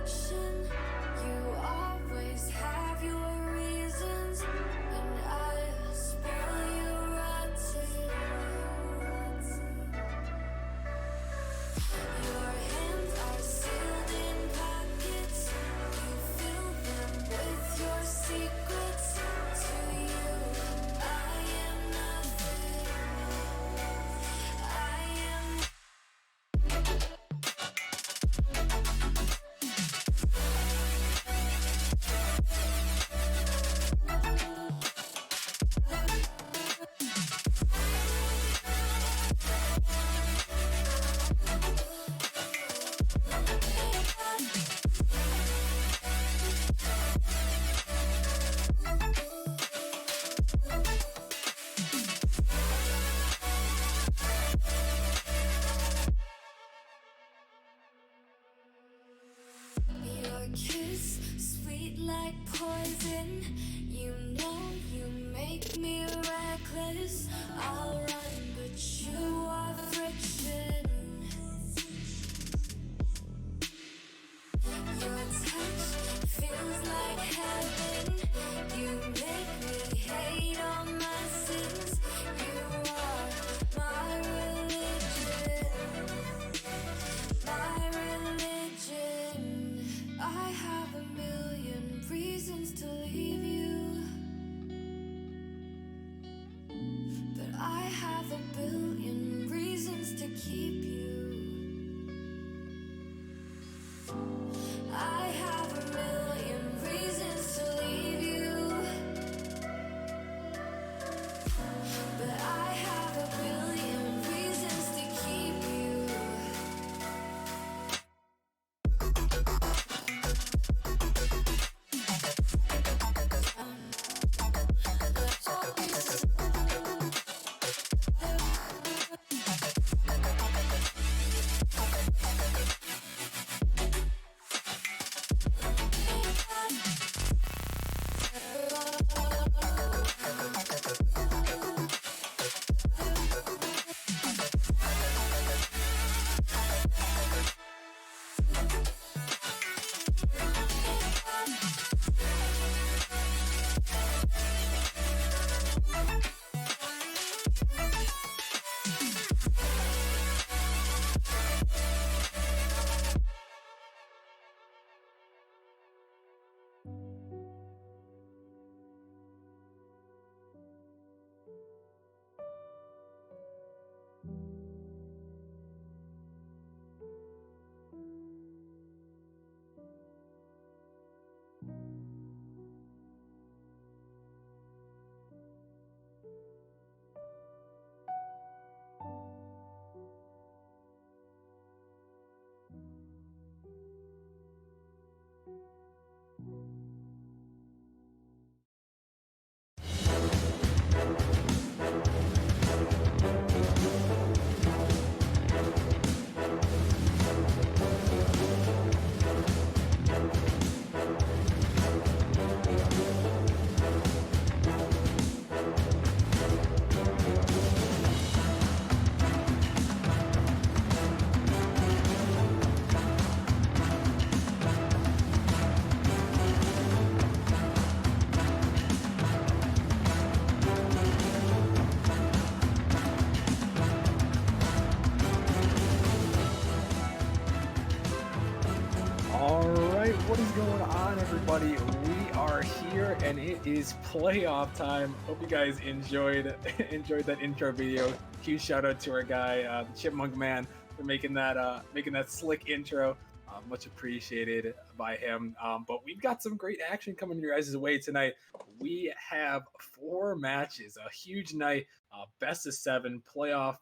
affection. You always have your reasons, and I spoil you rotten. Your hands are sealed in pockets. You fill them with your secrets. To you, I am nothing. I am. Your kiss, sweet like poison. You know you make me reckless. I'll run, but you are friction. Your touch feels like heaven. You make me hate all my sins. You are my religion. My religion. I have a million reasons to leave you, but I have a billion reasons to keep you. I have a million reasons to leave you, but I have a billion reasons to keep you. All right, what is going on, everybody? We are here, and it is playoff time. Hope you guys enjoyed enjoyed that intro video. Huge shout out to our guy, the Chipmunk Man, for making that slick intro. Much appreciated by him. But we've got some great action coming your guys' way tonight. We have 4 matches, a huge night, best of 7 playoff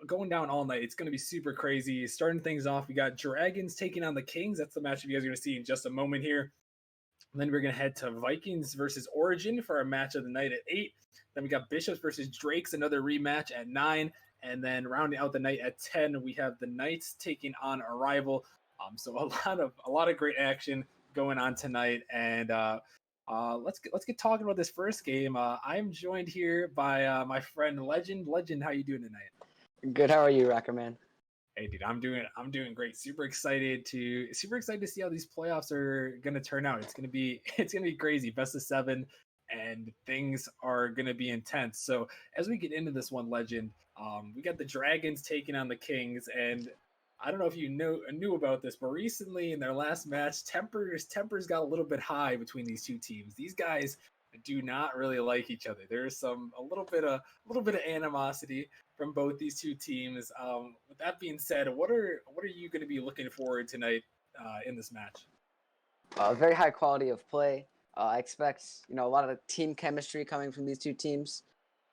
going down all night. It's going to be super crazy. Starting things off, we got Dragons taking on the Kings. That's the matchup you guys are going to see in just a moment here. And then we're going to head to Vikings versus Origin for our match of the night at 8. Then we got Bishops versus Drakes, another rematch at 9. And then rounding out the night at 10, we have the Knights taking on Arrival. So a lot of great action going on tonight. And let's get talking about this first game. I'm joined here by my friend Legend. Legend, how you doing tonight? Good. How are you, Rackerman? Hey, dude, I'm doing great. Super excited to see how these playoffs are gonna turn out. It's gonna be it's gonna be crazy. Best of seven, and things are gonna be intense. So as we get into this one, legend, we got the Dragons taking on the Kings, and I don't know if you knew about this, but recently in their last match, tempers got a little bit high between these two teams. These guys do not really like each other. There's some a little bit of animosity from both these two teams. With that being said, what are you going to be looking forward tonight in this match? Very high quality of play. I expect a lot of team chemistry coming from these two teams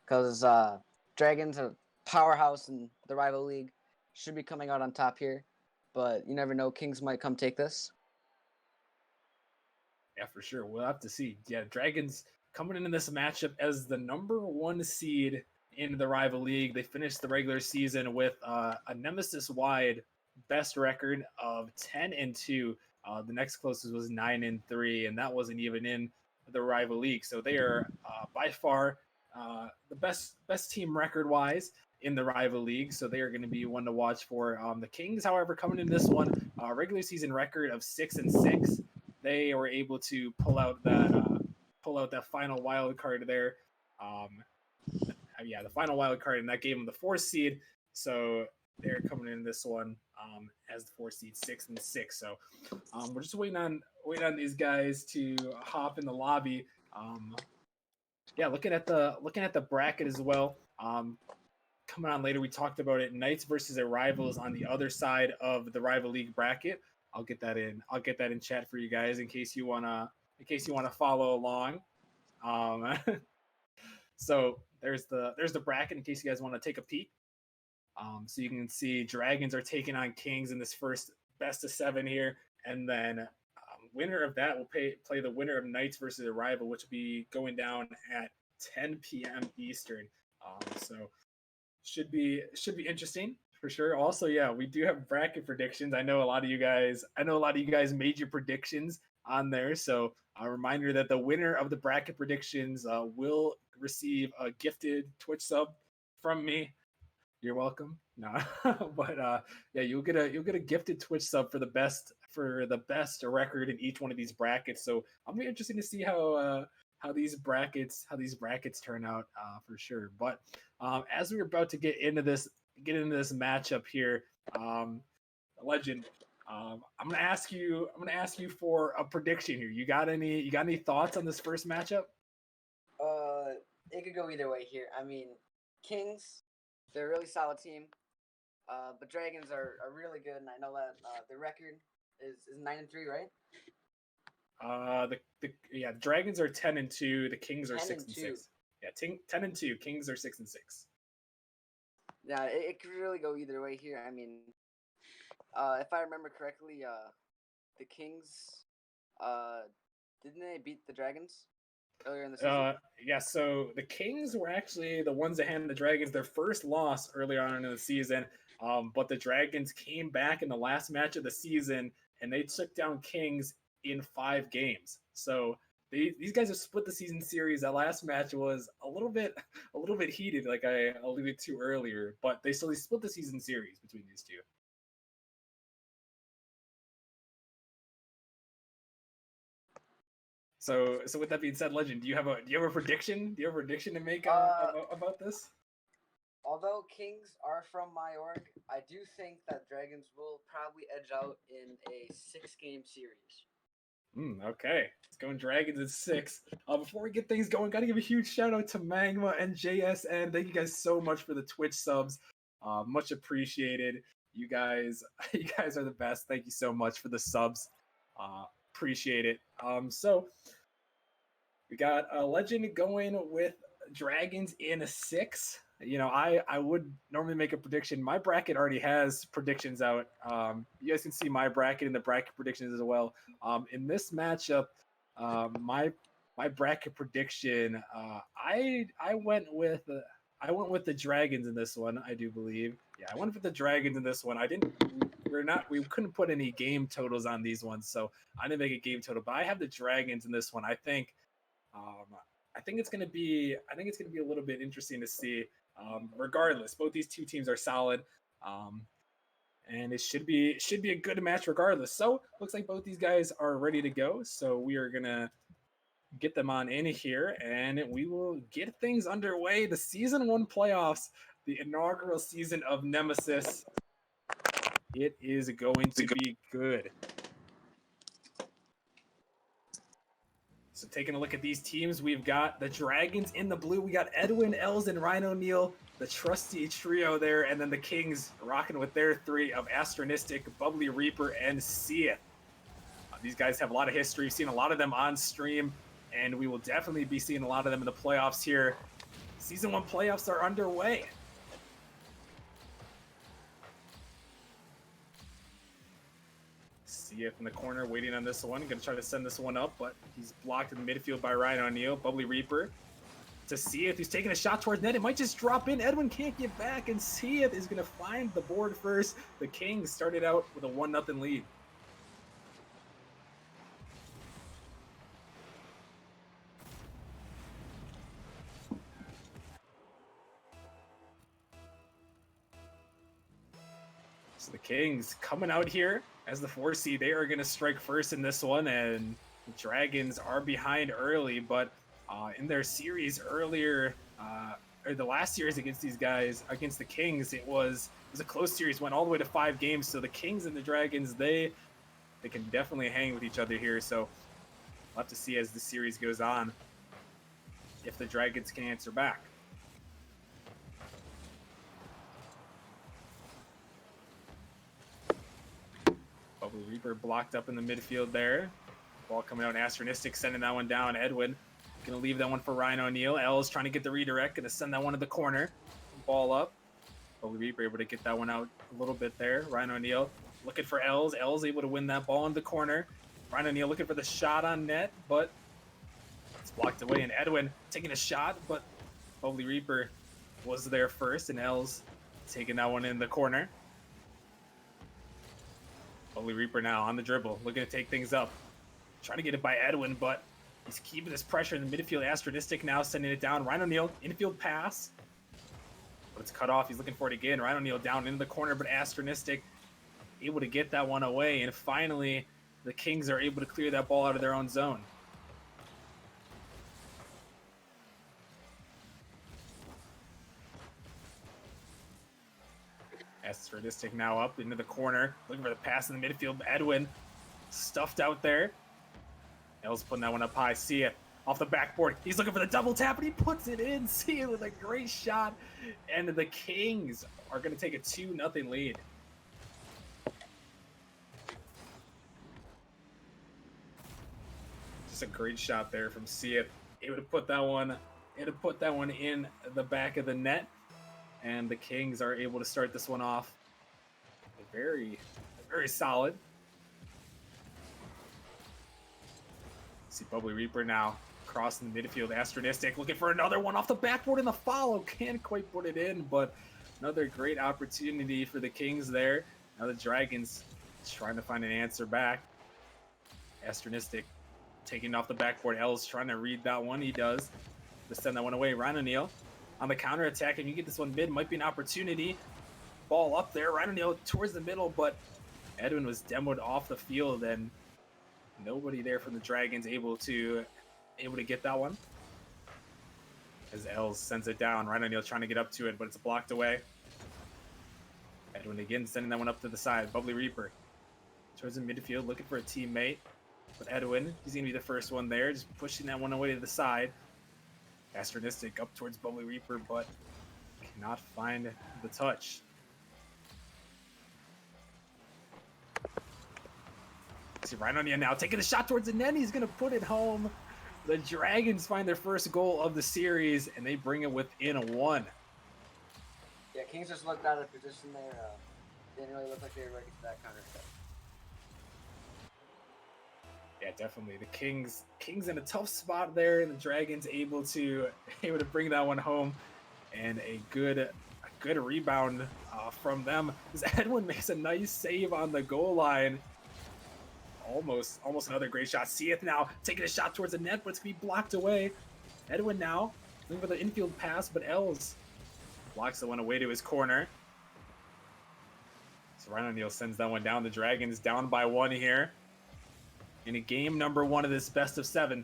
because Dragons are powerhouse in the rival league, should be coming out on top here, but you never know. Kings might come take this. Yeah, for sure. We'll have to see. Yeah, Dragons coming into this matchup as the number one seed in the rival league. They finished the regular season with a Nemesis wide best record of 10-2. The next closest was 9-3, and that wasn't even in the rival league. So they are by far the best team record wise in the rival league. So they are going to be one to watch for. The Kings, however, coming in this one, regular season record of 6-6. They were able to pull out that final wild card there. Um, yeah, the final wild card, and that gave them the fourth seed. So they're coming in this one as the fourth seed, 6-6. So we're just waiting on these guys to hop in the lobby. Yeah, looking at the bracket as well. Coming on later, we talked about it. Knights versus their rivals on the other side of the rival league bracket. I'll get that in. I'll get that in chat for you guys in case you wanna follow along. Um, so there's the bracket in case you guys want to take a peek. So you can see Dragons are taking on Kings in this first best of seven here, and then winner of that will play the winner of Knights versus a rival, which will be going down at 10 p.m. Eastern. So should be interesting for sure. Also, yeah, we do have bracket predictions. I know a lot of you guys made your predictions on there. So a reminder that the winner of the bracket predictions will receive a gifted Twitch sub from me. You're welcome. No, but yeah, you'll get a gifted Twitch sub for the best record in each one of these brackets. So I'm be interested to see how these brackets turn out for sure. But as we're about to get into this matchup here, um, legend. I'm gonna ask you for a prediction here. You got any thoughts on this first matchup? Uh, it could go either way here. I mean, Kings, they're a really solid team, but Dragons are really good, and I know that their record is 9-3, right? The Dragons are 10-2. The Kings are Ten six and and two. six. Yeah, 10-2. Kings are 6-6. Yeah, it could really go either way here. I mean, if I remember correctly, the Kings, uh, didn't they beat the Dragons earlier in the season? Yeah, so the Kings were actually the ones that handed the Dragons their first loss earlier on in the season. But the Dragons came back in the last match of the season and they took down Kings in 5 games. So these guys have split the season series. That last match was a little bit heated, like I alluded to earlier. But they split the season series between these two. So with that being said, Legend, do you have a prediction? Do you have a prediction to make Uh, about this? Although Kings are from my org, I do think that Dragons will probably edge out in a 6 game series. Okay, it's going Dragons at 6. Before we get things going, gotta give a huge shout out to Magma and JSN. Thank you guys so much for the Twitch subs. Much appreciated. You guys, you guys are the best. Thank you so much for the subs. Appreciate it. So we got a legend going with Dragons in a 6. I would normally make a prediction. My bracket already has predictions out. You guys can see my bracket and the bracket predictions as well. In this matchup, my bracket prediction, I went with the Dragons in this one. I do believe. Yeah, I went with the Dragons in this one. I didn't. We couldn't put any game totals on these ones, so I didn't make a game total. But I have the Dragons in this one. Um, I think it's gonna be. I think it's gonna be a little bit interesting to see. Regardless, both these two teams are solid. Um, and it should be a good match regardless. So looks like both these guys are ready to go. So we are gonna get them on in here, and we will get things underway. The season 1 playoffs, the inaugural season of Nemesis. It is going to be good. So taking a look at these teams, we've got the Dragons in the blue. We got Edwin, Els, and Ryan O'Neal, the trusty trio there, and then the Kings rocking with their 3 of Astronistic, Bubbly Reaper, and Seath. These guys have a lot of history. We've seen a lot of them on stream, and we will definitely be seeing a lot of them in the playoffs here. Season 1 playoffs are underway. Seath in the corner waiting on this one. Gonna try to send this one up, but he's blocked in the midfield by Ryan O'Neal. Bubbly Reaper to Seath, who's taking a shot towards net. It might just drop in. Edwin can't get back, and Seath is gonna find the board first. The Kings started out with a 1-0 lead. So the Kings coming out here as the 4 seed. They are going to strike first in this one, and the Dragons are behind early, but in their series earlier, or the last series against these guys, against the Kings, it was a close series, went all the way to 5 games. So the Kings and the Dragons, they can definitely hang with each other here. So we'll have to see as the series goes on if the Dragons can answer back. Bubbly Reaper blocked up in the midfield there. Ball coming out, Astronistic sending that one down. Edwin gonna leave that one for Ryan O'Neal. Els trying to get the redirect, gonna send that one to the corner. Ball up. Bubbly Reaper able to get that one out a little bit there. Ryan O'Neal looking for Els. Els able to win that ball in the corner. Ryan O'Neal looking for the shot on net, but it's blocked away. And Edwin taking a shot, but Bubbly Reaper was there first, and Els taking that one in the corner. Bubbly Reaper now on the dribble, looking to take things up. Trying to get it by Edwin, but he's keeping this pressure in the midfield. Astronistic now sending it down. Ryan O'Neal, infield pass. But it's cut off. He's looking for it again. Ryan O'Neal down into the corner, but Astronistic able to get that one away. And finally, the Kings are able to clear that ball out of their own zone. Astronistic now up into the corner, looking for the pass in the midfield. Edwin stuffed out there. Els putting that one up high. See it off the backboard. He's looking for the double tap, and he puts it in. See it with a great shot. And the Kings are going to take a 2-0 lead. Just a great shot there from Seath. Able to put that one in the back of the net. And the Kings are able to start this one off very, very solid. See Bubbly Reaper now crossing the midfield. Astronistic looking for another one off the backboard, and the follow. Can't quite put it in, but another great opportunity for the Kings there. Now the Dragons trying to find an answer back. Astronistic taking off the backboard. Els trying to read that one. He does. To send that one away. Ryan O'Neal on the counter attack, and you get this one mid, might be an opportunity. Ball up there, Ryan O'Neal towards the middle, but Edwin was demoed off the field, and nobody there from the Dragons able to get that one. As Els sends it down, Ryan O'Neal trying to get up to it, but it's blocked away. Edwin again sending that one up to the side. Bubbly Reaper towards the midfield, looking for a teammate. But Edwin, he's gonna be the first one there, just pushing that one away to the side. Astronistic up towards Bubbly Reaper, but cannot find the touch. See Ryan O'Neal now taking a shot towards the net. He's going to put it home. The Dragons find their first goal of the series, and they bring it within a 1. Yeah, Kings just looked out of position there. Didn't really look like they were ready for that counter attack. Yeah, definitely. The Kings in a tough spot there, and the Dragons able to bring that one home, and a good rebound from them. As Edwin makes a nice save on the goal line. Almost another great shot. Seath now taking a shot towards the net, but it's gonna be blocked away. Edwin now looking for the infield pass, but Els blocks the one away to his corner. So Rhino Neal sends that one down. The Dragons down by 1 here in a game number 1 of this best of 7.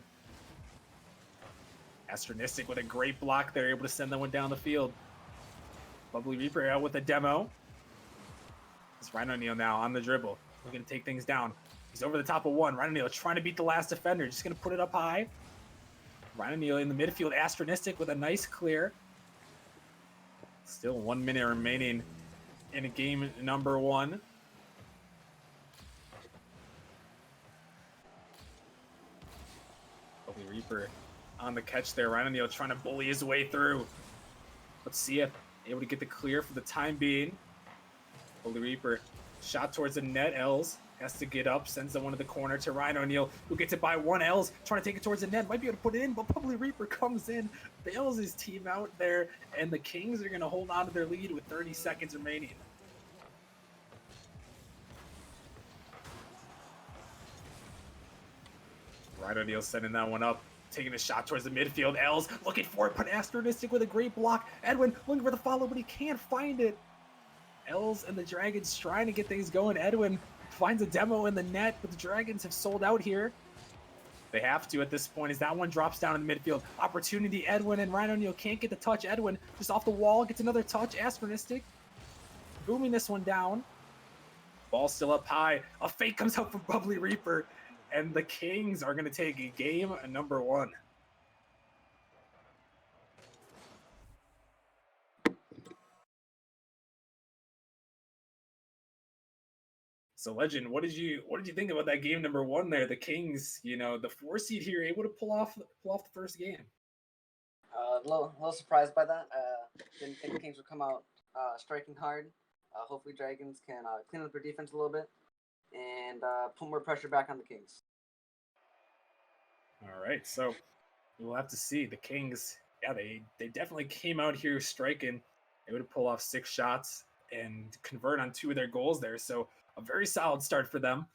Astronistic with a great block there, able to send that one down the field. Bubbly Reaper out with a demo. It's Rhino Neal now on the dribble. Looking to take things down. He's over the top of 1. Rhino Neal trying to beat the last defender. Just going to put it up high. Rhino Neal in the midfield. Astronistic with a nice clear. Still 1 minute remaining in a game number 1. Bubbly Reaper on the catch there. Rhino Neal trying to bully his way through. Let's see if able to get the clear for the time being. Bubbly Reaper shot towards the net. Els has to get up, sends the one to the corner to Rhino Neal, who gets it by 1. Els trying to take it towards the net, might be able to put it in, but Bubbly Reaper comes in, bails his team out there, and the Kings are going to hold on to their lead with 30 seconds remaining. Rhino Neal sending that one up, taking a shot towards the midfield. Els looking for it, but Astronistic with a great block. Edwin looking for the follow, but he can't find it. Els and the Dragons trying to get things going. Edwin finds a demo in the net, but the Dragons have sold out here. They have to at this point as that one drops down in the midfield. Opportunity, Edwin, and Rhino Neal can't get the touch. Edwin just off the wall, gets another touch. Astronistic booming this one down. Ball still up high. A fake comes out from Bubbly Reaper, and the Kings are going to take a game number 1. So Legend, what did you think about that game number 1 there? The Kings, the 4 seed here, able to pull off the first game. A little surprised by that. Didn't think the Kings would come out striking hard. Hopefully Dragons can clean up their defense a little bit and put more pressure back on the Kings. All right, so we'll have to see. The Kings, yeah, they definitely came out here striking. They would pull off 6 shots and convert on 2 of their goals there. So a very solid start for them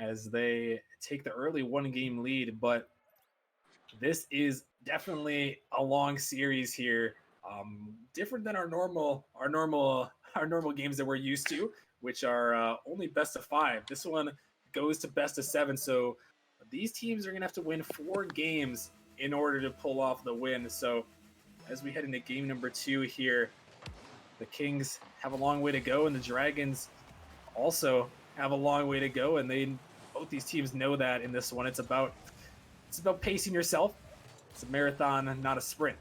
as they take the early 1-game lead. But this is definitely a long series here, different than our normal games that we're used to, which are only best of 5. This one goes to best of 7. So these teams are gonna have to win 4 games in order to pull off the win. So as we head into game number 2 here, the Kings have a long way to go, and the Dragons also have a long way to go, and both these teams know that in this one. It's about pacing yourself. It's a marathon, not a sprint.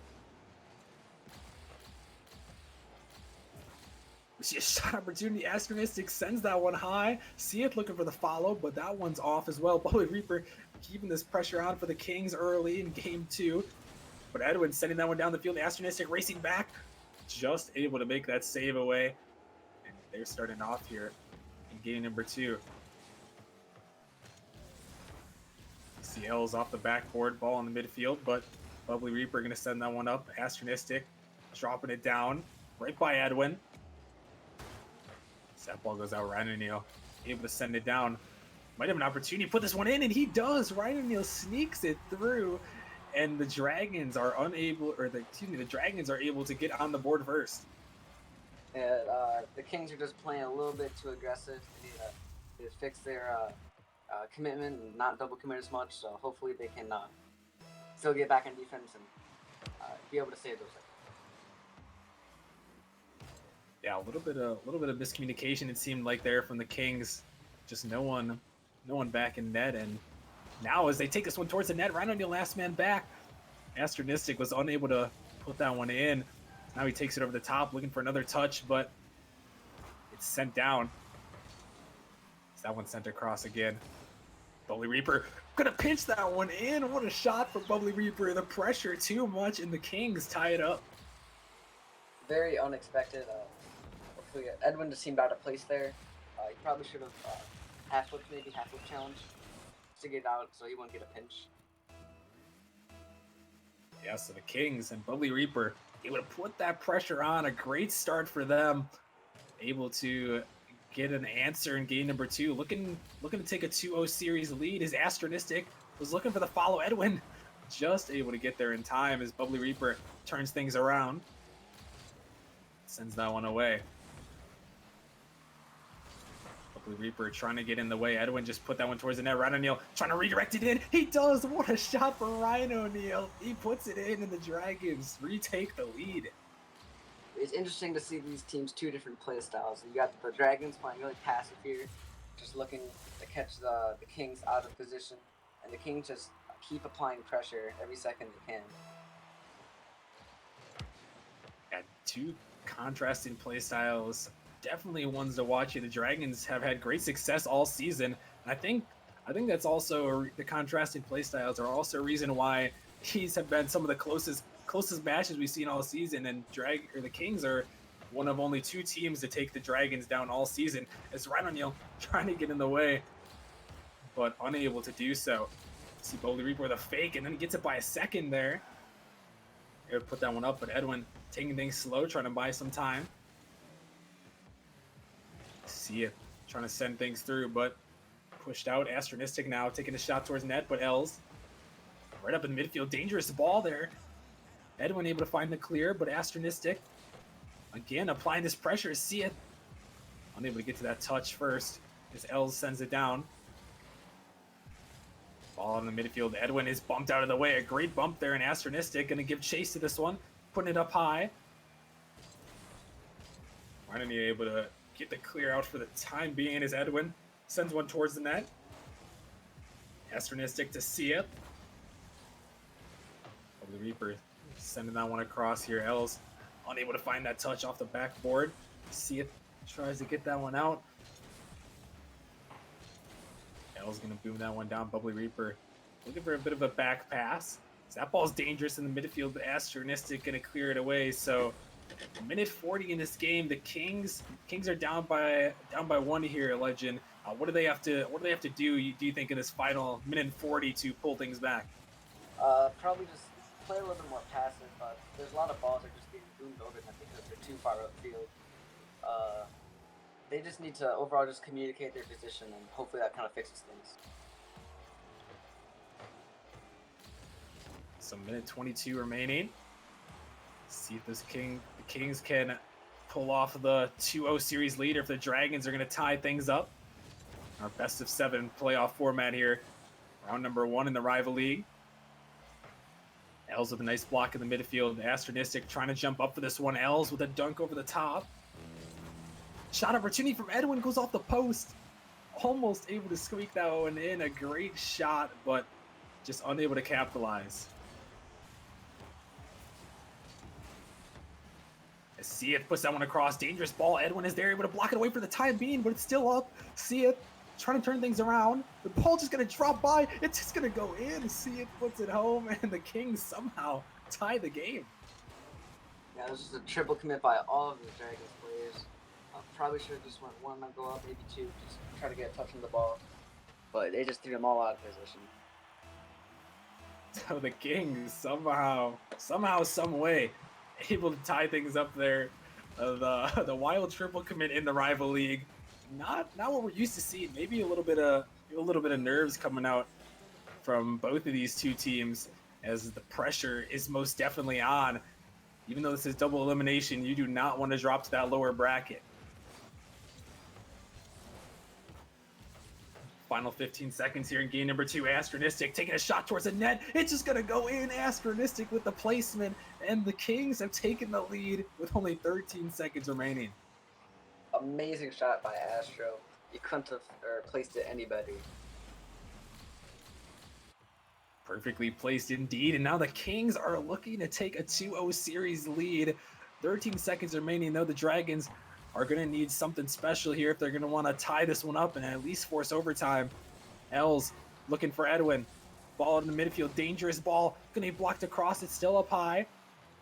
We see a shot opportunity. Astronistic sends that one high. See it looking for the follow, but that one's off as well. Bubbly Reaper keeping this pressure on for the Kings early in game 2. But Edwin sending that one down the field. Astronistic racing back, just able to make that save away. And they're starting off here in game number 2. CL's off the backboard, ball in the midfield, but Bubbly Reaper going to send that one up. Astronistic dropping it down right by Edwin. That ball goes out. Rhino Neal able to send it down. Might have an opportunity to put this one in, and he does. Rhino Neal sneaks it through, and the Dragons are the Dragons are able to get on the board first. Yeah, the Kings are just playing a little bit too aggressive. They need to fix their commitment and not double commit as much. So hopefully they can still get back on defense and be able to save those. Yeah, a little bit of miscommunication it seemed like there from the Kings. Just no one back in net, and now as they take this one towards the net, Rhino Neal last man back. Astronistic was unable to put that one in. Now he takes it over the top, looking for another touch, but it's sent down. That one sent across again. Bubbly Reaper gonna pinch that one in. What a shot for Bubbly Reaper. The pressure too much, and the Kings tie it up. Very unexpected. Hopefully Edwin just seemed out of place there. He probably should have half-whipped challenge to get out so he won't get a pinch. Yeah, so the Kings and Bubbly Reaper able to put that pressure on. A great start for them. Able to get an answer in game number 2. Looking to take a 2-0 series lead. As Astronistic was looking for the follow. Edwin just able to get there in time as Bubbly Reaper turns things around. Sends that one away. Bubbly Reaper trying to get in the way. Edwin just put that one towards the net. Ryan O'Neal trying to redirect it in. He does. What a shot for Ryan O'Neal. He puts it in, and the Dragons retake the lead. It's interesting to see these teams, two different play styles. You got the Dragons playing really passive here, just looking to catch the Kings out of position, and the Kings just keep applying pressure every second they can. Got two contrasting play styles. Definitely ones to watch here. The Dragons have had great success all season, and I think that's also the contrasting play styles are also a reason why these have been some of the closest matches we've seen all season. And the Kings are one of only two teams to take the Dragons down all season. As Ryan O'Neal trying to get in the way, but unable to do so. See Bubbly Reaper with a fake, and then he gets it by a second there. He would put that one up, but Edwin taking things slow, trying to buy some time. See it, trying to send things through, but pushed out. Astronistic now taking a shot towards net, but Els right up in midfield. Dangerous ball there. Edwin able to find the clear, but Astronistic again applying this pressure. See it, unable to get to that touch first as Els sends it down. Ball on the midfield. Edwin is bumped out of the way. A great bump there, and Astronistic going to give chase to this one, putting it up high. Ryan able to get the clear out for the time being as Edwin sends one towards the net. Astronistic to see it. The Reaper sending that one across here. Els unable to find that touch off the backboard. See it tries to get that one out. Els gonna boom that one down. Bubbly Reaper looking for a bit of a back pass. So that ball's dangerous in the midfield, but Astronistic gonna clear it away. So minute 40 in this game. The Kings are down by one here, Legend. What do they have to do? Do you think in this final minute 40 to pull things back? Probably just play a little bit more passive. There's a lot of balls that are just being boomed over them because they're too far upfield. They just need to overall just communicate their position, and hopefully that kind of fixes things. So minute 22 remaining. See if the Kings can pull off the 2-0 series lead, or if the Dragons are going to tie things up. Our best of 7 playoff format here. Round number 1 in the rival league. Els with a nice block in the midfield. Astronistic trying to jump up for this one. Els with a dunk over the top. Shot opportunity from Edwin, goes off the post. Almost able to squeak that one in. A great shot, but just unable to capitalize. See it, puts that one across. Dangerous ball. Edwin is there, able to block it away for the time being, but it's still up. See it, trying to turn things around. The ball just going to drop by. It's just going to go in. See it, puts it home, and the Kings somehow tie the game. Yeah, it was just a triple commit by all of the Dragons players. Probably should have just went one and go up, maybe two, just try to get a touch on the ball. But they just threw them all out of position. So the Kings somehow, some way, able to tie things up there. The wild triple commit in the rival league. Not what we're used to seeing. Maybe a little bit of nerves coming out from both of these two teams, as the pressure is most definitely on. Even though this is double elimination, you do not want to drop to that lower bracket. Final 15 seconds here in game number 2. Astronistic taking a shot towards the net. It's just going to go in. Astronistic with the placement, and the Kings have taken the lead with only 13 seconds remaining. Amazing shot by Astro. You couldn't have placed it any better. Perfectly placed indeed, and now the Kings are looking to take a 2-0 series lead. 13 seconds remaining, though. The Dragons are going to need something special here if they're going to want to tie this one up and at least force overtime. Els looking for Edwin. Ball in the midfield. Dangerous ball. Going to be blocked across. It's still up high.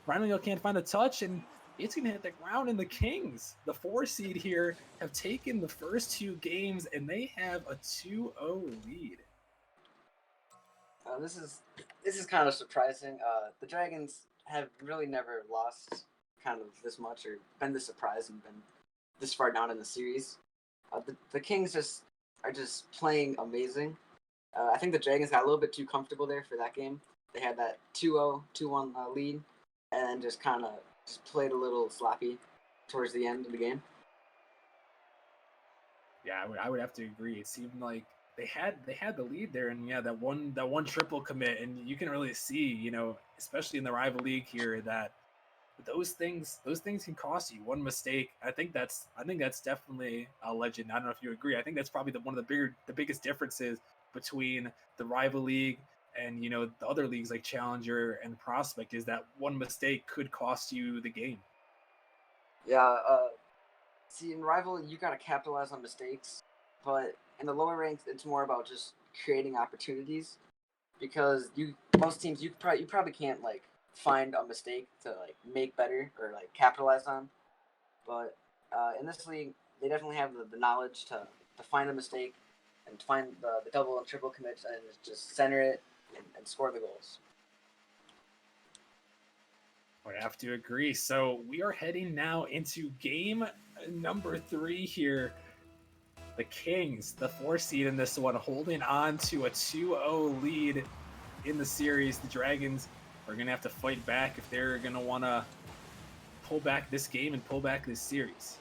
Ryan O'Neal can't find a touch, and it's going to hit the ground. And the Kings, the 4 seed here, have taken the first 2 games, and they have a 2-0 lead. This is kind of surprising. The Dragons have really never lost kind of this much or been this surprised and been this far down in the series. The Kings are just playing amazing. I think the Dragons got a little bit too comfortable there for that game. They had that 2-0, 2-1 lead, and just kind of played a little sloppy towards the end of the game. Yeah, I would have to agree. It seemed like they had the lead there, and yeah, that one triple commit, and you can really see, especially in the rival league here, that those things can cost you one mistake. I think that's definitely a legend. I don't know if you agree. I think that's probably one of the biggest differences between the rival league and the other leagues like Challenger and Prospect is that one mistake could cost you the game. Yeah. See, in rival, you gotta capitalize on mistakes, but in the lower ranks, it's more about just creating opportunities because most teams you probably can't like find a mistake to like make better or like capitalize on. But in this league, they definitely have the knowledge to find a mistake and to find the double and triple commits and just center it and score the goals. I would have to agree. So we are heading now into game number 3 here. The Kings, the 4 seed in this one, holding on to a 2-0 lead in the series. The Dragons are going to have to fight back if they're going to want to pull back this game and pull back this series.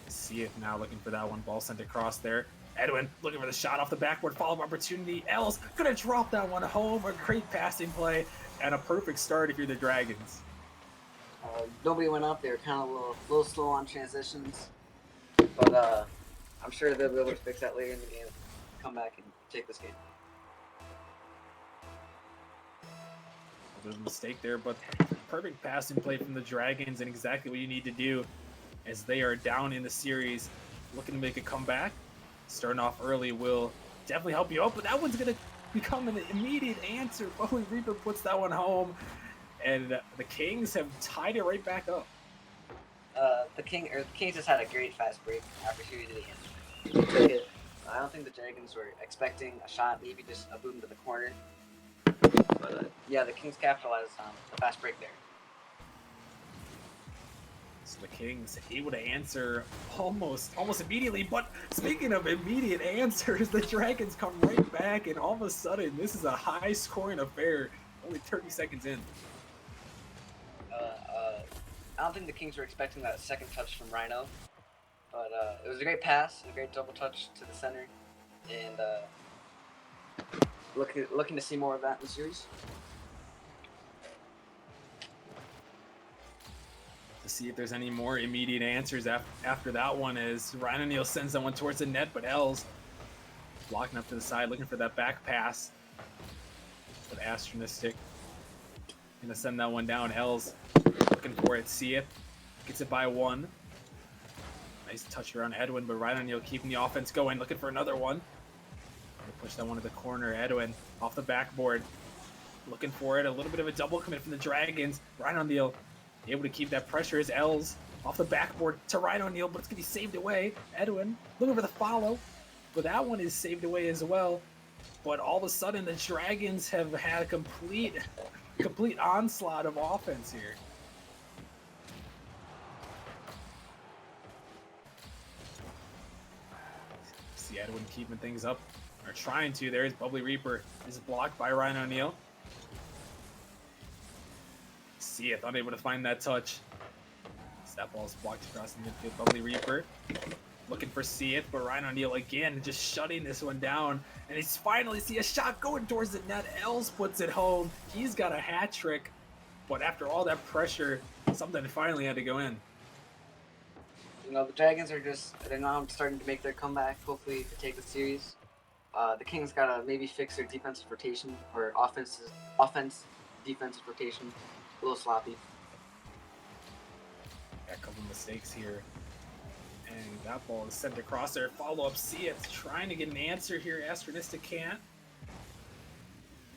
See it now, looking for that one. Ball sent across there. Edwin looking for the shot off the backboard. Follow-up opportunity. Els going to drop that one home. A great passing play and a perfect start if you're the Dragons. Nobody went up. They were kind of a little slow on transitions, but I'm sure they'll be able to fix that later in the game. Come back and take this game. A bit of a mistake there, but perfect passing play from the Dragons and exactly what you need to do as they are down in the series, looking to make a comeback. Starting off early will definitely help you out, but that one's going to become an immediate answer. Bowie Reaper puts that one home, and the Kings have tied it right back up. The Kings just had a great fast break opportunity and took it. I don't think the Dragons were expecting a shot, maybe just a boom to the corner. But yeah, the Kings capitalized on the fast break there. So the Kings able to answer almost immediately. But speaking of immediate answers, the Dragons come right back, and all of a sudden, this is a high-scoring affair. Only 30 seconds in. I don't think the Kings were expecting that second touch from Rhino, but it was a great pass and a great double touch to the center, and looking to see more of that in the series. To see if there's any more immediate answers after that one as Ryan O'Neal sends that one towards the net, but Els blocking up to the side, looking for that back pass. But Astronistic gonna send that one down. Els looking for it. See it. Gets it by 1. Nice touch around Edwin, but Ryan O'Neal keeping the offense going, looking for another one. Push that one to the corner. Edwin off the backboard, looking for it. A little bit of a double commit from the Dragons. Ryan O'Neal able to keep that pressure as Els off the backboard to Ryan O'Neal, but it's going to be saved away. Edwin looking for the follow, but that one is saved away as well. But all of a sudden, the Dragons have had a complete onslaught of offense here. See Edwin keeping things up, or trying to. There's Bubbly Reaper. Is blocked by Ryan O'Neal. See it, unable to find that touch. That ball's blocked across the midfield. Bubbly Reaper looking for See It, but Ryan O'Neal again just shutting this one down. And he's finally see a shot going towards the net. Els puts it home. He's got a hat trick, but after all that pressure, something finally had to go in. You know, the Dragons they're now starting to make their comeback, hopefully to take the series. The Kings gotta maybe fix their defensive rotation or offense defensive rotation. A little sloppy. Got a couple mistakes here. And that ball is sent across there. Follow up, See It, trying to get an answer here. Astronistic can't.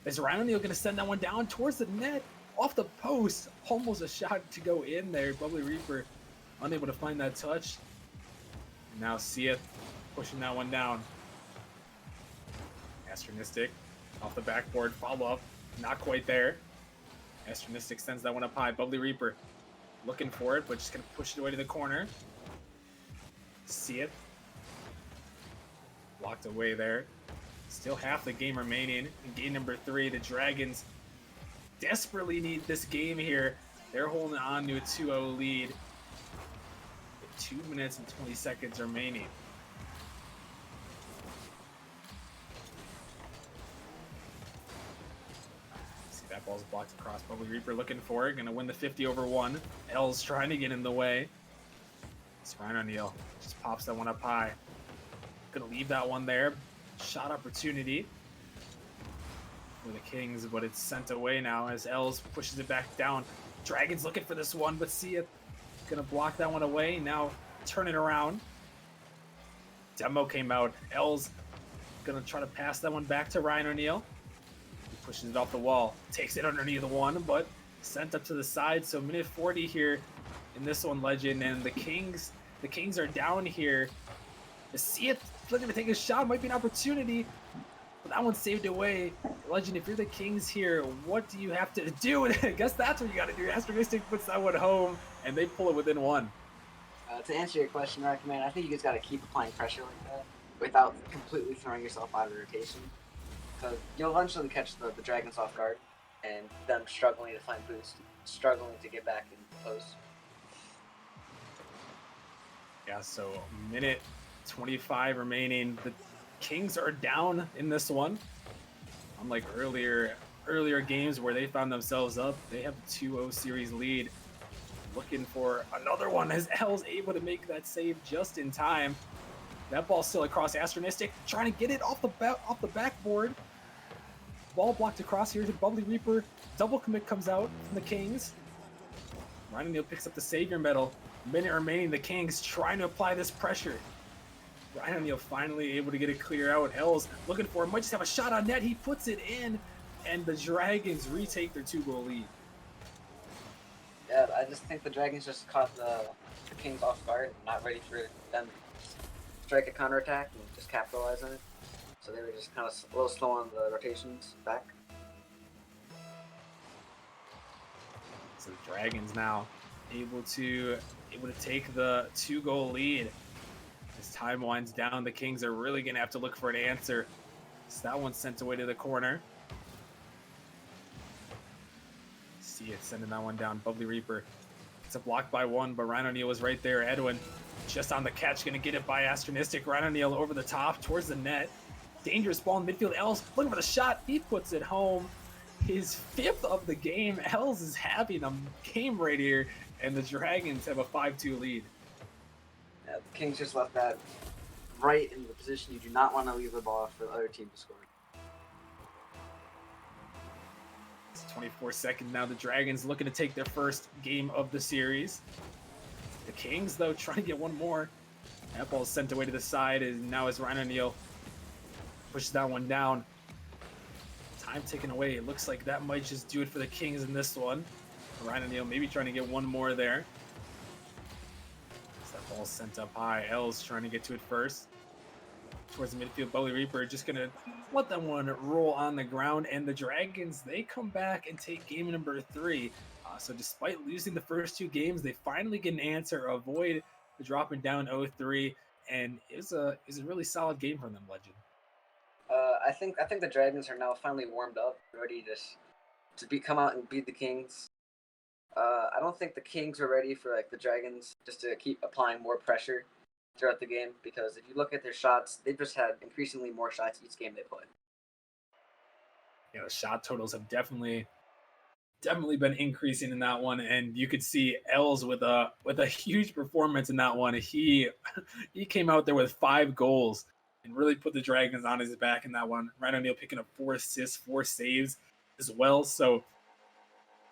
Is Ryan O'Neal going to send that one down towards the net? Off the post. Almost a shot to go in there. Bubbly Reaper unable to find that touch. And now See It pushing that one down. Astronistic off the backboard. Follow up. Not quite there. Astronistic sends that one up high. Bubbly Reaper looking for it, but just going to push it away to the corner. See It. Blocked away there. Still half the game remaining in game number 3. The Dragons desperately need this game here. They're holding on to a 2-0 lead. 2 minutes and 20 seconds remaining. See, that ball's blocked across. Bubbly Reaper looking for it. Gonna win the 50 over 1. L's trying to get in the way. It's Ryan O'Neal. Just pops that one up high. Gonna leave that one there. Shot opportunity for the Kings, but it's sent away now as Els pushes it back down. Dragons looking for this one, but see it. Gonna block that one away. Now turn it around. Demo came out. Els gonna try to pass that one back to Ryan O'Neal. He pushes it off the wall. Takes it underneath the one, but sent up to the side. So minute 40 here in this one, Legend. And the Kings are down here. To see it, looking to take a shot, might be an opportunity. But that one saved away. Legend, if you're the Kings here, what do you have to do? And I guess that's what you got to do. Astronistic puts that one home, and they pull it within one. To answer your question, Recommend, I think you just got to keep applying pressure like that without completely throwing yourself out of rotation. So you'll eventually catch the Dragons off guard, and them struggling to find boost, struggling to get back in post. Yeah, so minute 25 remaining. The Kings are down in this one. Unlike earlier games where they found themselves up, they have a 2-0 series lead. Looking for another one as L's able to make that save just in time. That ball's still across. Astronistic trying to get it off the backboard. Ball blocked across here to Bubbly Reaper. Double commit comes out from the Kings. Ryan O'Neal picks up the Savior medal. Minute remaining, the Kings trying to apply this pressure. Ryan O'Neal finally able to get it clear out. L's looking for it, might just have a shot on net. He puts it in, and the Dragons retake their 2-goal lead. Yeah, I just think the Dragons just caught the Kings off guard, not ready for them to strike a counterattack and just capitalize on it. So they were just kind of a little slow on the rotations back. So the Dragons now able to take the 2-goal lead. As time winds down, the Kings are really going to have to look for an answer. So that one's sent away to the corner. See it, sending that one down. Bubbly Reaper. It's a block by one, but Ryan O'Neal was right there. Edwin just on the catch, going to get it by Astronistic. Ryan O'Neal over the top towards the net. Dangerous ball in midfield. Els looking for the shot. He puts it home. His 5th of the game. Els is having a game right here, and the Dragons have a 5-2 lead. Yeah, the Kings just left that right in the position you do not want to leave the ball for the other team to score. It's 24 seconds now. The Dragons looking to take their first game of the series. The Kings, though, trying to get one more. That ball is sent away to the side, and now as Ryan O'Neal pushes that one down. Time taken away. It looks like that might just do it for the Kings in this one. Ryan O'Neal maybe trying to get one more there. That ball sent up high. L's trying to get to it first. Towards the midfield, Bubbly Reaper just going to let that one roll on the ground. And the Dragons, they come back and take game number 3. So despite losing the first 2 games, they finally get an answer, avoid the dropping down 0-3. And it was a really solid game from them, Legend. I think the Dragons are now finally warmed up, ready to come out and beat the Kings. I don't think the Kings are ready for the Dragons just to keep applying more pressure throughout the game, because if you look at their shots, they've just had increasingly more shots each game they play. Yeah, the shot totals have definitely been increasing in that one, and you could see Els with a huge performance in that one. He came out there with 5 goals and really put the Dragons on his back in that one. Ryan O'Neal picking up 4 assists, 4 saves as well. So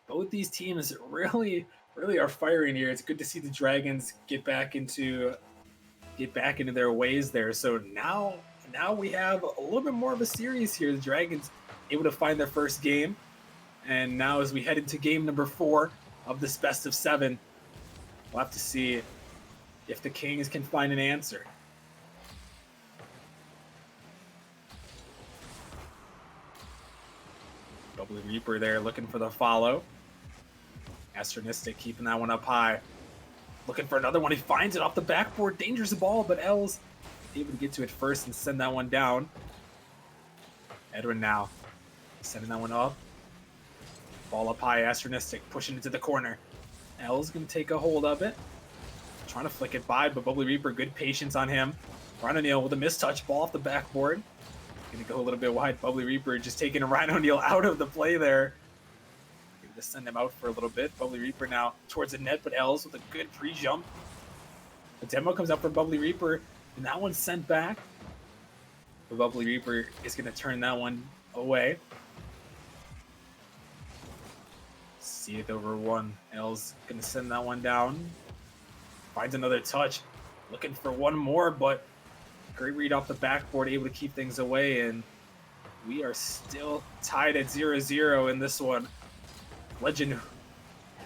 both these teams really are firing here. It's good to see the Dragons get back into their ways there. So now we have a little bit more of a series here. The Dragons able to find their first game, and now as we head into game number 4 of this best of 7, we'll have to see if the Kings can find an answer. Bubbly Reaper there looking for the follow. Astronistic keeping that one up high. Looking for another one. He finds it off the backboard. Dangerous ball, but Els able to get to it first and send that one down. Edwin now sending that one up. Ball up high. Astronistic pushing it to the corner. Els going to take a hold of it. trying to flick it by, but Bubbly Reaper, good patience on him. Rhino Neal with a mistouch ball off the backboard. Gonna go a little bit wide. Bubbly Reaper just taking Rhino Neal out of the play there. Gonna just send him out for a little bit. Bubbly Reaper now towards the net, but Els with a good pre-jump. The demo comes up for Bubbly Reaper, and that one's sent back. But Bubbly Reaper is gonna turn that one away. See it over one. Els gonna send that one down. Finds another touch. Looking for one more, but great read off the backboard, able to keep things away, and we are still tied at 0-0 in this one. Legend,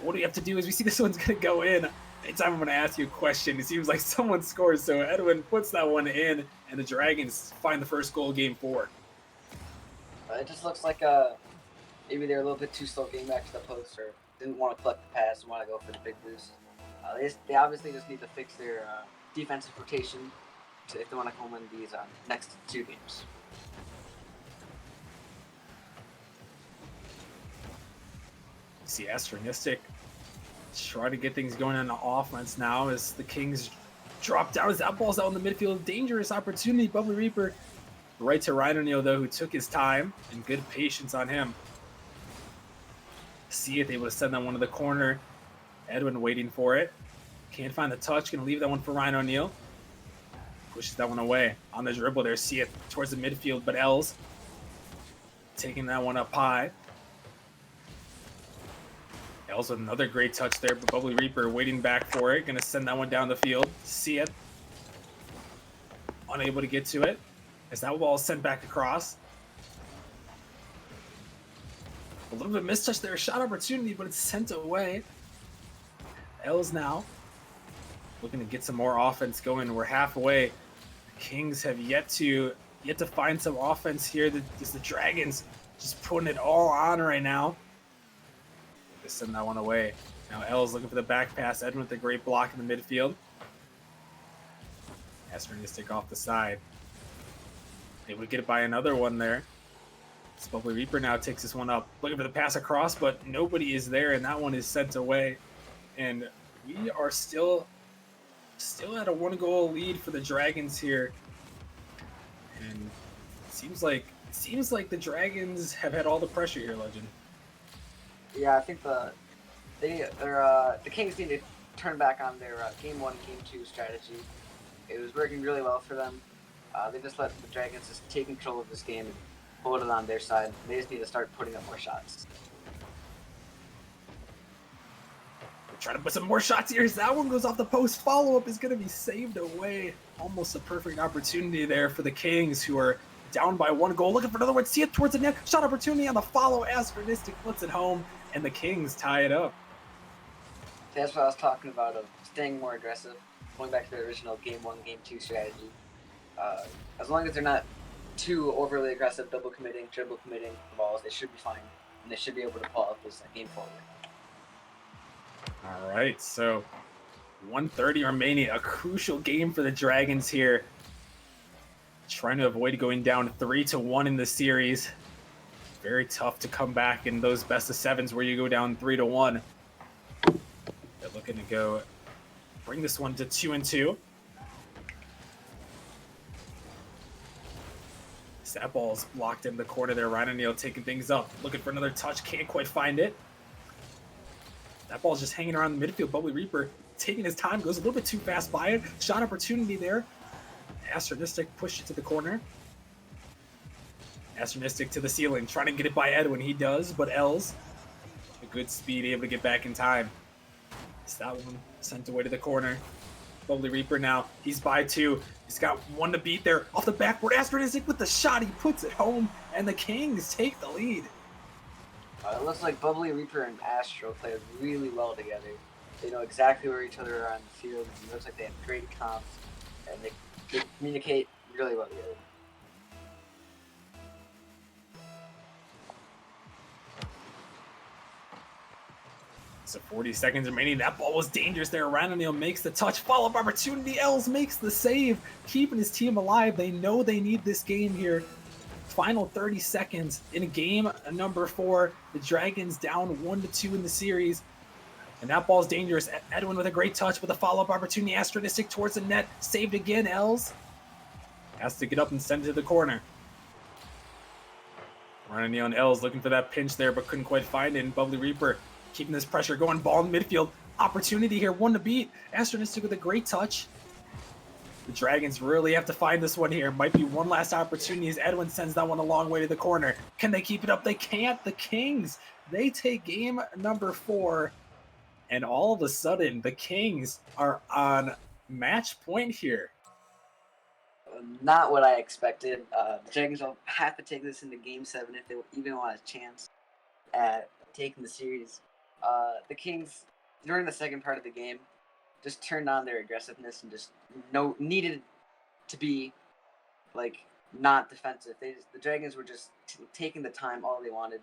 what do we have to do as we see this one's going to go in? Anytime I'm going to ask you a question, it seems like someone scores, so Edwin puts that one in, and the Dragons find the first goal, game 4. It just looks like maybe they're a little bit too slow getting back to the post, or didn't want to collect the pass and want to go for the big boost. They obviously just need to fix their defensive rotation if they want to come win these next 2 games. See Astronistic try to get things going on the offense now as the Kings drop down. As that ball's out in the midfield, dangerous opportunity. Bubbly Reaper right to Rhino Neal though, who took his time and good patience on him. See it, able to send that one to the corner. Edwin waiting for it. Can't find the touch, gonna leave that one for Rhino Neal. Pushes that one away. On the dribble there, see it towards the midfield, but Els taking that one up high. Els with another great touch there, but Bubbly Reaper waiting back for it. Gonna send that one down the field. See it. Unable to get to it. As that ball is sent back across. A little bit mistouch there, shot opportunity, but it's sent away. Els now looking to get some more offense going. We're halfway. The Kings have yet to find some offense here. The Dragons just putting it all on right now. Just send that one away. Now Els looking for the back pass. Edwin with a great block in the midfield. Astronistic off the side. Able to get it by another one there. This Bubbly Reaper now takes this one up. Looking for the pass across, but nobody is there, and that one is sent away. And we are still at a 1-goal lead for the Dragons here. And it seems like the Dragons have had all the pressure here, Legend. Yeah, I think the Kings need to turn back on their game 1, game 2 strategy. It was working really well for them. They just let the Dragons just take control of this game and hold it on their side. They just need to start putting up more shots. We're trying to put some more shots here. As that one goes off the post. Follow-up is going to be saved away. Almost a perfect opportunity there for the Kings, who are down by 1 goal. Looking for another one. See it towards the net. Shot opportunity on the follow. Astronistic puts it home, and the Kings tie it up. That's what I was talking about, of staying more aggressive, going back to the original game 1, game 2 strategy. As long as they're not too overly aggressive, double committing, triple committing the balls, they should be fine, and they should be able to pull out this game forward. All right, so 1:30 remaining. A crucial game for the Dragons here. Trying to avoid going down 3-1 in the series. Very tough to come back in those best of 7s where you go down 3-1. They're looking to bring this one to 2-2. That ball's blocked in the corner there. Rhino Neal taking things up. Looking for another touch. Can't quite find it. That ball's just hanging around the midfield. Bubbly Reaper taking his time. Goes a little bit too fast by it. Shot opportunity there. Astronistic pushed it to the corner. Astronistic to the ceiling. Trying to get it by Edwin. He does, but Els, a good speed, able to get back in time. It's that one sent away to the corner. Bubbly Reaper now. He's by 2. He's got 1 to beat there. Off the backboard. Astronistic with the shot. He puts it home, and the Kings take the lead. It looks like Bubbly Reaper and Astro play really well together. They know exactly where each other are on the field. It looks like they have great comps, and they communicate really well together. So 40 seconds remaining. That ball was dangerous there. Rhino Neal makes the touch. Follow-up opportunity. Els makes the save, keeping his team alive. They know they need this game here. Final 30 seconds in game number 4. The Dragons down 1-2 in the series. And that ball's dangerous. Edwin with a great touch with a follow-up opportunity. Astronistic towards the net. Saved again, Els. Has to get up and send it to the corner. Running on Els looking for that pinch there, but couldn't quite find it. And Bubbly Reaper keeping this pressure going. Ball in midfield. Opportunity here, one to beat. Astronistic with a great touch. The Dragons really have to find this one here. Might be one last opportunity as Edwin sends that one a long way to the corner. Can they keep it up? They can't. The Kings, they take game number 4. And all of a sudden, the Kings are on match point here. Not what I expected. The Dragons will have to take this into Game 7 if they even want a chance at taking the series. The Kings, during the second part of the game, just turned on their aggressiveness and just needed to be like not defensive. The Dragons were just taking the time all they wanted,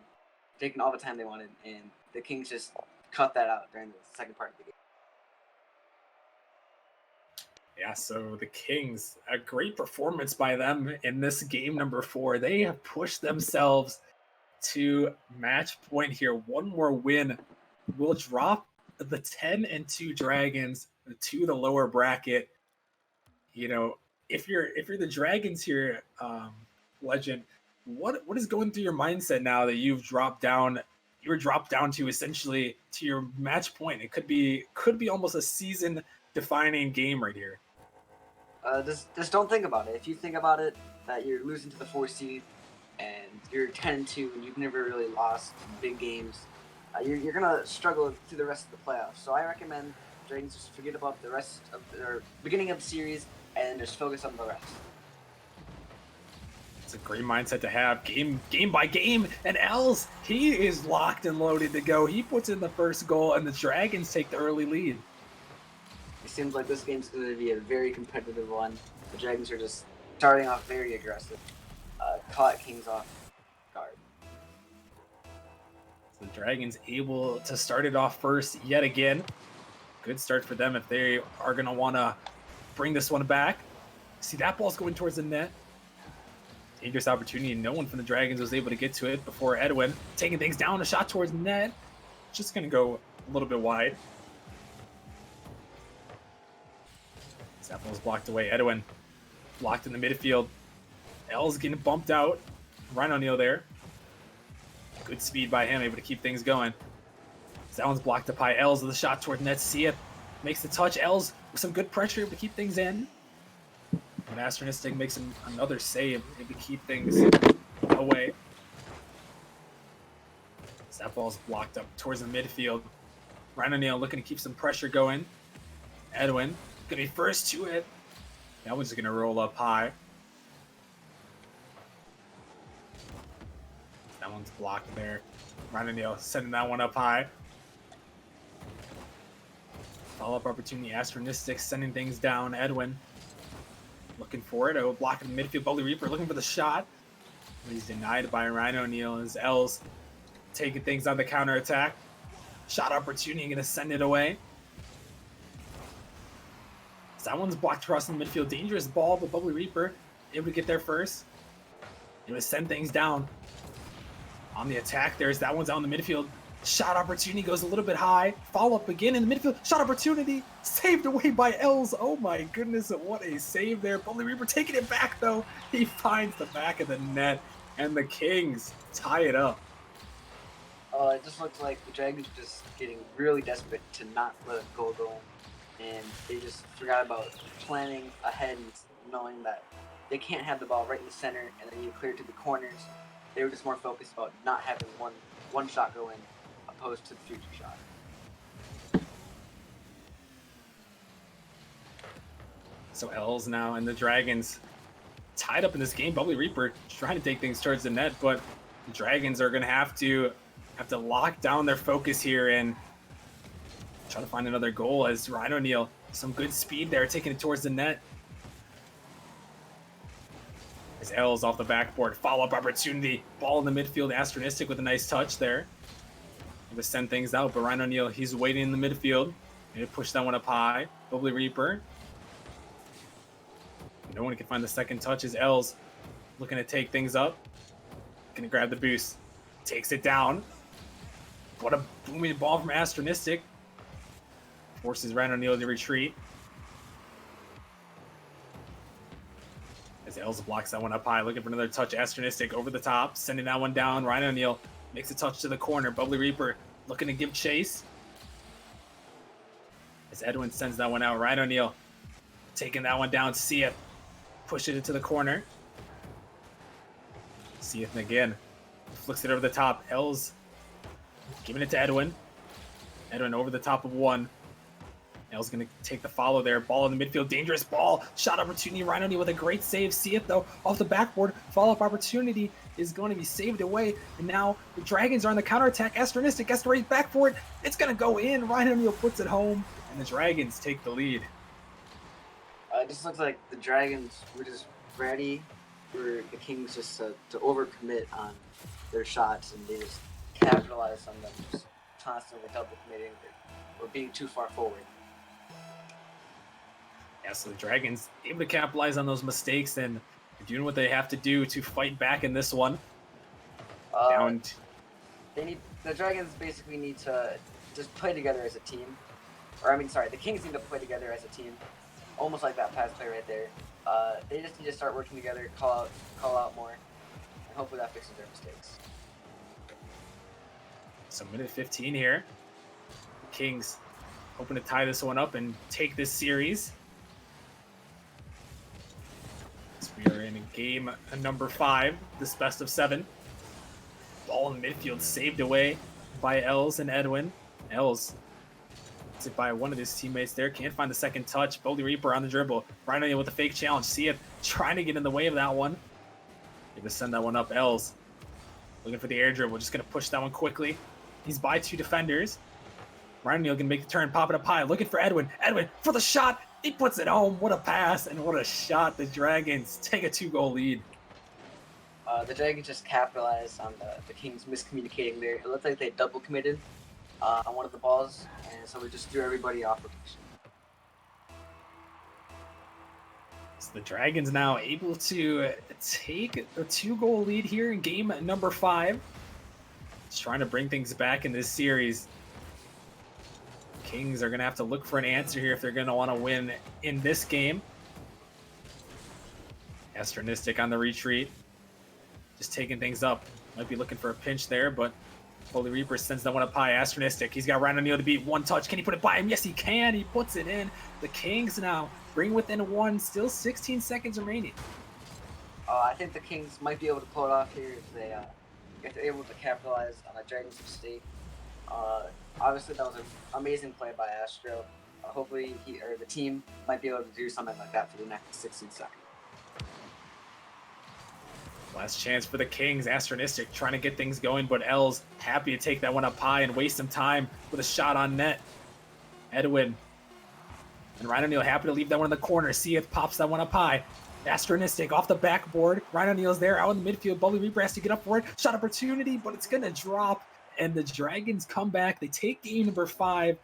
taking all the time they wanted, and the Kings just cut that out during the second part of the game. Yeah, so the Kings, a great performance by them in this game number 4. They have pushed themselves to match point here. One more win will drop the 10-2 Dragons to the lower bracket. You know, if you're the Dragons here, Legend, what is going through your mindset now that you've dropped down? You're dropped down to essentially to your match point. It could be almost a season-defining game right here. Just don't think about it. If you think about it, that you're losing to the 4 seed and you're 10-2 and you've never really lost big games, you're gonna struggle through the rest of the playoffs. So I recommend Dragons just forget about the rest of their beginning of the series and just focus on the rest. It's a great mindset to have, game by game. And Els, he is locked and loaded to go. He puts in the first goal, and the Dragons take the early lead. It seems like this game's going to be a very competitive one. The Dragons are just starting off very aggressive. Caught Kings off guard. So the Dragons able to start it off first yet again. Good start for them if they are going to want to bring this one back. See, that ball's going towards the net. Dangerous opportunity. No one from the Dragons was able to get to it before Edwin taking things down. A shot towards the net. Just going to go a little bit wide. That ball's blocked away. Edwin blocked in the midfield. Els getting bumped out. Ryan O'Neal there. Good speed by him, able to keep things going. That one's blocked up high. Els with a shot toward net. See it. Makes the touch. Els with some good pressure, able to keep things in. And Astronistic makes another save, able to keep things away. That ball's blocked up towards the midfield. Ryan O'Neal looking to keep some pressure going. Edwin gonna be first to it. That one's gonna roll up high. That one's blocked there. Ryan O'Neal sending that one up high. Follow-up opportunity. Astronistic sending things down. Edwin looking for it. Oh, blocking the midfield. Bubbly Reaper looking for the shot. He's denied by Ryan O'Neal as Els taking things on the counter-attack. Shot opportunity, gonna send it away. That one's blocked across the midfield. Dangerous ball, but Bubbly Reaper able to get there first. Able to send things down. On the attack, there's that one's out in the midfield. Shot opportunity goes a little bit high. Follow up again in the midfield. Shot opportunity saved away by Els. Oh my goodness, what a save there. Bubbly Reaper taking it back though. He finds the back of the net, and the Kings tie it up. It just looks like the Dragons are just getting really desperate to not let a goal go in. And they just forgot about planning ahead and knowing that they can't have the ball right in the center and then you clear to the corners. They were just more focused about not having one shot go in opposed to the future shot. So Els now and the Dragons tied up in this game. Bubbly Reaper trying to take things towards the net, but the Dragons are going to have to lock down their focus here and try to find another goal as Ryan O'Neal, some good speed there, taking it towards the net. As Els off the backboard, follow-up opportunity, ball in the midfield, Astronistic with a nice touch there. To send things out, but Ryan O'Neal, he's waiting in the midfield. And to push that one up high. Bubbly Reaper. No one can find the second touch as Els looking to take things up. Gonna grab the boost. Takes it down. What a booming ball from Astronistic. Forces Ryan O'Neal to retreat. As Els blocks that one up high, looking for another touch. Astronistic over the top, sending that one down. Ryan O'Neal makes a touch to the corner. Bubbly Reaper looking to give chase. As Edwin sends that one out. Ryan O'Neal taking that one down. Seath pushing it to the corner. Seath again flicks it over the top. Els giving it to Edwin. Edwin over the top of one. Els going to take the follow there. Ball in the midfield. Dangerous ball. Shot opportunity. Ryan O'Neal with a great save. See it though. Off the backboard. Follow-up opportunity is going to be saved away. And now the Dragons are on the counterattack. Astronistic has to race back for it. It's going to go in. Ryan O'Neal puts it home. And the Dragons take the lead. It just looks like the Dragons were just ready for the Kings just to overcommit on their shots. And they just capitalized on them. Just constantly double committing or being too far forward. Yeah, so the Dragons able to capitalize on those mistakes and doing what they have to do to fight back in this one. The Dragons basically need to just play together as a team. The Kings need to play together as a team. Almost like that pass play right there. They just need to start working together, call out more, and hopefully that fixes their mistakes. So minute 15 here. Kings hoping to tie this one up and take this series. We are in game number 5, this best of 7. Ball in the midfield saved away by Els and Edwin. Els gets it by one of his teammates there. Can't find the second touch. Bubbly Reaper on the dribble. Ryan O'Neal with the fake challenge. See it trying to get in the way of that one. Going to send that one up. Els looking for the air dribble. Just going to push that one quickly. He's by 2 defenders. Ryan O'Neal can make the turn, pop it up high. Looking for Edwin. Edwin for the shot. He puts it home. What a pass and what a shot. The Dragons take a 2-goal lead. The Dragons just capitalized on the Kings miscommunicating there. It looked like they double committed on one of the balls, and so we just threw everybody off rotation. So the Dragons now able to take a 2-goal lead here in game number 5. Just trying to bring things back in this series. Kings are going to have to look for an answer here if they're going to want to win in this game. Astronistic on the retreat. Just taking things up. Might be looking for a pinch there, but Holy Reaper sends that one up high. Astronistic. He's got Ryan O'Neal to beat. One touch. Can he put it by him? Yes, he can. He puts it in. The Kings now bring within 1. Still 16 seconds remaining. I think the Kings might be able to pull it off here if they're able to capitalize on a Dragons mistake. Obviously, that was an amazing play by Astro. Hopefully, the team might be able to do something like that for the next 16 seconds. Last chance for the Kings. Astronistic trying to get things going, but Els happy to take that one up high and waste some time with a shot on net. Edwin and Ryan O'Neal happy to leave that one in the corner. Seath pops that one up high. Astronistic off the backboard. Ryan O'Neal's there out in the midfield. Bubbly Reaper has to get up for it. Shot opportunity, but it's going to drop. And the Dragons come back. They take game number 5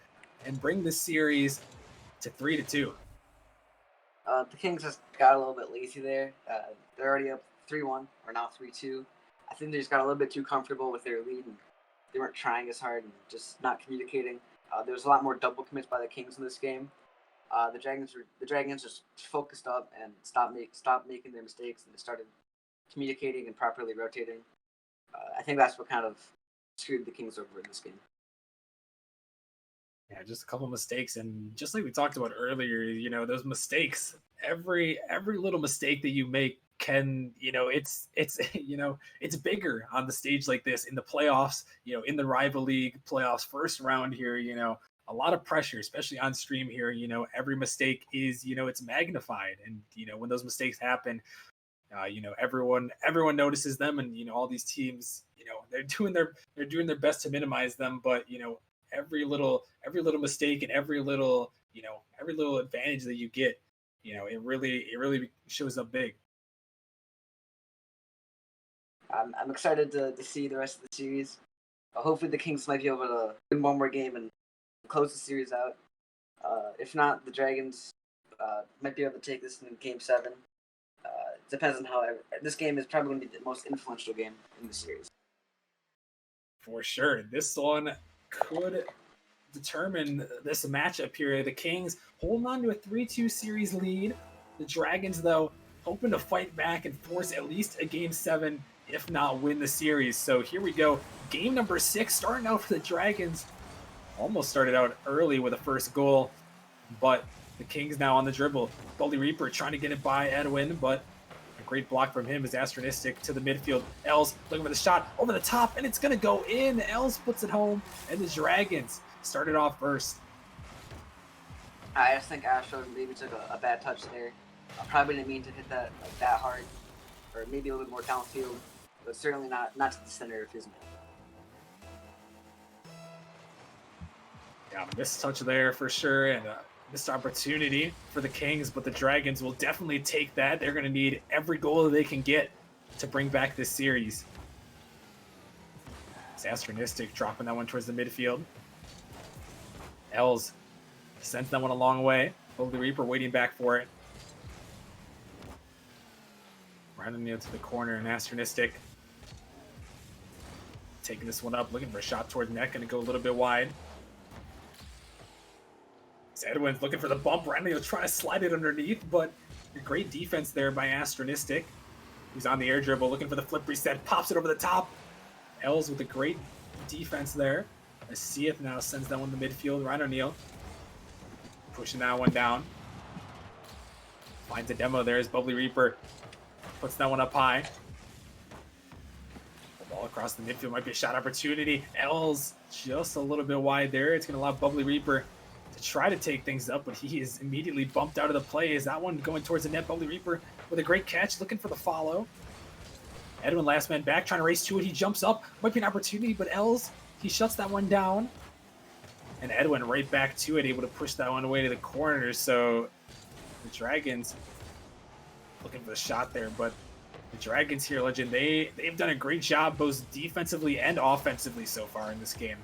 and bring the series to 3-2. The Kings just got a little bit lazy there. They're already up 3-1, or now 3-2. I think they just got a little bit too comfortable with their lead, and they weren't trying as hard and just not communicating. There was a lot more double commits by the Kings in this game. The Dragons just focused up and stopped making their mistakes, and they started communicating and properly rotating. I think that's what kind of screwed the Kings over in this game. Yeah, just a couple mistakes, and just like we talked about earlier, those mistakes, every little mistake that you make can, it's it's bigger on the stage like this in the playoffs, in the rival league playoffs first round here, a lot of pressure, especially on stream here. Every mistake is, it's magnified, and when those mistakes happen, everyone notices them, and all these teams, they're doing their best to minimize them, but every little mistake and every little advantage that you get, it really shows up big. I'm excited to see the rest of the series. Hopefully the Kings might be able to win one more game and close the series out. If not, the Dragons might be able to take this in Game 7. Depends on how this game is probably going to be the most influential game in the series. For sure, this one could determine this matchup here. The Kings holding on to a 3-2 series lead. The Dragons, though, hoping to fight back and force at least a Game 7, if not win the series. So here we go. Game number 6, starting out for the Dragons. Almost started out early with a first goal, but the Kings now on the dribble. Bully Reaper trying to get it by Edwin, but a great block from him is Astronistic to the midfield. Els looking for the shot over the top, and it's going to go in. Els puts it home, and the Dragons started off first. I just think Astro maybe took a bad touch there. Probably didn't mean to hit that like that hard, or maybe a little bit more downfield, but certainly not to the center of his net. Yeah, missed touch there for sure, and missed opportunity for the Kings, but the Dragons will definitely take that. They're going to need every goal that they can get to bring back this series. It's Astronistic dropping that one towards the midfield. Els sends that one a long way. Bully Reaper waiting back for it. Running into the corner, and Astronistic taking this one up, looking for a shot toward net, going to go a little bit wide. Edwin's looking for the bump. Randy trying to slide it underneath, but a great defense there by Astronistic. He's on the air dribble, looking for the flip reset, pops it over the top. Els with a great defense there. As Seath now sends that one to midfield. Ryan O'Neal pushing that one down. Finds a demo there as Bubbly Reaper puts that one up high. The ball across the midfield might be a shot opportunity. Els just a little bit wide there. It's going to allow Bubbly Reaper to try to take things up, but he is immediately bumped out of the play. Is that one going towards the net? Bubbly Reaper with a great catch, looking for the follow. Edwin last man back, trying to race to it. He jumps up, might be an opportunity, but Els, he shuts that one down. And Edwin right back to it, able to push that one away to the corner. So the Dragons looking for the shot there, but the Dragons here, Legend, they've done a great job both defensively and offensively so far in this game.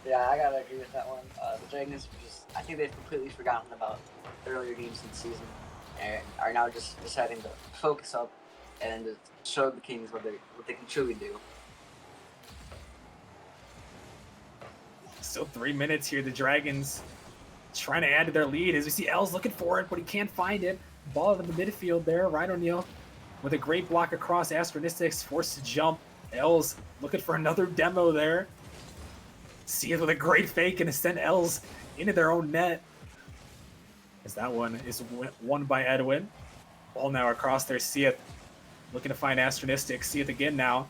Yeah, I gotta agree with that one. The Dragons I think they've completely forgotten about the earlier games in the season and are now just deciding to focus up and to show the Kings what they can truly do. Still 3 minutes here. The Dragons trying to add to their lead as we see Els looking for it, but he can't find it. Ball out of the midfield there. Ryan O'Neal with a great block across. Astronistic's forced to jump. Els looking for another demo there. Seath with a great fake and send Els into their own net. As that one is won by Edwin. Ball now across there. Seath looking to find Astronistic. Seath again now.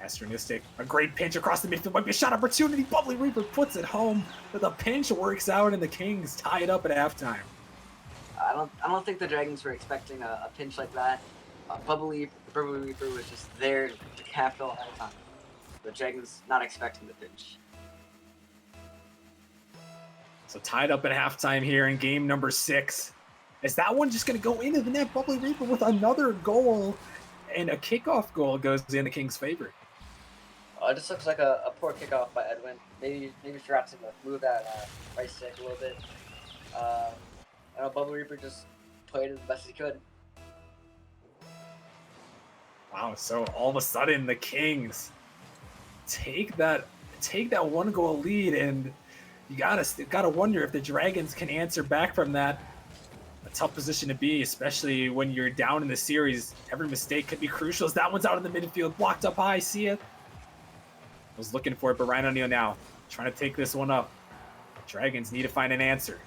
Astronistic, a great pinch across the midfield. Might be a shot opportunity. Bubbly Reaper puts it home. But the pinch works out and the Kings tie it up at halftime. I don't think the Dragons were expecting a pinch like that. Bubbly Reaper was just there to capital at a time. The Dragons not expecting the pinch. So tied up at halftime here in game number 6. Is that one just going to go into the net? Bubbly Reaper with another goal, and a kickoff goal goes in the Kings' favor. It just looks like a poor kickoff by Edwin. Maybe forgot to move that right stick a little bit. I know Bubbly Reaper just played as best as he could. Wow, so all of a sudden the Kings take that 1-goal lead, and you gotta wonder if the Dragons can answer back from that. A tough position to be, especially when you're down in the series. Every mistake could be crucial. As that one's out in the midfield, blocked up high. See it? Was looking for it, but Ryan O'Neal now trying to take this one up. Dragons need to find an answer.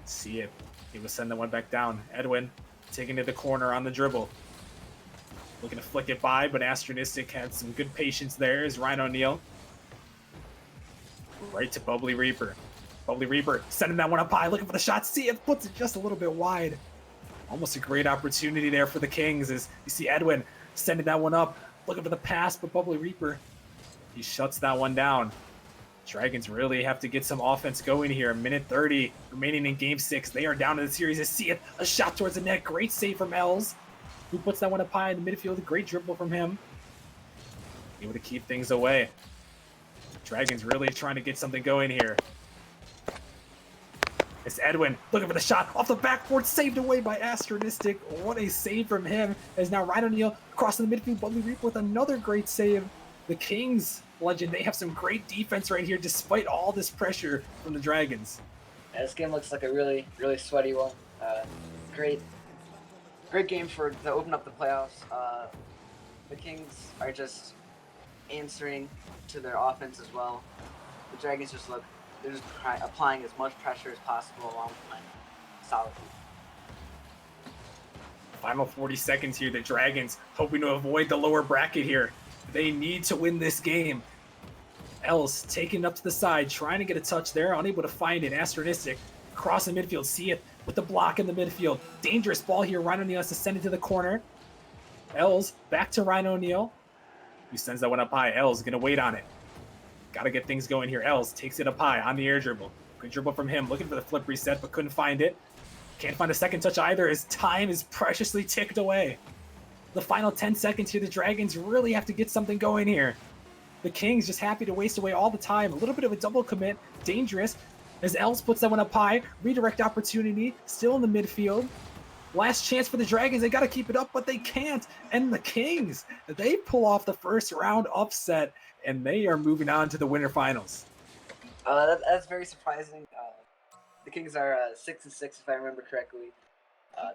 See it? He will send that one back down. Edwin taking to the corner on the dribble. Looking to flick it by, but Astronistic had some good patience there as Ryan O'Neal. Right to Bubbly Reaper. Bubbly Reaper sending that one up high, looking for the shot. See it, puts it just a little bit wide. Almost a great opportunity there for the Kings as you see Edwin sending that one up, looking for the pass, but Bubbly Reaper, he shuts that one down. Dragons really have to get some offense going here. Minute 30 remaining in game 6. They are down in the series. I see it, a shot towards the net. Great save from Els, who puts that one up high in the midfield. A great dribble from him. Able to keep things away. Dragons really trying to get something going here. It's Edwin looking for the shot off the backboard, saved away by Astronistic. What a save from him. As now Ryan O'Neal crossing the midfield. Bubbly Reaper with another great save. the Kings, Legend, they have some great defense right here despite all this pressure from the Dragons. Yeah, this game looks like a really, really sweaty one. Great, great game to open up the playoffs. The Kings are just answering to their offense as well. The Dragons they're just applying as much pressure as possible along with playing solidly. Final 40 seconds here. The Dragons hoping to avoid the lower bracket here. They need to win this game. Els taking up to the side, trying to get a touch there, unable to find it. Astronistic across the midfield. See it with the block in the midfield. Dangerous ball here. Ryan O'Neal has to send it to the corner. Els back to Ryan O'Neal. He sends that one up high. Els going to wait on it. Got to get things going here. Els takes it up high on the air dribble. Good dribble from him. Looking for the flip reset, but couldn't find it. Can't find a second touch either as time is preciously ticked away. The final 10 seconds here, the Dragons really have to get something going here. The Kings just happy to waste away all the time. A little bit of a double commit. Dangerous as Els puts that one up high. Redirect opportunity. Still in the midfield. Last chance for the Dragons. They got to keep it up, but they can't. And the Kings, they pull off the first round upset, and they are moving on to the winter finals. That's very surprising. The Kings are 6-6, if I remember correctly.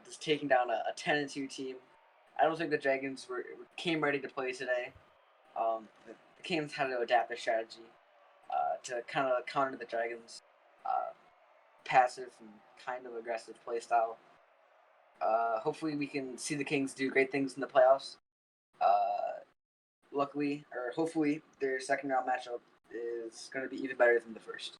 Just taking down a 10-2 team. I don't think the Dragons came ready to play today. The Kings had to adapt their strategy to kind of counter the Dragons' passive and kind of aggressive play style. Hopefully we can see the Kings do great things in the playoffs. Hopefully their second round matchup is going to be even better than the first.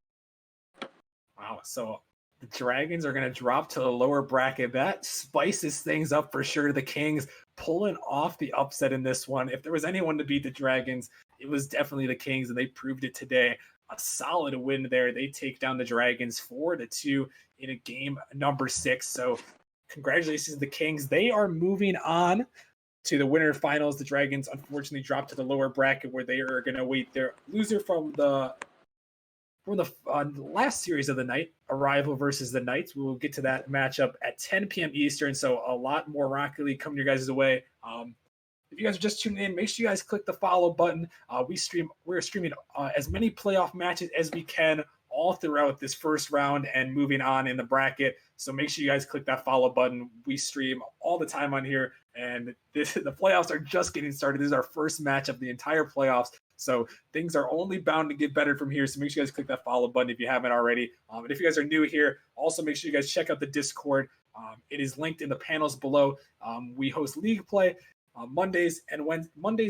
Wow, so the Dragons are going to drop to the lower bracket. That spices things up for sure. The Kings pulling off the upset in this one. If there was anyone to beat the Dragons, it was definitely the Kings, and they proved it today. A solid win there. They take down the Dragons 4-2 in a game number 6. So congratulations to the Kings. They are moving on to the winter finals. The Dragons unfortunately dropped to the lower bracket where they are going to wait their loser from the last series of the night, Arrival versus the Knights. We will get to that matchup at 10 p.m. Eastern, so a lot more Rocket League coming your guys' way. If you guys are just tuning in, make sure you guys click the follow button. We're streaming as many playoff matches as we can all throughout this first round and moving on in the bracket. So make sure you guys click that follow button. We stream all the time on here, and the playoffs are just getting started. This is our first match of the entire playoffs. So things are only bound to get better from here. So make sure you guys click that follow button if you haven't already. And if you guys are new here, also make sure you guys check out the Discord. It is linked in the panels below. We host league play Mondays,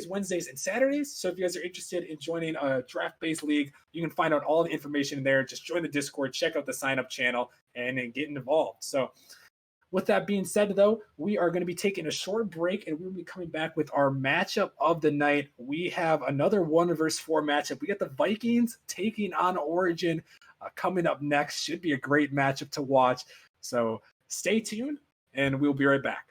Wednesdays, and Saturdays. So if you guys are interested in joining a draft-based league, you can find out all the information there. Just join the Discord, check out the sign-up channel, and get involved. So with that being said, though, we are going to be taking a short break, and we'll be coming back with our matchup of the night. We have another 1-4 matchup. We got the Vikings taking on Origin coming up next. Should be a great matchup to watch. So stay tuned, and we'll be right back.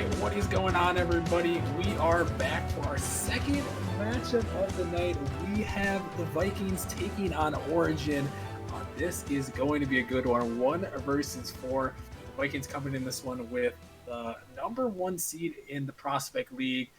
right, what is going on, everybody? We are back for our second matchup of the night. We have the Vikings taking on Origin. This is going to be a good one. 1 versus 4. The Vikings coming in this one with the #1 seed in the Prospect League.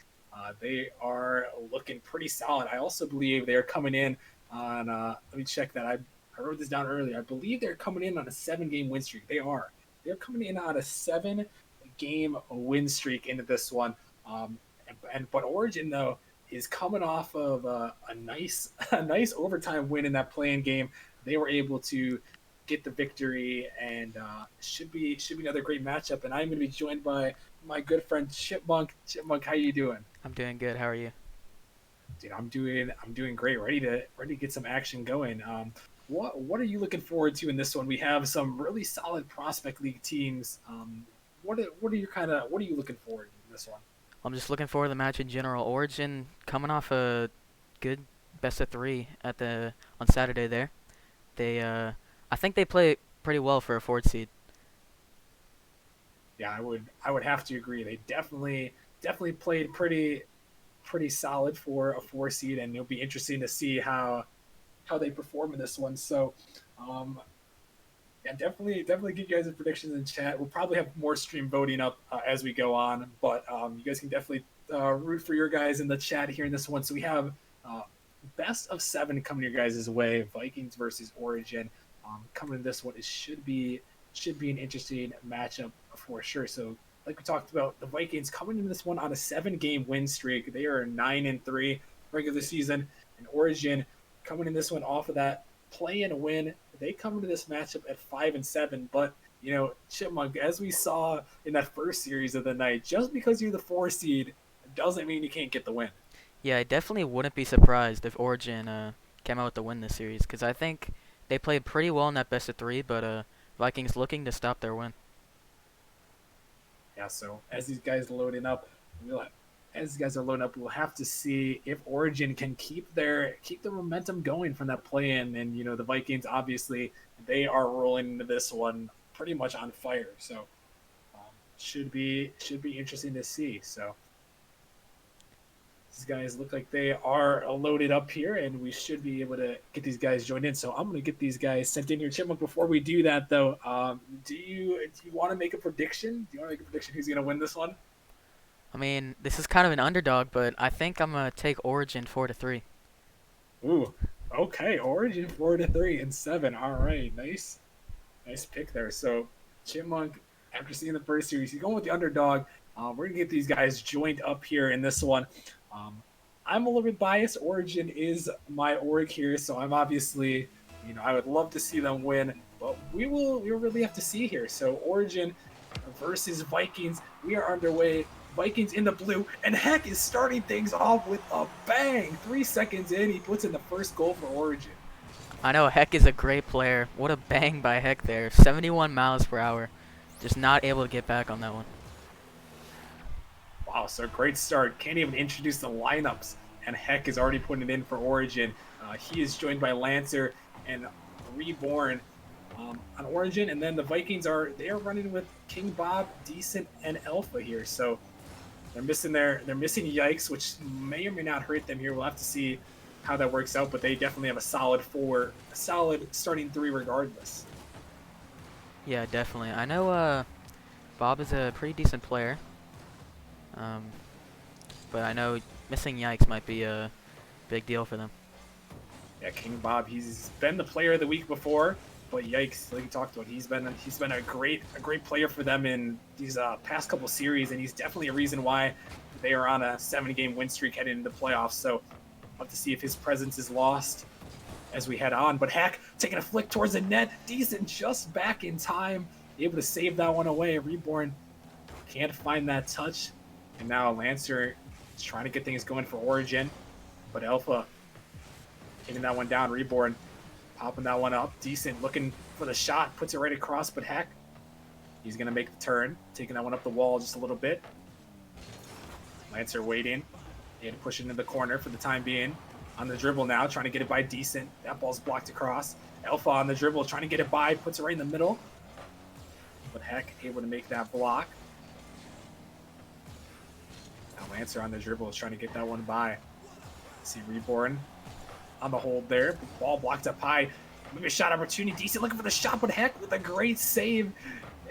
They are looking pretty solid. I also believe they're coming in on, let me check that. I wrote this down earlier. I believe they're coming in on a 7-game win streak. They are. They're coming in on a 7-game win streak into this one. But Origin, though, is coming off of a nice a nice overtime win in that playing game. They were able to get the victory, and should be another great matchup. And I'm going to be joined by my good friend Chipmunk. Chipmunk, how you doing? I'm doing good. How are you? Dude, I'm doing great. Ready to get some action going. What are you looking forward to in this one? We have some really solid Prospect League teams. What are you looking forward to in this one? I'm just looking forward to the match in general. Origin coming off a good best of 3 on Saturday there. I think they play pretty well for a 4th seed. Yeah, I would have to agree. They definitely played pretty solid for a 4 seed, and it'll be interesting to see how they perform in this one. So, yeah, definitely give you guys the predictions in chat. We'll probably have more stream voting up as we go on, but you guys can definitely root for your guys in the chat here in this one. So we have best of 7 coming your guys' way. Vikings versus Origin coming in this one. It should be an interesting matchup for sure. So, like we talked about, the Vikings coming into this one on a 7-game win streak. They are 9-3 regular season, and Origin coming in this one off of that play and win. They come into this matchup at 5-7. But Chipmunk, as we saw in that first series of the night, just because you're the 4 seed doesn't mean you can't get the win. Yeah, I definitely wouldn't be surprised if Origin came out with the win this series, because I think they played pretty well in that best of 3, but Vikings looking to stop their win. Yeah, so as these guys are loading up, we'll have to see if Origin can keep the momentum going from that play-in. And the Vikings, obviously, they are rolling into this one pretty much on fire. So should be interesting to see. So these guys look like they are loaded up here, and we should be able to get these guys joined in. So I'm going to get these guys sent in here. Chipmunk, before we do that, though, do you want to make a prediction? Do you want to make a prediction who's going to win this one? I mean, this is kind of an underdog, but I think I'm going to take Origin 4-3. Ooh, okay. Origin 4-3 and 7. All right, nice pick there. So Chipmunk, after seeing the first series, he's going with the underdog. We're gonna get these guys joined up here in this one. I'm a little bit biased. Origin is my org here, so I'm obviously, I would love to see them win, but we will really have to see here. So Origin versus Vikings, we are underway. Vikings in the blue, and Heck is starting things off with a bang. 3 seconds in, he puts in the first goal for Origin. I know Heck is a great player. What a bang by Heck there. 71 miles per hour. Just not able to get back on that one. Wow, so great start. Can't even introduce the lineups, and Heck is already putting it in for Origin. He is joined by Lancer and Reborn on Origin, and then the Vikings are running with King Bob, Decent, and Alpha here. So they're missing Yikes, which may or may not hurt them here. We'll have to see how that works out, but they definitely have a solid starting 3 regardless. Yeah, definitely. I know Bob is a pretty decent player. But I know missing Yikes might be a big deal for them. Yeah, King Bob, he's been the player of the week before, but Yikes, like you talked about, he's been a great player for them in these past couple series, and he's definitely a reason why they are on a 7-game win streak heading into the playoffs. So we'll have to see if his presence is lost as we head on. But Hack taking a flick towards the net, Decent just back in time, able to save that one away. Reborn can't find that touch. And now Lancer is trying to get things going for Origin, but Alpha hitting that one down. Reborn popping that one up. Decent looking for the shot, puts it right across, but Heck, he's going to make the turn, taking that one up the wall just a little bit. Lancer waiting. He had to push it into the corner for the time being. On the dribble now, trying to get it by Decent. That ball's blocked across. Alpha on the dribble, trying to get it by, puts it right in the middle. But Heck able to make that block. Lancer on the dribble is trying to get that one by. See Reborn on the hold there. Ball blocked up high. Maybe a shot opportunity. Decent looking for the shot, but Heck with a great save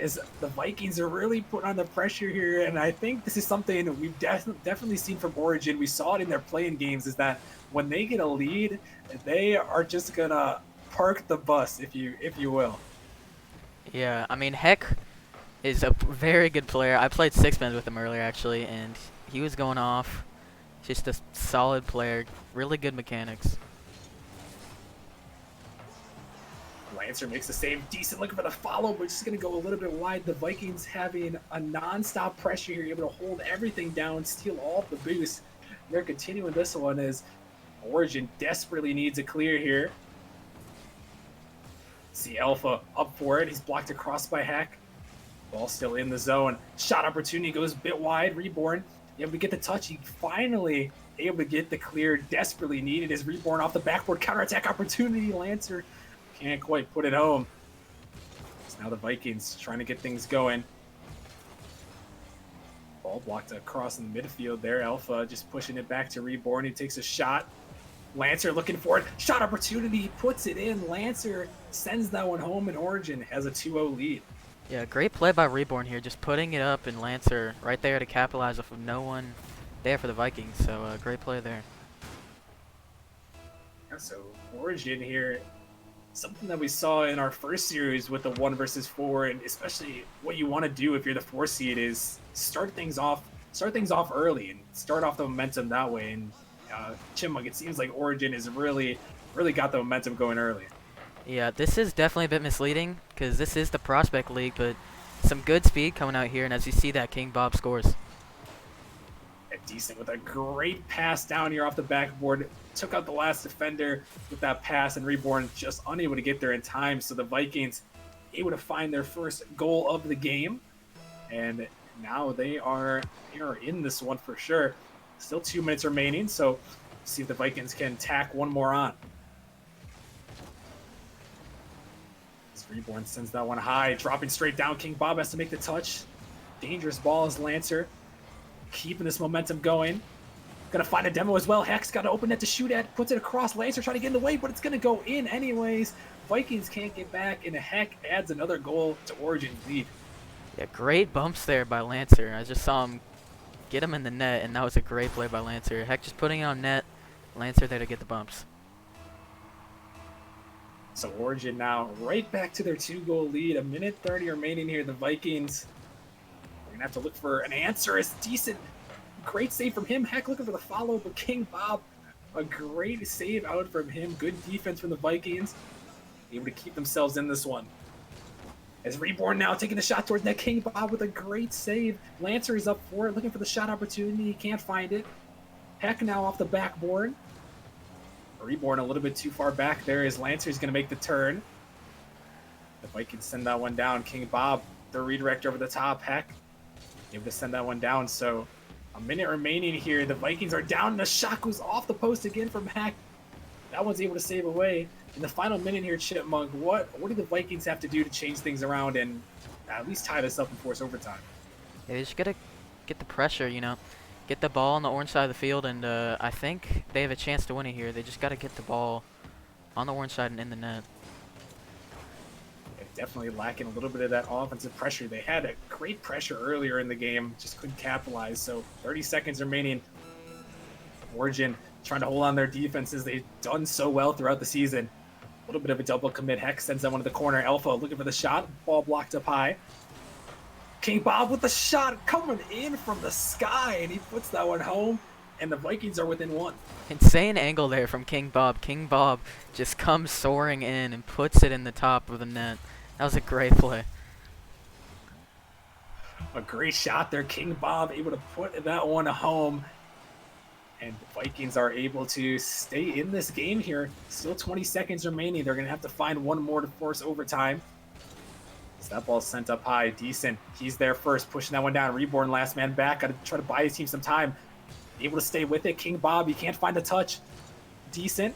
as the Vikings are really putting on the pressure here. And I think this is something we've definitely seen from Origin. We saw it in their playing games, is that when they get a lead, they are just gonna park the bus, if you will. Yeah, I mean, Heck is a very good player. I played six-man with him earlier, actually, and he was going off. Just a solid player, really good mechanics. Lancer makes the save. Decent looking for the follow, but just going to go a little bit wide. The Vikings having a non-stop pressure here, able to hold everything down, steal all the boost. They're continuing this one as Origin desperately needs a clear here. See Alpha up for it. He's blocked across by Hack. Ball still in the zone. Shot opportunity goes a bit wide. Reborn able to get the touch. He finally able to get the clear. Desperately needed his Reborn off the backboard. Counterattack opportunity. Lancer can't quite put it home. So now the Vikings trying to get things going. Ball blocked across in the midfield there. Alpha just pushing it back to Reborn. He takes a shot. Lancer looking for it. Shot opportunity. Puts it in. Lancer sends that one home, and Origin has a 2-0 lead. Yeah, great play by Reborn here, just putting it up, and Lancer right there to capitalize off of no one there for the Vikings. So great play there. Yeah, so Origin here, something that we saw in our first series with the 1 versus 4, and especially what you want to do if you're the 4 seed is start things off early and start off the momentum that way. And Chipmunk, it seems like Origin has really got the momentum going early. Yeah, this is definitely a bit misleading because this is the Prospect League, but some good speed coming out here, and as you see that, King Bob scores. Decent with a great pass down here off the backboard. Took out the last defender with that pass, and Reborn just unable to get there in time. So the Vikings able to find their first goal of the game, and now they are in this one for sure. Still 2 minutes remaining, so see if the Vikings can tack one more on. Reborn sends that one high, dropping straight down. King Bob has to make the touch. Dangerous ball as Lancer keeping this momentum going. Gonna find a demo as well. Heck's got to open net to shoot at. Puts it across. Lancer trying to get in the way, but it's gonna go in anyways. Vikings can't get back, and Heck adds another goal to Origin's lead. Yeah, great bumps there by Lancer. I just saw him get him in the net, and that was a great play by Lancer. Heck just putting it on net. Lancer there to get the bumps. So Origin now right back to their 2-goal lead. 1:30 remaining here. The Vikings are gonna have to look for an answer. It's decent. Great save from him. Heck looking for the follow, but King Bob, a great save out from him. Good defense from the Vikings. Able to keep themselves in this one. As Reborn now taking the shot towards net. King Bob with a great save. Lancer is up for it, looking for the shot opportunity. He can't find it. Heck now off the backboard. Reborn a little bit too far back there as Lancer's going to make the turn. The Vikings send that one down. King Bob, the redirect over the top. Heck, able to send that one down. So a minute remaining here. The Vikings are down, and the shot goes off the post again from Heck. That one's able to save away. In the final minute here, Chipmunk, what do the Vikings have to do to change things around and at least tie this up and force overtime? Yeah, they just gotta get the pressure, get the ball on the orange side of the field, and I think they have a chance to win it here. They just gotta get the ball on the orange side and in the net. They're definitely lacking a little bit of that offensive pressure. They had a great pressure earlier in the game, just couldn't capitalize. So 30 seconds remaining. Origin trying to hold on their defenses. They've done so well throughout the season. A little bit of a double commit. Heck sends that one to the corner. Alpha looking for the shot. Ball blocked up high. King Bob with the shot coming in from the sky, and he puts that one home, and the Vikings are within 1. Insane angle there from King Bob. King Bob just comes soaring in and puts it in the top of the net. That was a great play. A great shot there. King Bob able to put that one home, and the Vikings are able to stay in this game here. Still 20 seconds remaining. They're going to have to find one more to force overtime. So that ball's sent up high. Decent. He's there first, pushing that one down. Reborn last man back. Got to try to buy his team some time. Able to stay with it. King Bob, he can't find the touch. Decent.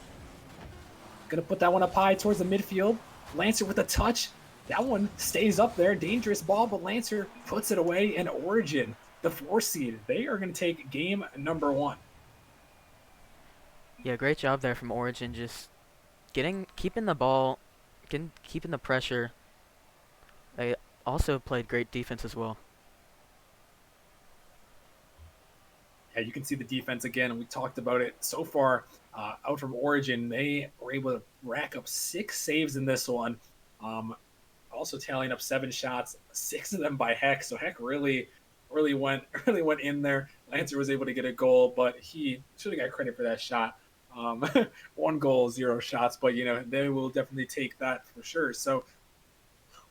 Gonna put that one up high towards the midfield. Lancer with a touch. That one stays up there. Dangerous ball, but Lancer puts it away, and Origin the 4 seed. They are going to take game number 1. Yeah, great job there from Origin, just keeping the ball, keeping the pressure. They also played great defense as well. Yeah, you can see the defense again. We talked about it so far. Out from Origin, they were able to rack up 6 saves in this one. Um, also tallying up 7 shots, 6 of them by Heck. So Heck really went really went in there. Lancer was able to get a goal, but he should have got credit for that shot. Um, 1 goal, 0 shots, but they will definitely take that for sure. So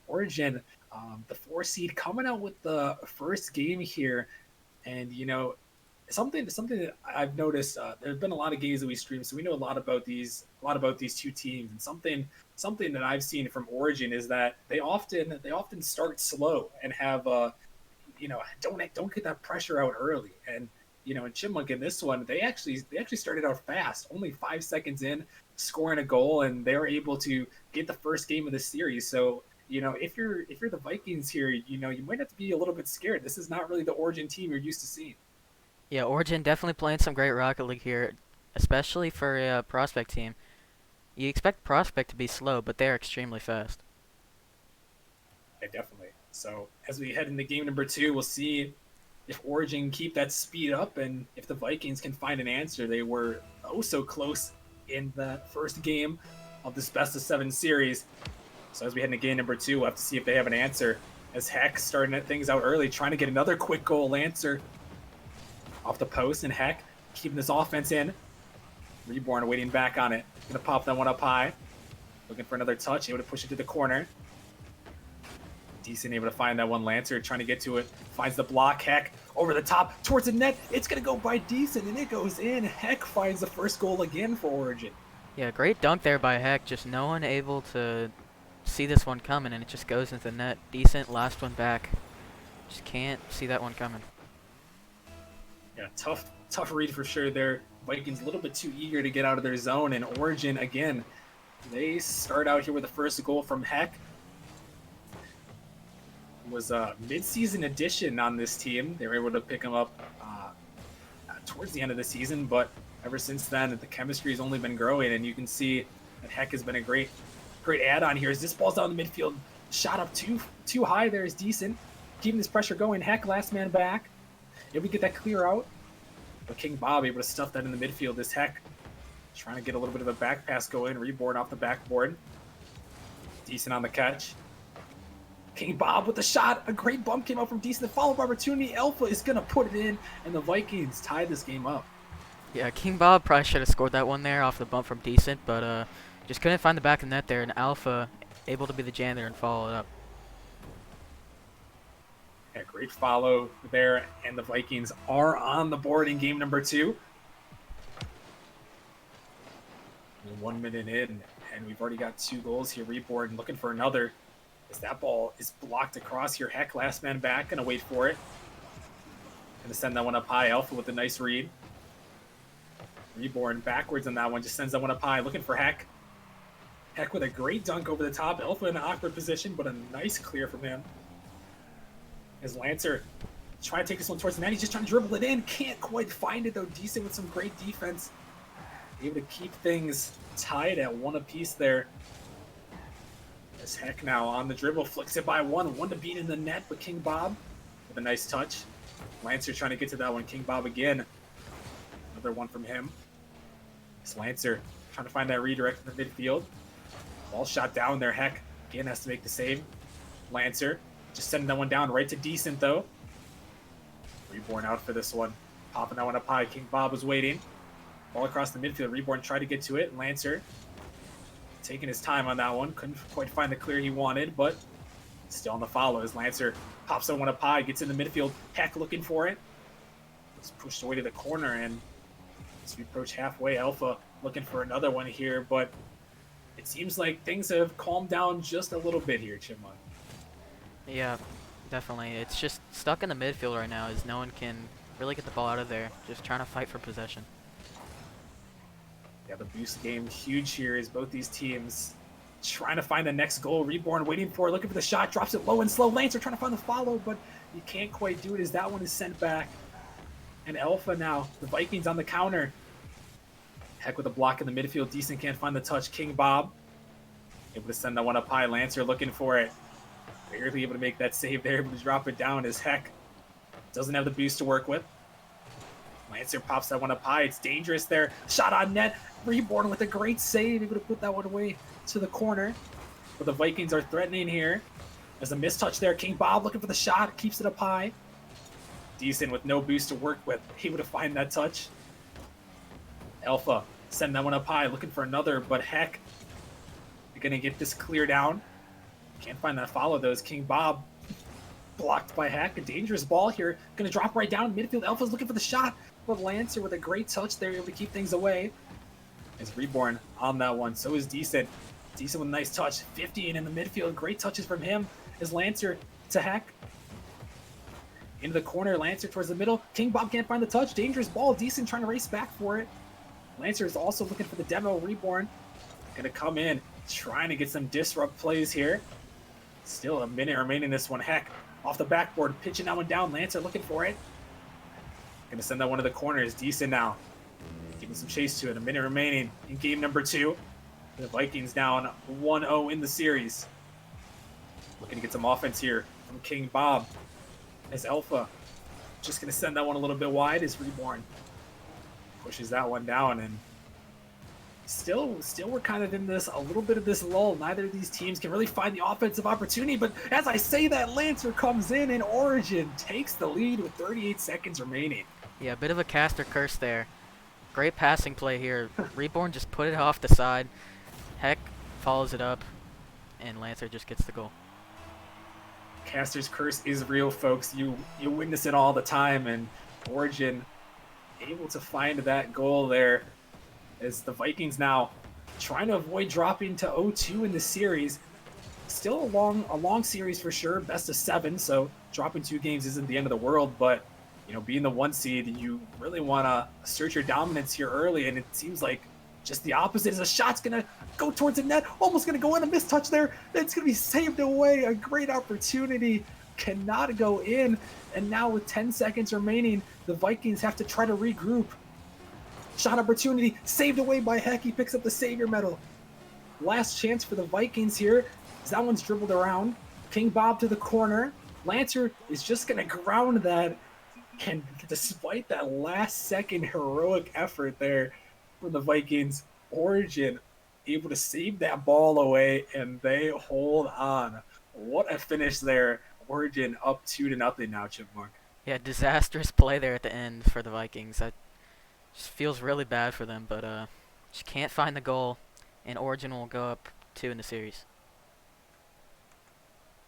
Origin, the 4 seed, coming out with the first game here, and something that I've noticed. There's been a lot of games that we stream, so we know a lot about these 2 teams. And something that I've seen from Origin is that they often start slow and have don't get that pressure out early. And in Chipmunk in this one, they actually started out fast, only 5 seconds in, scoring a goal, and they were able to get the first game of the series. So if you're the Vikings here, you might have to be a little bit scared. This is not really the Origin team you're used to seeing. Yeah, Origin definitely playing some great Rocket League here, especially for a Prospect team. You expect Prospect to be slow, but they're extremely fast. Yeah, definitely. So as we head into game number 2, we'll see if Origin keep that speed up and if the Vikings can find an answer. They were oh so close in the first game of this best of 7 series. So as we head into game number 2, we'll have to see if they have an answer. As Heck starting things out early, trying to get another quick goal. Lancer off the post, and Heck keeping this offense in. Reborn waiting back on it. Gonna pop that one up high. Looking for another touch, able to push it to the corner. Decent, able to find that one. Lancer trying to get to it. Finds the block. Heck over the top towards the net. It's going to go by Decent, and it goes in. Heck finds the first goal again for Origin. Yeah, great dunk there by Heck. Just no one able to see this one coming, and it just goes into the net. Decent, last one back. Just can't see that one coming. Yeah, tough read for sure there. Vikings a little bit too eager to get out of their zone, and Origin, again, they start out here with the first goal from Heck. Was a mid-season addition on this team. They were able to pick him up towards the end of the season, but ever since then, the chemistry has only been growing, and you can see that Heck has been a great add-on here. As this ball's down the midfield, shot up too high there is Decent, keeping this pressure going. Heck, last man back. If we get that clear out, but King Bob able to stuff that in the midfield. This Heck trying to get a little bit of a back pass going. Reborn off the backboard. Decent on the catch. King Bob with the shot. A great bump came out from Decent. The follow-up opportunity. Alpha is going to put it in, and the Vikings tied this game up. Yeah, King Bob probably should have scored that one there off the bump from Decent, but just couldn't find the back of the net there, and Alpha able to be the janitor and follow it up. Yeah, great follow there, and the Vikings are on the board in game number 2. 1 minute in, and we've already got 2 goals here. Reborn looking for another. As that ball is blocked across here. Heck, last man back, gonna wait for it. Gonna send that one up high. Alpha with a nice read. Reborn backwards on that one, just sends that one up high, looking for Heck. Heck with a great dunk over the top. Alpha in an awkward position, but a nice clear from him. As Lancer trying to take this one towards the net, he's just trying to dribble it in. Can't quite find it though. Decent with some great defense. Able to keep things tied at 1 apiece there. As Heck now on the dribble, flicks it by one to beat in the net, but King Bob with a nice touch. Lancer trying to get to that one. King Bob again. Another one from him. As Lancer trying to find that redirect in the midfield. Ball shot down there. Heck again has to make the save. Lancer just sending that one down right to Decent though. Reborn out for this one. Popping that one up high. King Bob was waiting. Ball across the midfield. Reborn tried to get to it. Lancer taking his time on that one. Couldn't quite find the clear he wanted, but still on the follow as Lancer pops that one up high, gets in the midfield. Heck looking for it. It's pushed away to the corner, and as we approach halfway, Alpha looking for another one here, but it seems like things have calmed down just a little bit here, Chipmunk. Yeah, definitely. It's just stuck in the midfield right now as no one can really get the ball out of there. Just trying to fight for possession. Yeah, the boost game huge here as both these teams trying to find the next goal. Reborn waiting for it, looking for the shot, drops it low and slow. Lancer trying to find the follow, but he can't quite do it as that one is sent back. And Alpha now, the Vikings on the counter. Heck with a block in the midfield. Decent can't find the touch. King Bob able to send that one up high. Lancer looking for it. Barely able to make that save there, able to drop it down as Heck doesn't have the boost to work with. Lancer pops that one up high. It's dangerous there. Shot on net. Reborn with a great save, able to put that one away to the corner. But the Vikings are threatening here. There's a mistouch there. King Bob looking for the shot, keeps it up high. Decent with no boost to work with, able to find that touch. Alpha sending that one up high, looking for another, but Heck, you're gonna get this clear down. Can't find that follow though. King Bob blocked by Heck. A dangerous ball here, gonna drop right down midfield. Alpha's looking for the shot, but Lancer with a great touch there, able to keep things away. Is Reborn on that one, so is Decent. Decent with a nice touch, 50 in the midfield. Great touches from him. Is Lancer to Heck. Into the corner, Lancer towards the middle. King Bob can't find the touch. Dangerous ball. Decent trying to race back for it. Lancer is also looking for the demo. Reborn gonna come in, trying to get some disrupt plays here. Still a minute remaining in this one. Heck off the backboard, pitching that one down. Lancer looking for it. Gonna send that one to the corners. Decent now. Giving some chase to it. A minute remaining in game number 2. The Vikings down 1-0 in the series. Looking to get some offense here from King Bob. As Alpha just going to send that one a little bit wide as Reborn pushes that one down. And still we're kind of in this, a little bit of this lull. Neither of these teams can really find the offensive opportunity. But as I say that, Lancer comes in and Origin takes the lead with 38 seconds remaining. Yeah, a bit of a caster curse there. Great passing play here. Reborn just put it off the side. Heck follows it up, and Lancer just gets the goal. Caster's curse is real, folks. You witness it all the time, and Origin able to find that goal there as the Vikings now trying to avoid dropping to 0-2 in the series. Still a long series for sure, best of 7, so dropping 2 games isn't the end of the world, but you know, being the 1 seed, you really want to assert your dominance here early, and it seems like just the opposite. As a shot's going to go towards the net, almost going to go in, a missed touch there. It's going to be saved away. A great opportunity cannot go in, and now with 10 seconds remaining, the Vikings have to try to regroup. Shot opportunity, saved away by Heck. He picks up the Savior medal. Last chance for the Vikings here, as that one's dribbled around. King Bob to the corner. Lancer is just going to ground that. And despite that last-second heroic effort there from the Vikings, Origin able to save that ball away, and they hold on. What a finish there. Origin up 2-0 now, Chipmunk. Yeah, disastrous play there at the end for the Vikings. That just feels really bad for them, but just can't find the goal, and Origin will go up 2 in the series.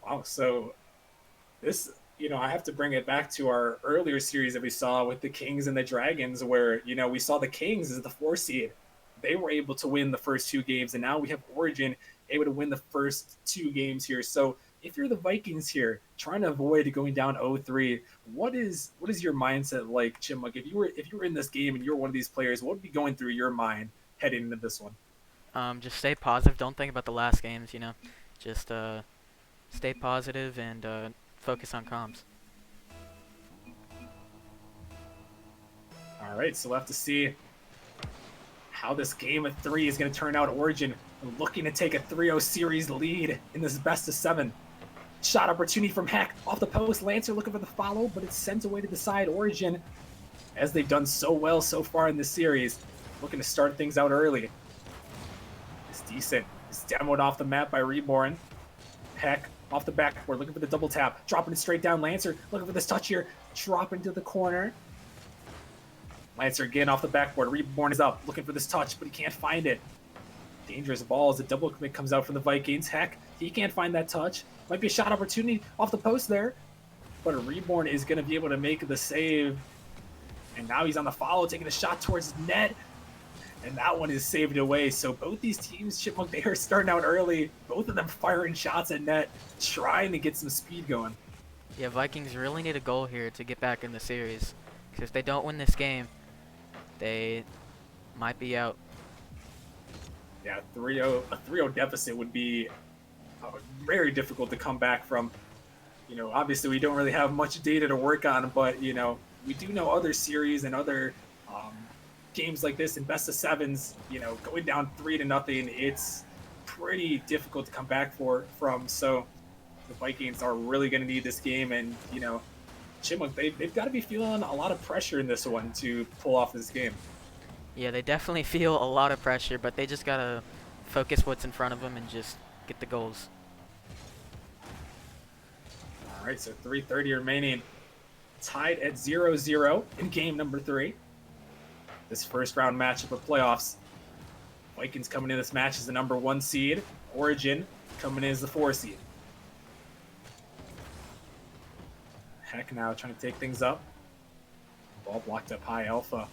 Wow, so this... You know, I have to bring it back to our earlier series that we saw with the Kings and the Dragons, where, you know, we saw the Kings as the 4 seed. They were able to win the first 2 games, and now we have Origin able to win the first 2 games here. So if you're the Vikings here, trying to avoid going down 0-3, what is your mindset like, Chipmunk? If you were in this game and you're one of these players, what would be going through your mind heading into this one? Just stay positive. Don't think about the last games, you know. Just stay positive and focus on comms. All right, so we'll have to see how this game of 3 is going to turn out. Origin looking to take a 3-0 series lead in this best of 7. Shot opportunity from Heck off the post. Lancer looking for the follow, but it's sent away to the side. Origin, as they've done so well so far in this series, looking to start things out early. It's Decent. It's demoed off the map by Reborn. Heck off the backboard, looking for the double tap, dropping it straight down. Lancer looking for this touch here, dropping to the corner. Lancer again off the backboard. Reborn is up, looking for this touch, but he can't find it. Dangerous ball as a double commit comes out from the Vikings. Heck, he can't find that touch. Might be a shot opportunity off the post there, but a Reborn is going to be able to make the save. And now he's on the follow, taking a shot towards net. And that one is saved away. So both these teams, Chipmunk, they are starting out early. Both of them firing shots at net, trying to get some speed going. Yeah, Vikings really need a goal here to get back in the series. Because if they don't win this game, they might be out. Yeah, 3-0, a 3-0 deficit would be very difficult to come back from. Obviously we don't really have much data to work on, but we do know other series and other um, games like this in best of sevens. Going down 3-0, it's pretty difficult to come back from. So the Vikings are really going to need this game, and Chipmunk, they've got to be feeling a lot of pressure in this one to pull off this game. Yeah, they definitely feel a lot of pressure, but they just gotta focus what's in front of them and just get the goals. All right, so 3:30 remaining, tied at 0-0 in game number 3. This first round matchup of playoffs. Vikings coming in this match as the number 1 seed. Origin coming in as the 4 seed. Heck now trying to take things up. Ball blocked up high. Alpha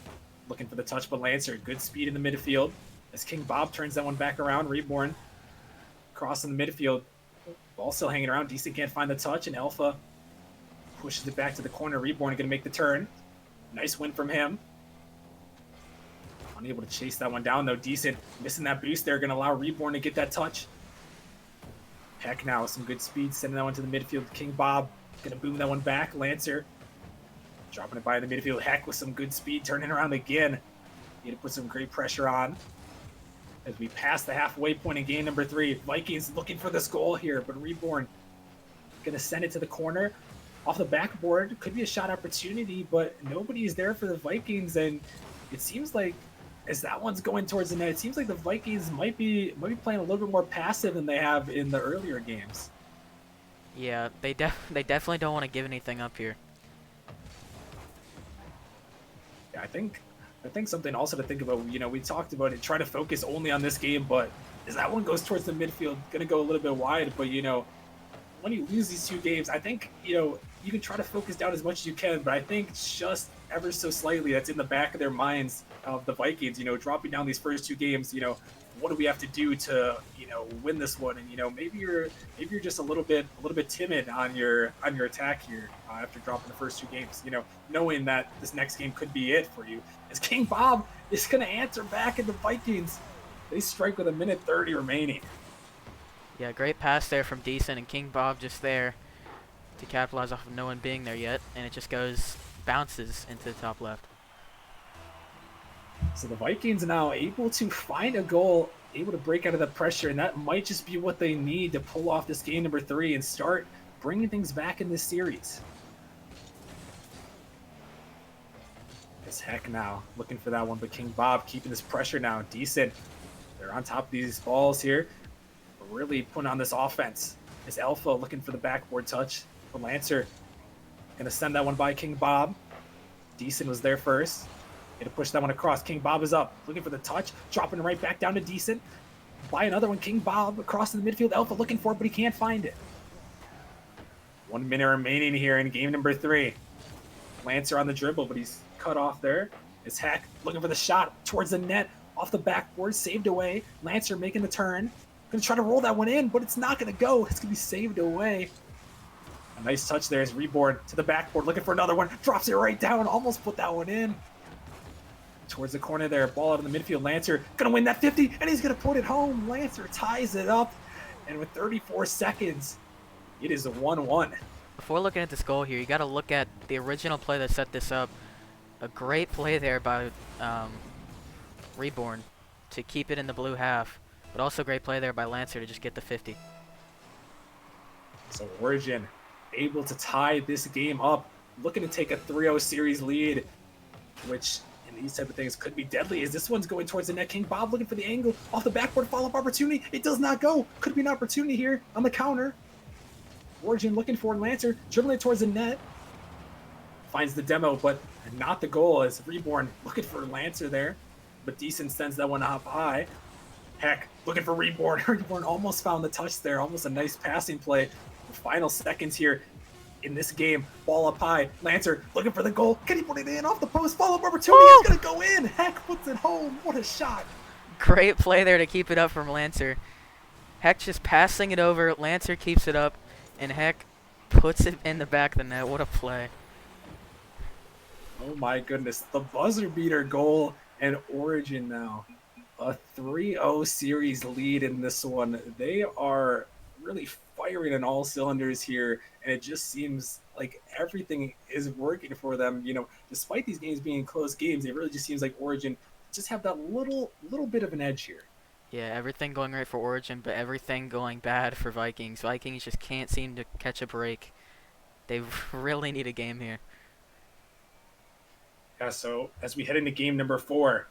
looking for the touch, but Lancer, good speed in the midfield. As King Bob turns that one back around. Reborn crossing the midfield. Ball still hanging around. Decent can't find the touch, and Alpha pushes it back to the corner. Reborn going to make the turn. Nice win from him. Unable to chase that one down, though. Decent missing that boost there. Going to allow Reborn to get that touch. Heck now with some good speed. Sending that one to the midfield. King Bob going to boom that one back. Lancer dropping it by the midfield. Heck with some good speed. Turning around again. Need to put some great pressure on. As we pass the halfway point in game number 3. Vikings looking for this goal here, but Reborn going to send it to the corner. Off the backboard. Could be a shot opportunity, but nobody is there for the Vikings, and it seems like as that one's going towards the net, it seems like the Vikings might be playing a little bit more passive than they have in the earlier games. Yeah, they definitely don't want to give anything up here. Yeah, I think something also to think about. We talked about it, try to focus only on this game, but as that one goes towards the midfield, gonna go a little bit wide. But when you lose these 2 games, I think you can try to focus down as much as you can, but I think just ever so slightly that's in the back of their minds of the Vikings. Dropping down these first 2 games. What do we have to do to win this one? And maybe you're just a little bit timid on your attack here after dropping the first 2 games. Knowing that this next game could be it for you. As King Bob is going to answer back, and the Vikings, they strike with 1:30 remaining. Yeah, great pass there from Decent, and King Bob just there to capitalize off of no one being there yet, and it just bounces into the top left. So the Vikings now able to find a goal, able to break out of the pressure, and that might just be what they need to pull off this game number 3 and start bringing things back in this series. As Heck now looking for that one, but King Bob keeping this pressure now. Decent. They're on top of these balls here. Really putting on this offense. Is Alpha looking for the backboard touch. But Lancer going to send that one by King Bob. Decent was there first. Going to push that one across. King Bob is up. Looking for the touch. Dropping it right back down to Decent. By another one. King Bob across to the midfield. Alpha looking for it, but he can't find it. 1 minute remaining here in game number 3. Lancer on the dribble, but he's cut off there. Is Heck looking for the shot towards the net. Off the backboard. Saved away. Lancer making the turn. Going to try to roll that one in, but it's not going to go. It's going to be saved away. A nice touch there as Reborn to the backboard, looking for another one. Drops it right down. Almost put that one in. Towards the corner there. Ball out in the midfield. Lancer going to win that 50, and he's going to put it home. Lancer ties it up. And with 34 seconds, it is a 1-1. Before looking at this goal here, you got to look at the original play that set this up. A great play there by Reborn to keep it in the blue half. But also great play there by Lancer to just get the 50. So Origin able to tie this game up, looking to take a 3-0 series lead, which in these type of things could be deadly as this one's going towards the net. King Bob looking for the angle off the backboard, follow-up opportunity. It does not go. Could be an opportunity here on the counter. Origin looking for Lancer, dribbling it towards the net. Finds the demo, but not the goal as Reborn looking for Lancer there. But Decent sends that one up high. Heck, looking for Reborn. Reborn almost found the touch there. Almost a nice passing play. The final seconds here in this game. Ball up high. Lancer looking for the goal. Can he put it in off the post? Follow-up opportunity. Woo! It's going to go in. Heck puts it home. What a shot. Great play there to keep it up from Lancer. Heck just passing it over. Lancer keeps it up. And Heck puts it in the back of the net. What a play. Oh my goodness. The buzzer beater goal and Origin now a 3-0 series lead in this one. They are really firing on all cylinders here, and it just seems like everything is working for them. Despite these games being close games, it really just seems like Origin just have that little bit of an edge here. Yeah, everything going right for Origin, but everything going bad for Vikings. Vikings just can't seem to catch a break. They really need a game here. Yeah, so as we head into game number 4,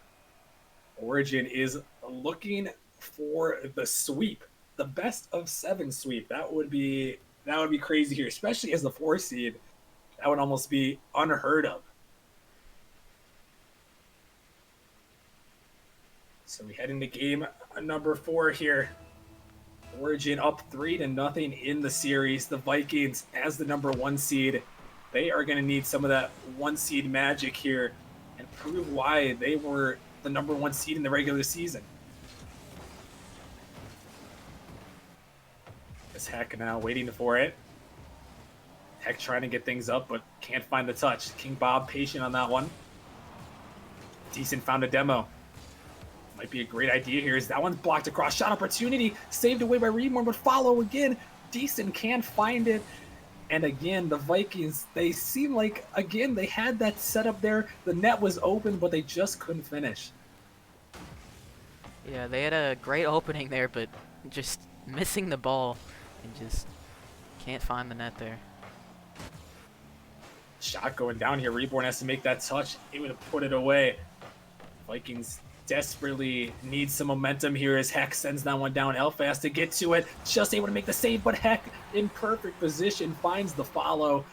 Origin is looking for the sweep, the best of 7 sweep. That would be crazy here, especially as the 4 seed. That would almost be unheard of. So we head into game number 4 here. Origin up 3-0 in the series. The Vikings, as the number 1 seed, they are going to need some of that 1 seed magic here and prove why they were the number 1 seed in the regular season. Is Heck now waiting for it. Heck trying to get things up, but can't find the touch. King Bob patient on that one. Decent found a demo. Might be a great idea here. Is that one's blocked across. Shot opportunity. Saved away by Reborn, but follow again. Decent can't find it. And again, the Vikings, they seem like, again, they had that setup there. The net was open, but they just couldn't finish. Yeah, they had a great opening there, but just missing the ball and just can't find the net there. Shot going down here. Reborn has to make that touch. He would have put it away. Vikings desperately need some momentum here as Heck sends that one down. Alpha has to get to it. Just able to make the save, but Heck in perfect position finds the follow.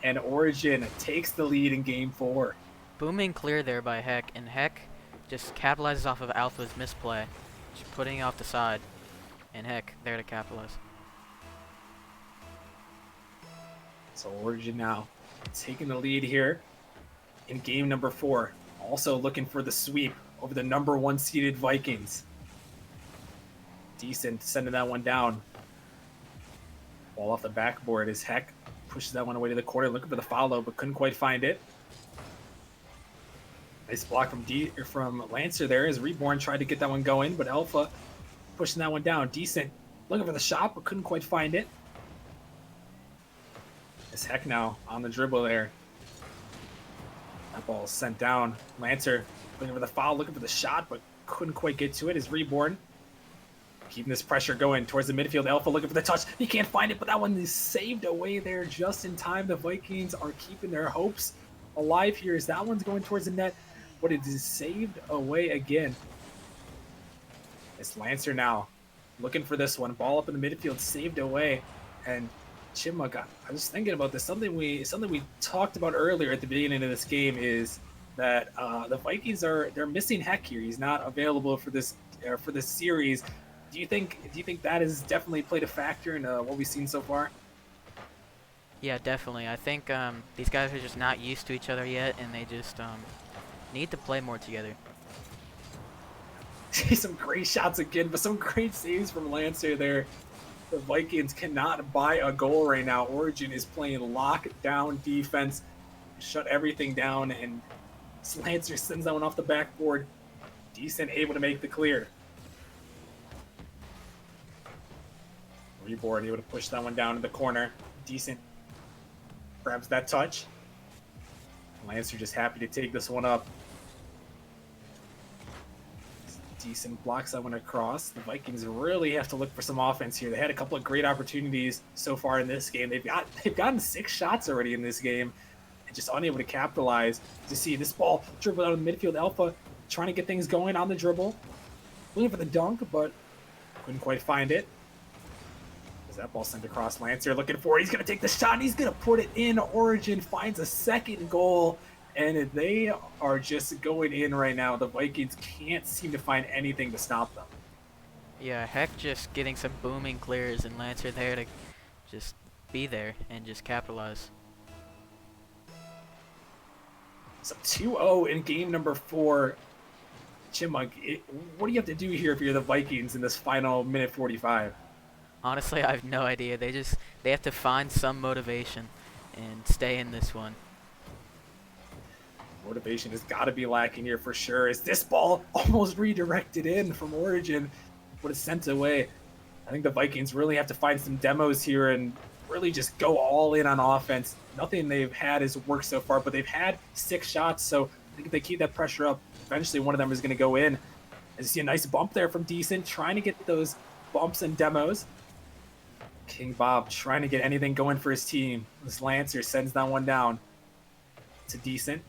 And Origin takes the lead in game 4. Booming clear there by Heck, and Heck just capitalizes off of Alpha's misplay. Just putting it off the side. And Heck there to capitalize. So Origin now taking the lead here in game number 4. Also looking for the sweep over the number 1 seeded Vikings. Decent sending that one down. Ball off the backboard as Heck pushes that one away to the corner, looking for the follow, but couldn't quite find it. Nice block from Lancer there as Reborn tried to get that one going, but Alpha pushing that one down. Decent looking for the shot, but couldn't quite find it. As Heck now on the dribble there. That ball is sent down. Lancer looking for the foul, looking for the shot, but couldn't quite get to it. Is Reborn keeping this pressure going towards the midfield. Alpha looking for the touch. He can't find it, but that one is saved away there just in time. The Vikings are keeping their hopes alive here as that one's going towards the net, but it is saved away again. It's Lancer now looking for this one. Ball up in the midfield, saved away. And Chipmunk, I was thinking about this. Something we talked about earlier at the beginning of this game is that the Vikings they're missing Heck here. He's not available for this series. Do you think that has definitely played a factor in what we've seen so far? Yeah, definitely. I think these guys are just not used to each other yet, and they just need to play more together. Some great shots again, but some great saves from Lancer there. The Vikings cannot buy a goal right now. Origin is playing lockdown defense, shut everything down, and Lancer sends that one off the backboard. Decent, able to make the clear. Reborn able to push that one down in the corner. Decent grabs that touch. Lancer just happy to take this one up. Decent blocks that one across. The Vikings really have to look for some offense here. They had a couple of great opportunities so far in this game. They've gotten 6 shots already in this game and just unable to capitalize. To see this ball dribble out of the midfield. Alpha trying to get things going on the dribble. Looking for the dunk, but couldn't quite find it. That ball sent across. Lancer looking for it. He's going to take the shot and he's going to put it in. Origin finds a second goal, and they are just going in right now. The Vikings can't seem to find anything to stop them. Yeah, Heck just getting some booming clears, and Lancer there to just be there and just capitalize. So 2-0 in game number 4. Chipmunk, what do you have to do here if you're the Vikings in this final minute 45? Honestly, I have no idea. They have to find some motivation and stay in this one. Motivation has got to be lacking here for sure. Is this ball almost redirected in from Origin, but it's sent away? I think the Vikings really have to find some demos here and really just go all in on offense. Nothing they've had has worked so far, but they've had 6 shots. So I think if they keep that pressure up, eventually one of them is going to go in. As you see a nice bump there from Decent, trying to get those bumps and demos. King Bob trying to get anything going for his team. This Lancer sends that one down to Decent.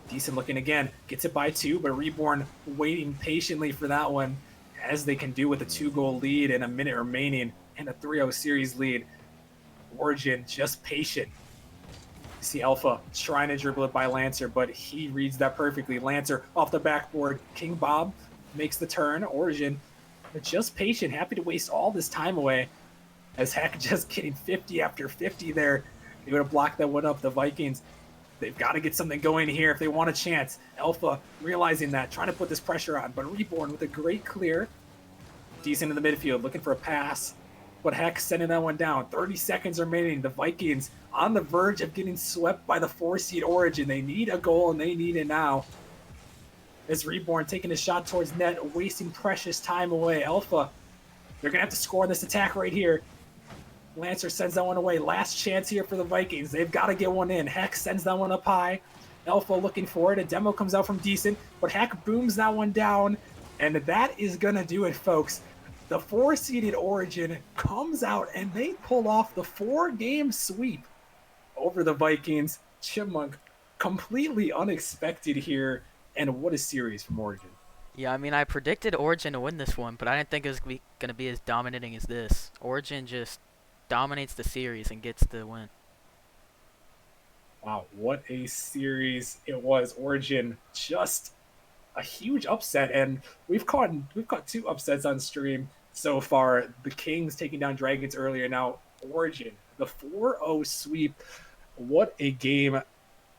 Decent looking again, gets it by 2, but Reborn waiting patiently for that one, as they can do with a 2-goal lead and a minute remaining and a 3-0 series lead. Origin just patient. You see Alpha trying to dribble it by Lancer, but he reads that perfectly. Lancer off the backboard. King Bob makes the turn. Origin just patient, happy to waste all this time away. As Heck just getting 50 after 50 there. They would have blocked that one up. The Vikings, they've got to get something going here if they want a chance. Alpha realizing that, trying to put this pressure on, but Reborn with a great clear. Decent in the midfield, looking for a pass. But Heck sending that one down. 30 seconds remaining. The Vikings on the verge of getting swept by the 4-seed Origin. They need a goal, and they need it now. As Reborn taking a shot towards net, wasting precious time away. Alpha, they're going to have to score on this attack right here. Lancer sends that one away. Last chance here for the Vikings. They've got to get one in. Heck sends that one up high. Alpha looking for it. A demo comes out from Decent, but Heck booms that one down. And that is going to do it, folks. The 4-seeded Origin comes out, and they pull off the 4-game sweep over the Vikings. Chipmunk, completely unexpected here. And what a series from Origin. Yeah, I mean, I predicted Origin to win this one, but I didn't think it was going to be as dominating as this. Origin just dominates the series and gets the win. Wow, what a series it was. Origin just a huge upset, and we've caught 2 upsets on stream so far. The Kings taking down Dragons earlier. Now Origin, the 4-0 sweep. What a game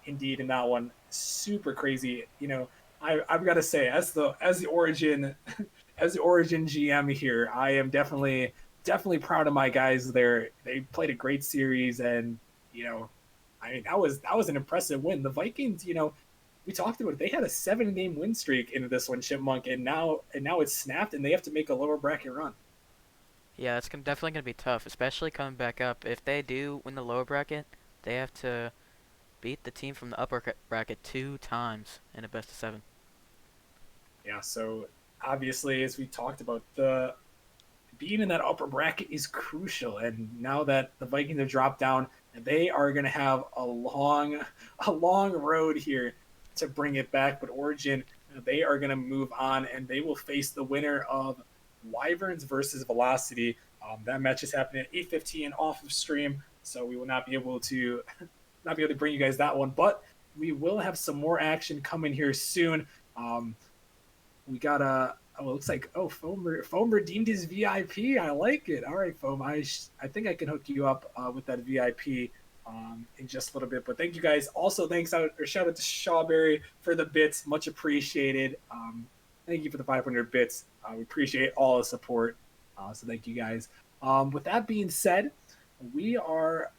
indeed in that one. Super crazy. You know, I've got to say, as the Origin as the Origin GM here, I am definitely proud of my guys there. They played a great series, and you know, I mean, that was an impressive win. The Vikings, you know, we talked about it. They had a 7-game win streak into this one, Chipmunk, and now it's snapped, and they have to make a lower bracket run. Yeah, it's definitely going to be tough, especially coming back up. If they do win the lower bracket, they have to beat the team from the upper bracket 2 times in a best of 7. Yeah, so obviously, as we talked about, the being in that upper bracket is crucial. And now that the Vikings have dropped down, they are going to have a long road here to bring it back. But Origin, they are going to move on, and they will face the winner of Wyverns versus Velocity. That match is happening at 8:15 off of stream, so we will not be able to bring you guys that one. But we will have some more action coming here soon. We got a. Oh, it looks like Foam redeemed his VIP. I like it. All right, Foam. I think I can hook you up with that VIP in just a little bit. But thank you guys. Also, shout out to Shawberry for the bits. Much appreciated. Thank you for the 500 bits. We appreciate all the support. So thank you guys. With that being said, we are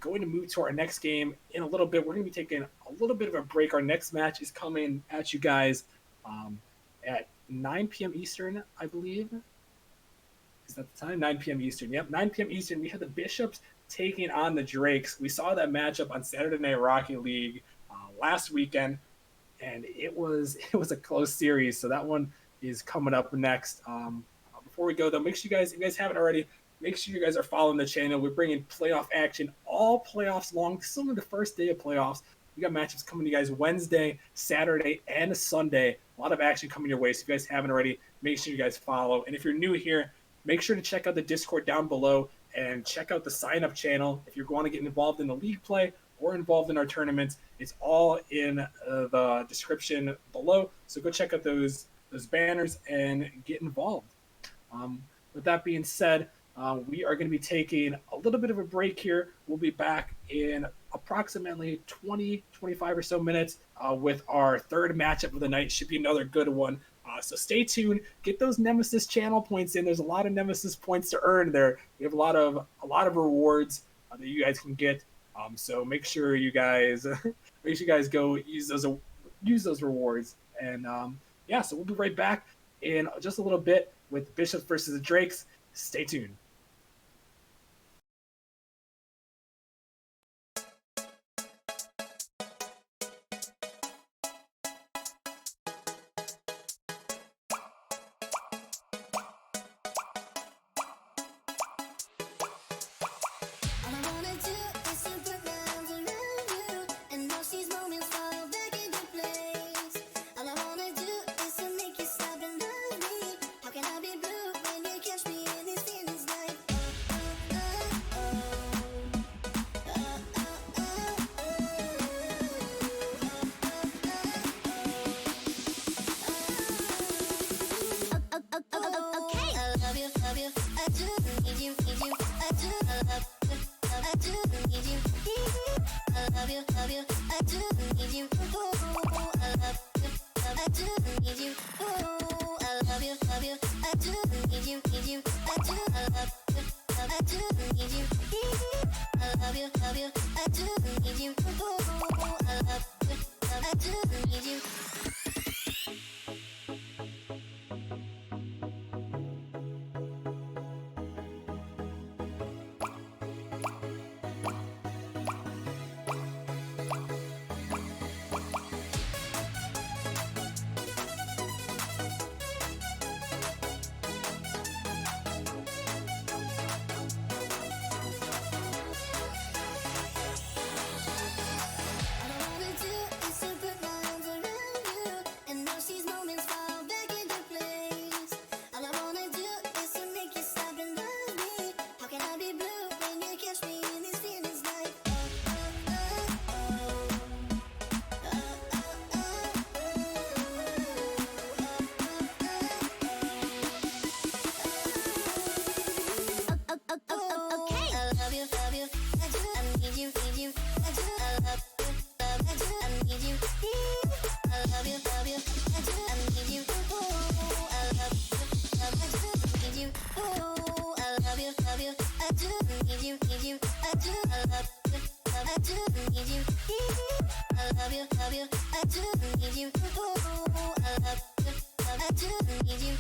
going to move to our next game in a little bit. We're going to be taking a little bit of a break. Our next match is coming at you guys at 9 p.m. Eastern, I believe. Is that the time? 9 p.m. Eastern. Yep, 9 p.m. Eastern. We have the Bishops taking on the Drakes. We saw that matchup on Saturday Night Rocket League last weekend, and it was a close series. So that one is coming up next. Before we go, though, make sure you guys, if you guys haven't already, make sure you guys are following the channel. We're bringing playoff action all playoffs long. This is only the first day of playoffs. We got matchups coming to you guys Wednesday, Saturday, and Sunday. A lot of action coming your way. So if you guys haven't already, make sure you guys follow. And if you're new here, make sure to check out the Discord down below and check out the sign-up channel. If you're going to get involved in the league play or involved in our tournaments, it's all in the description below. So go check out those banners and get involved. With that being said, we are going to be taking a little bit of a break here. We'll be back in approximately 25 or so minutes with our third matchup of the night. Should be another good one. So stay tuned. Get those Nemesis channel points in. There's a lot of Nemesis points to earn there. We have a lot of rewards that you guys can get. So make sure you guys go use use those rewards. And yeah, so we'll be right back in just a little bit with Bishops versus the Drakes. Stay tuned. All I wanna do is to put my arms around you and watch these moments fall back into place. All I wanna do is to make you stop and love me. How can I be blue when you catch me in these feelings like okay. I love you, I do need you, I do I do need you. I love you, I do need you. I do need you. I love you, I do need you, I do I do need you. I love you, I do need you. I do need you. All I wanna do is to put my arms around you and watch these moments fall back into place. All I wanna do is to make you stop and love me. How can I be blue when you catch me in these feelings like okay. I love you, I do. I need you, I do. I love, I do. I need you. I love you, I do. I need you. I love, I do. Need you. I love you, I do. Need you, I do. I love, I do. Need you. I love you, I do. Need you. I love, I do. Need you.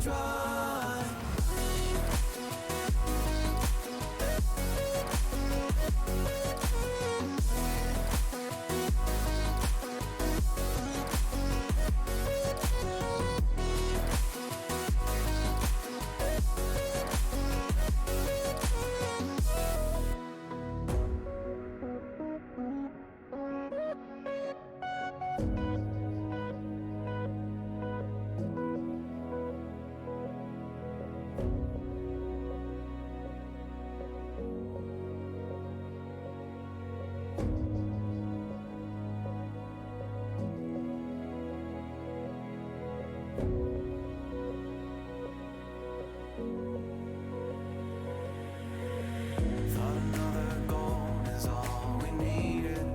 dry. Thought another goal is all we needed.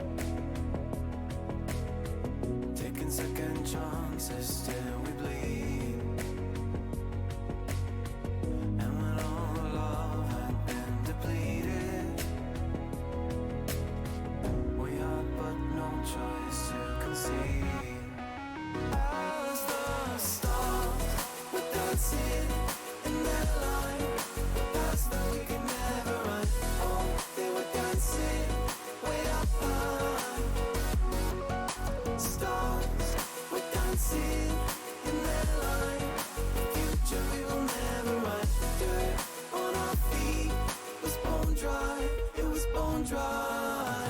Taking second chances till we bleed. And when all the love had been depleted, we had but no choice to concede. As the stars were dancing in that line, past that we could never run. Oh, they were dancing way up high. Stars were dancing in that line. Future we will never run. Dirt on our feet was bone dry. It was bone dry.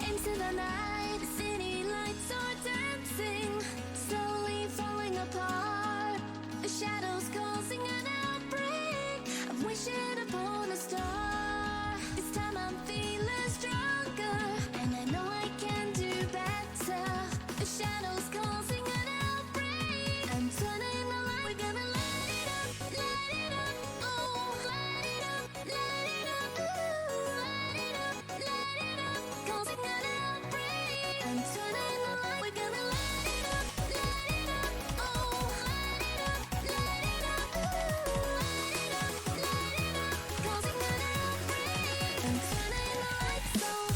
Into the night, the city lights are dancing, slowly falling apart. The shadows causing an outbreak. I'm wishing upon a star. This time I'm feeling stronger, and I know I can do better. The shadows causing an outbreak. I'm turning the light. We're gonna light it up, oh, light it up, ooh, light it up, causing an outbreak. I'm turning the light. We're gonna light it up, oh, light it up, ooh, light it up, causing an outbreak. I'm turning the lights on.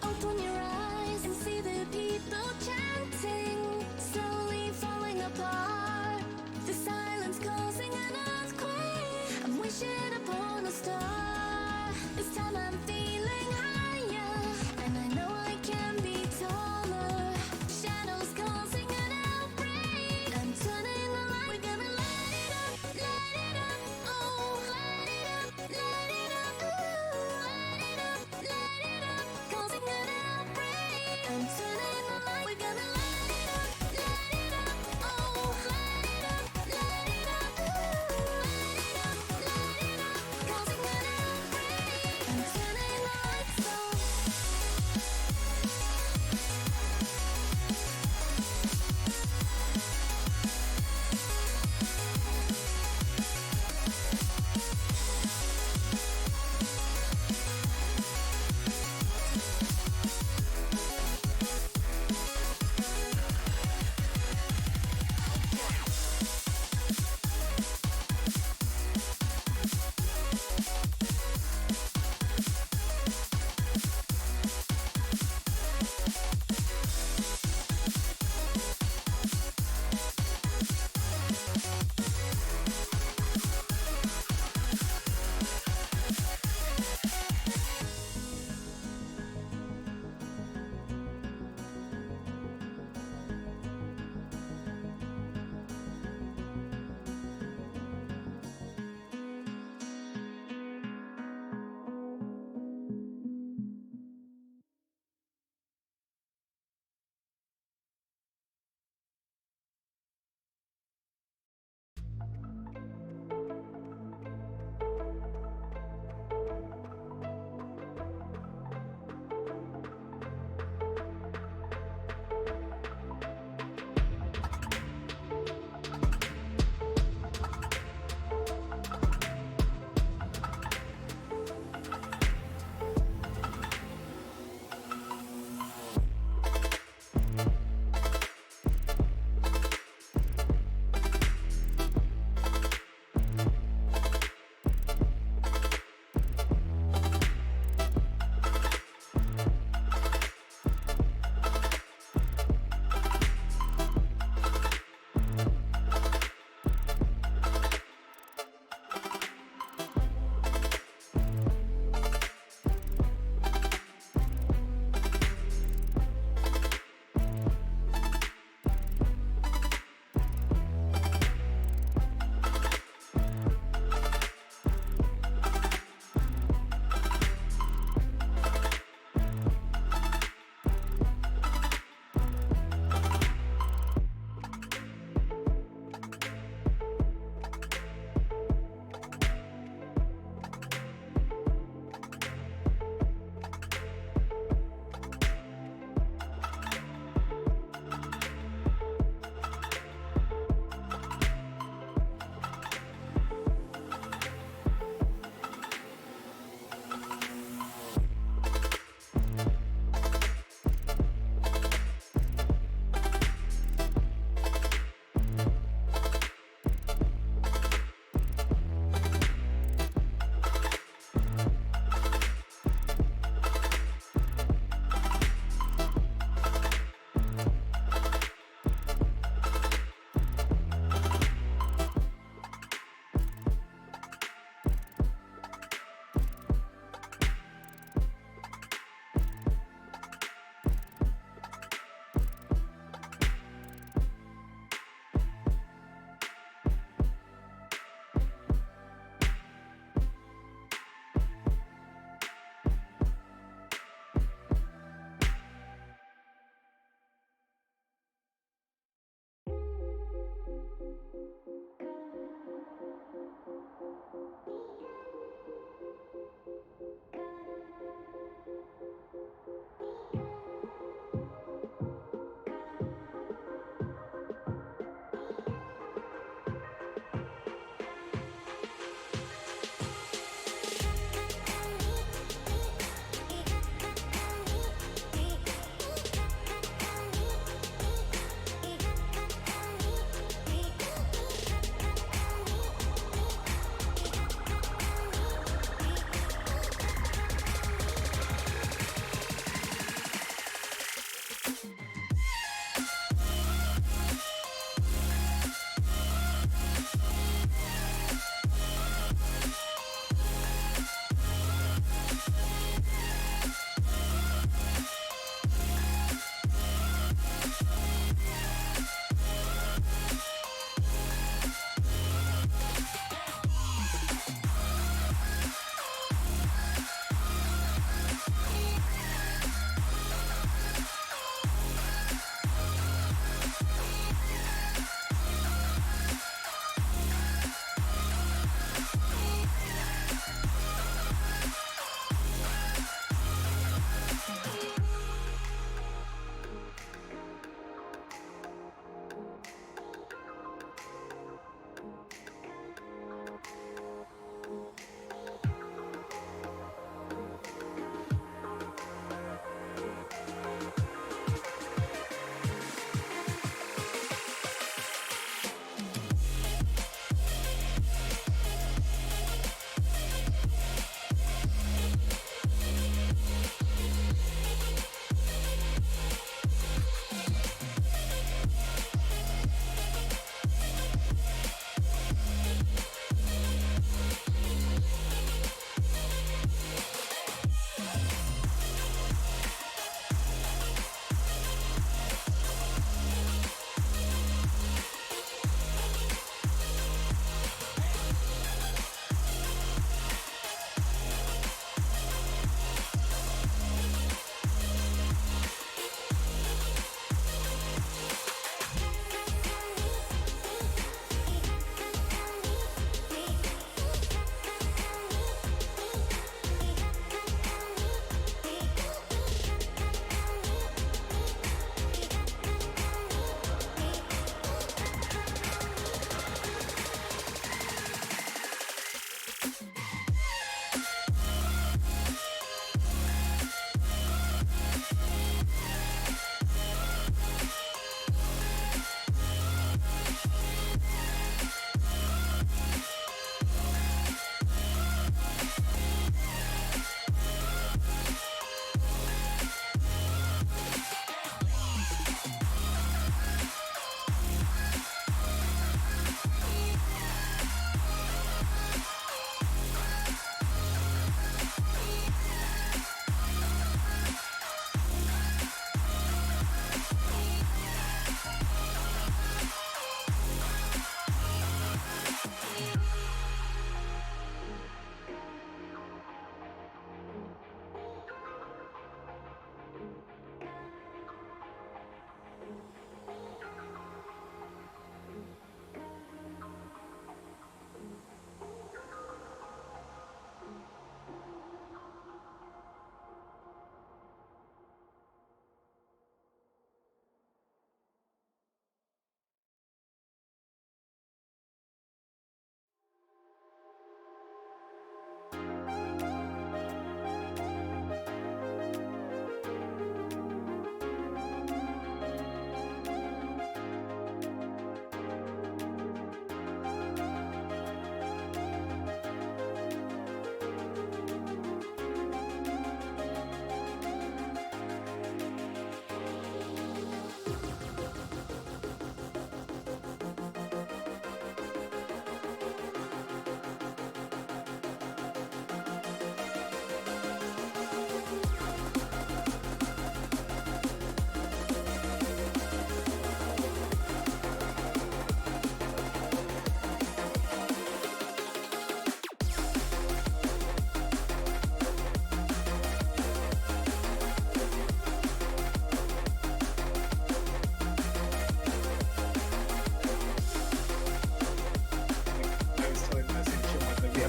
Open your eyes and see the people chanting, slowly falling apart. The silence causing an earthquake. I'm wishing upon a star. This time I'm feeling higher, and I know I can be taller. Shadows causing an outbreak. I'm turning the light. We're gonna light it up, oh, light it up, ooh, light it up, causing an outbreak. I'm turning the light. We're gonna light it up, oh, light it up, ooh, light it up, causing an outbreak. I'm turning the lights on.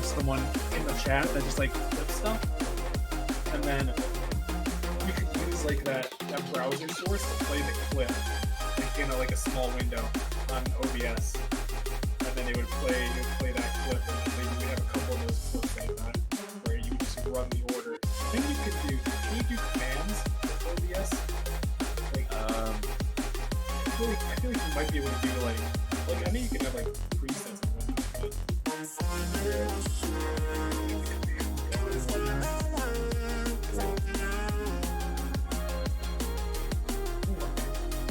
someone in the chat that just like clips stuff, and then you could use like that browser source to play the clip like in a small window on OBS, and then it would play that clip, and then maybe we have a couple of those clips like that where you would just run the order. I think you could do. Can you do commands with OBS? Like, I feel like you might be able to do like I know you can have like presets and whatnot, but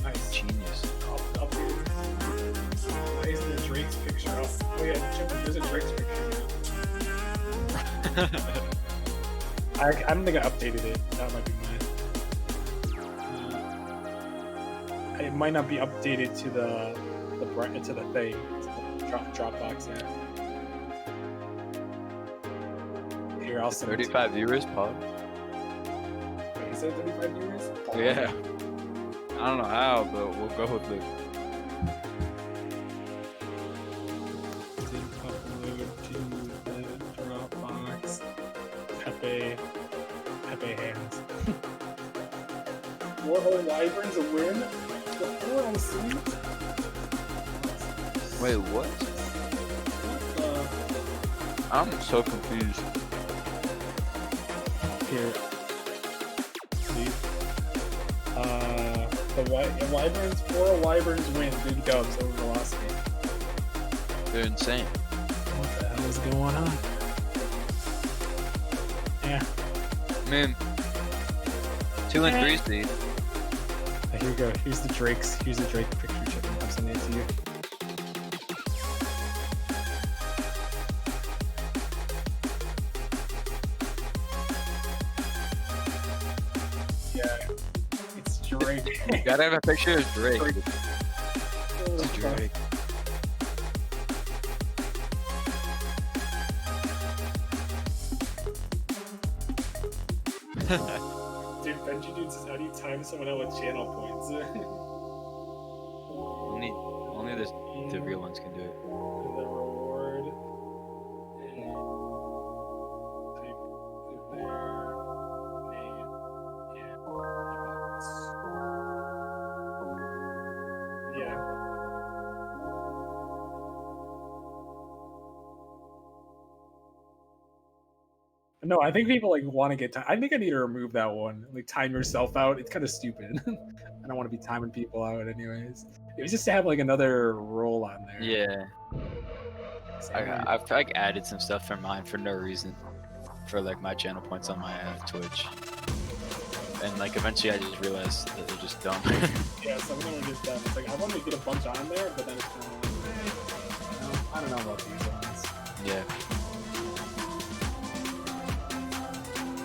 nice. Genius. Updated. Why isn't the Drake's picture up? Oh yeah, there's a Drake's picture. I don't think I updated it. That might be mine. It might not be updated to the thing, to the Dropbox yet. Here, I'll send it to you. 35 viewers, Paul. Wait, is it 35 viewers? Yeah. I don't know how, but we'll go with it. Upload to the Dropbox. Pepe hands. 4-0 Wyverns a win? The 4-0 sweep? Wait, what? I'm so confused. Here. See? The Wyverns, 4-0 Wyverns win. Big dubs over Velocity. They're insane. What the hell is going on? Yeah. Man. 2 and 3 seed. Here you go. Here's the Drake picture. Check it. I'm sending it to you. Yeah. It's Drake. You gotta have a picture of Drake. Drake. It's Drake. Dude, Benji Dude says, how do you time someone out with channel points? Only the real ones can do it. The reward. And type it there. Name. And emotes. Yeah. No, I think people want to get time. I think I need to remove that one. Like time yourself out. It's kind of stupid. I don't want to be timing people out anyways. It was just to have another role on there. Yeah. I've added some stuff for mine for no reason. For my channel points on my Twitch. And eventually I just realized that they're just dumb. Yeah, some of them are just dumb. It's I want to get a bunch on there, but then it's kind of I don't know about these ones. Yeah.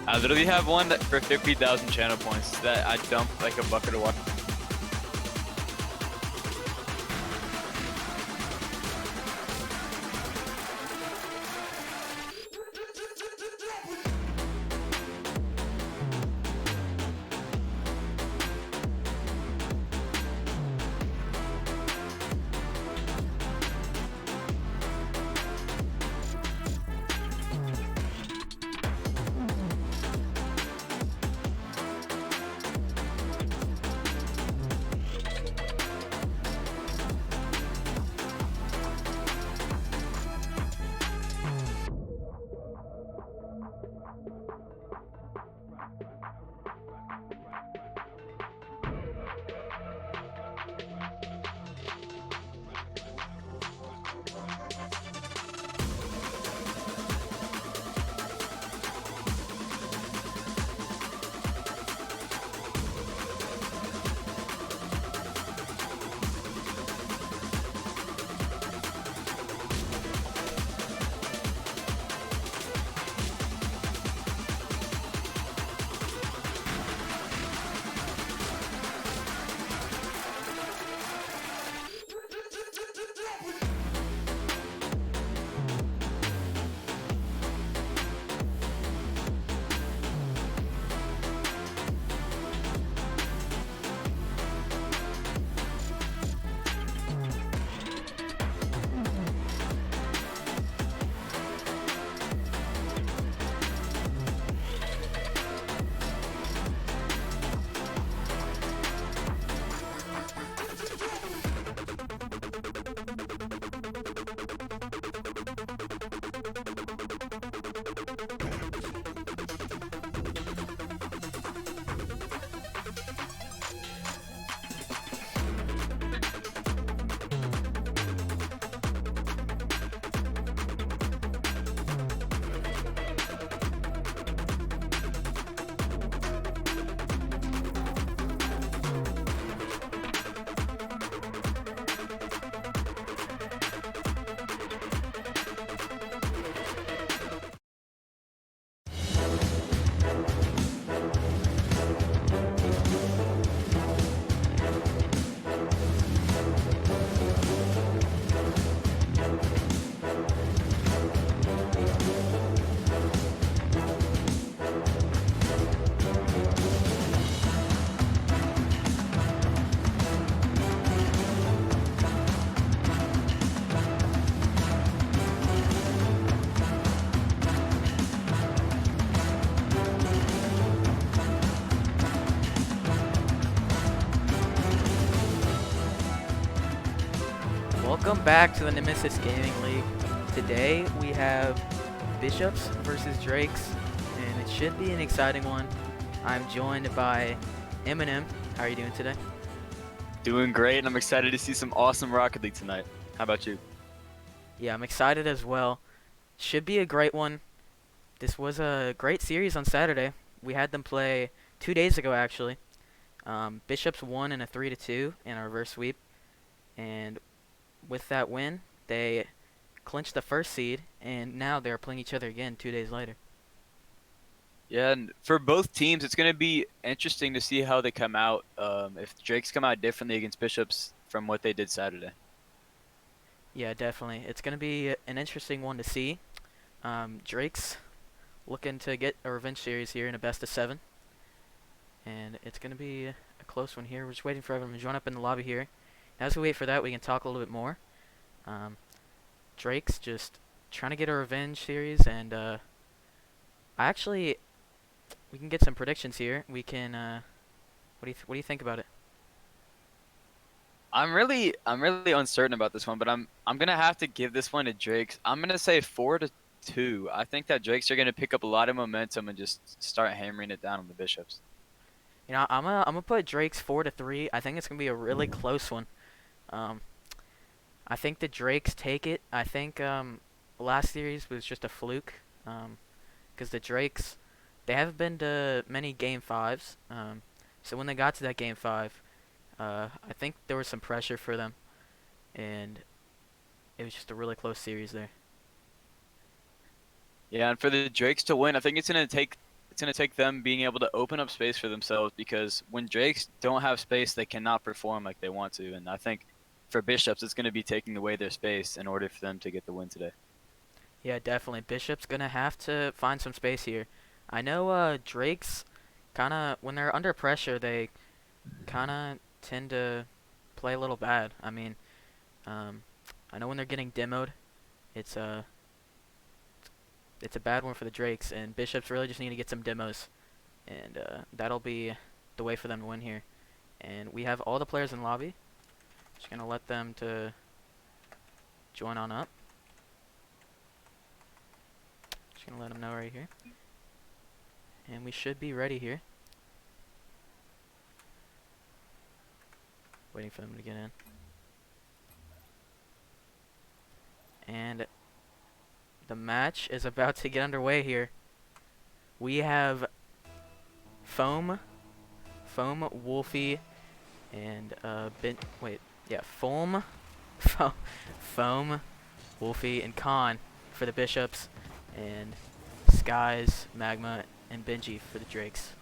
I literally have one that for 50,000 channel points that I dump a bucket of water. Welcome back to the Nemesis Gaming League. Today we have Bishops versus Drakes, and it should be an exciting one. I'm joined by Eminem. How are you doing today? Doing great, and I'm excited to see some awesome Rocket League tonight. How about you? Yeah, I'm excited as well. Should be a great one. This was a great series on Saturday. We had them play 2 days ago, actually. Bishops won in a 3-2 in a reverse sweep, and with that win, they clinched the first seed, and now they're playing each other again 2 days later. Yeah, and for both teams, it's going to be interesting to see how they come out. If Drakes come out differently against Bishops from what they did Saturday. Yeah, definitely. It's going to be an interesting one to see. Drake's looking to get a revenge series here in a best of 7. And it's going to be a close one here. We're just waiting for everyone to join up in the lobby here. As we wait for that, we can talk a little bit more. Drake's just trying to get a revenge series, and we can get some predictions here. We can. What do you think about it? I'm really uncertain about this one, but I'm gonna have to give this one to Drakes. I'm gonna say 4-2. I think that Drakes are gonna pick up a lot of momentum and just start hammering it down on the Bishops. You know, I'm gonna put Drake's 4-3. I think it's gonna be a really close one. I think the Drakes take it. I think last series was just a fluke, because the Drakes, they haven't been to many Game 5s. So when they got to that Game 5, I think there was some pressure for them, and it was just a really close series there. Yeah, and for the Drakes to win, I think it's gonna take them being able to open up space for themselves, because when Drakes don't have space, they cannot perform like they want to. And I think for Bishops, it's gonna be taking away their space in order for them to get the win today. Yeah, definitely. Bishop's gonna have to find some space here. I know Drake's kind of, when they're under pressure, they kind of tend to play a little bad. I mean, I know when they're getting demoed, it's a bad one for the Drakes, and Bishops really just need to get some demos, and that'll be the way for them to win here. And we have all the players in lobby. Just gonna let them to join on up. Just gonna let them know right here, and we should be ready here. Waiting for them to get in. And the match is about to get underway here. We have Foam, Wolfie, and Foam, Wolfie, and Khan for the Bishops, and Skies, Magma, and Benji for the Drakes.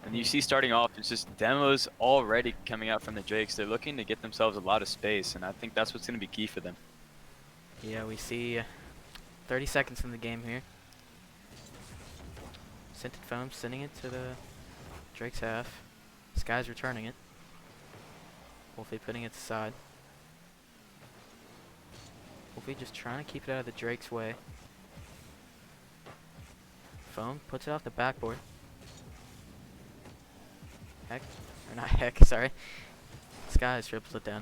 And you see, starting off, it's just demos already coming out from the Drakes. They're looking to get themselves a lot of space, and I think that's what's going to be key for them. Yeah, we see 30 seconds in the game here. Scented Foam sending it to the Drake's half. Sky's returning it. Wolfie putting it aside. Wolfie just trying to keep it out of the Drake's way. Foam puts it off the backboard. Sorry. Skies dribbles it down.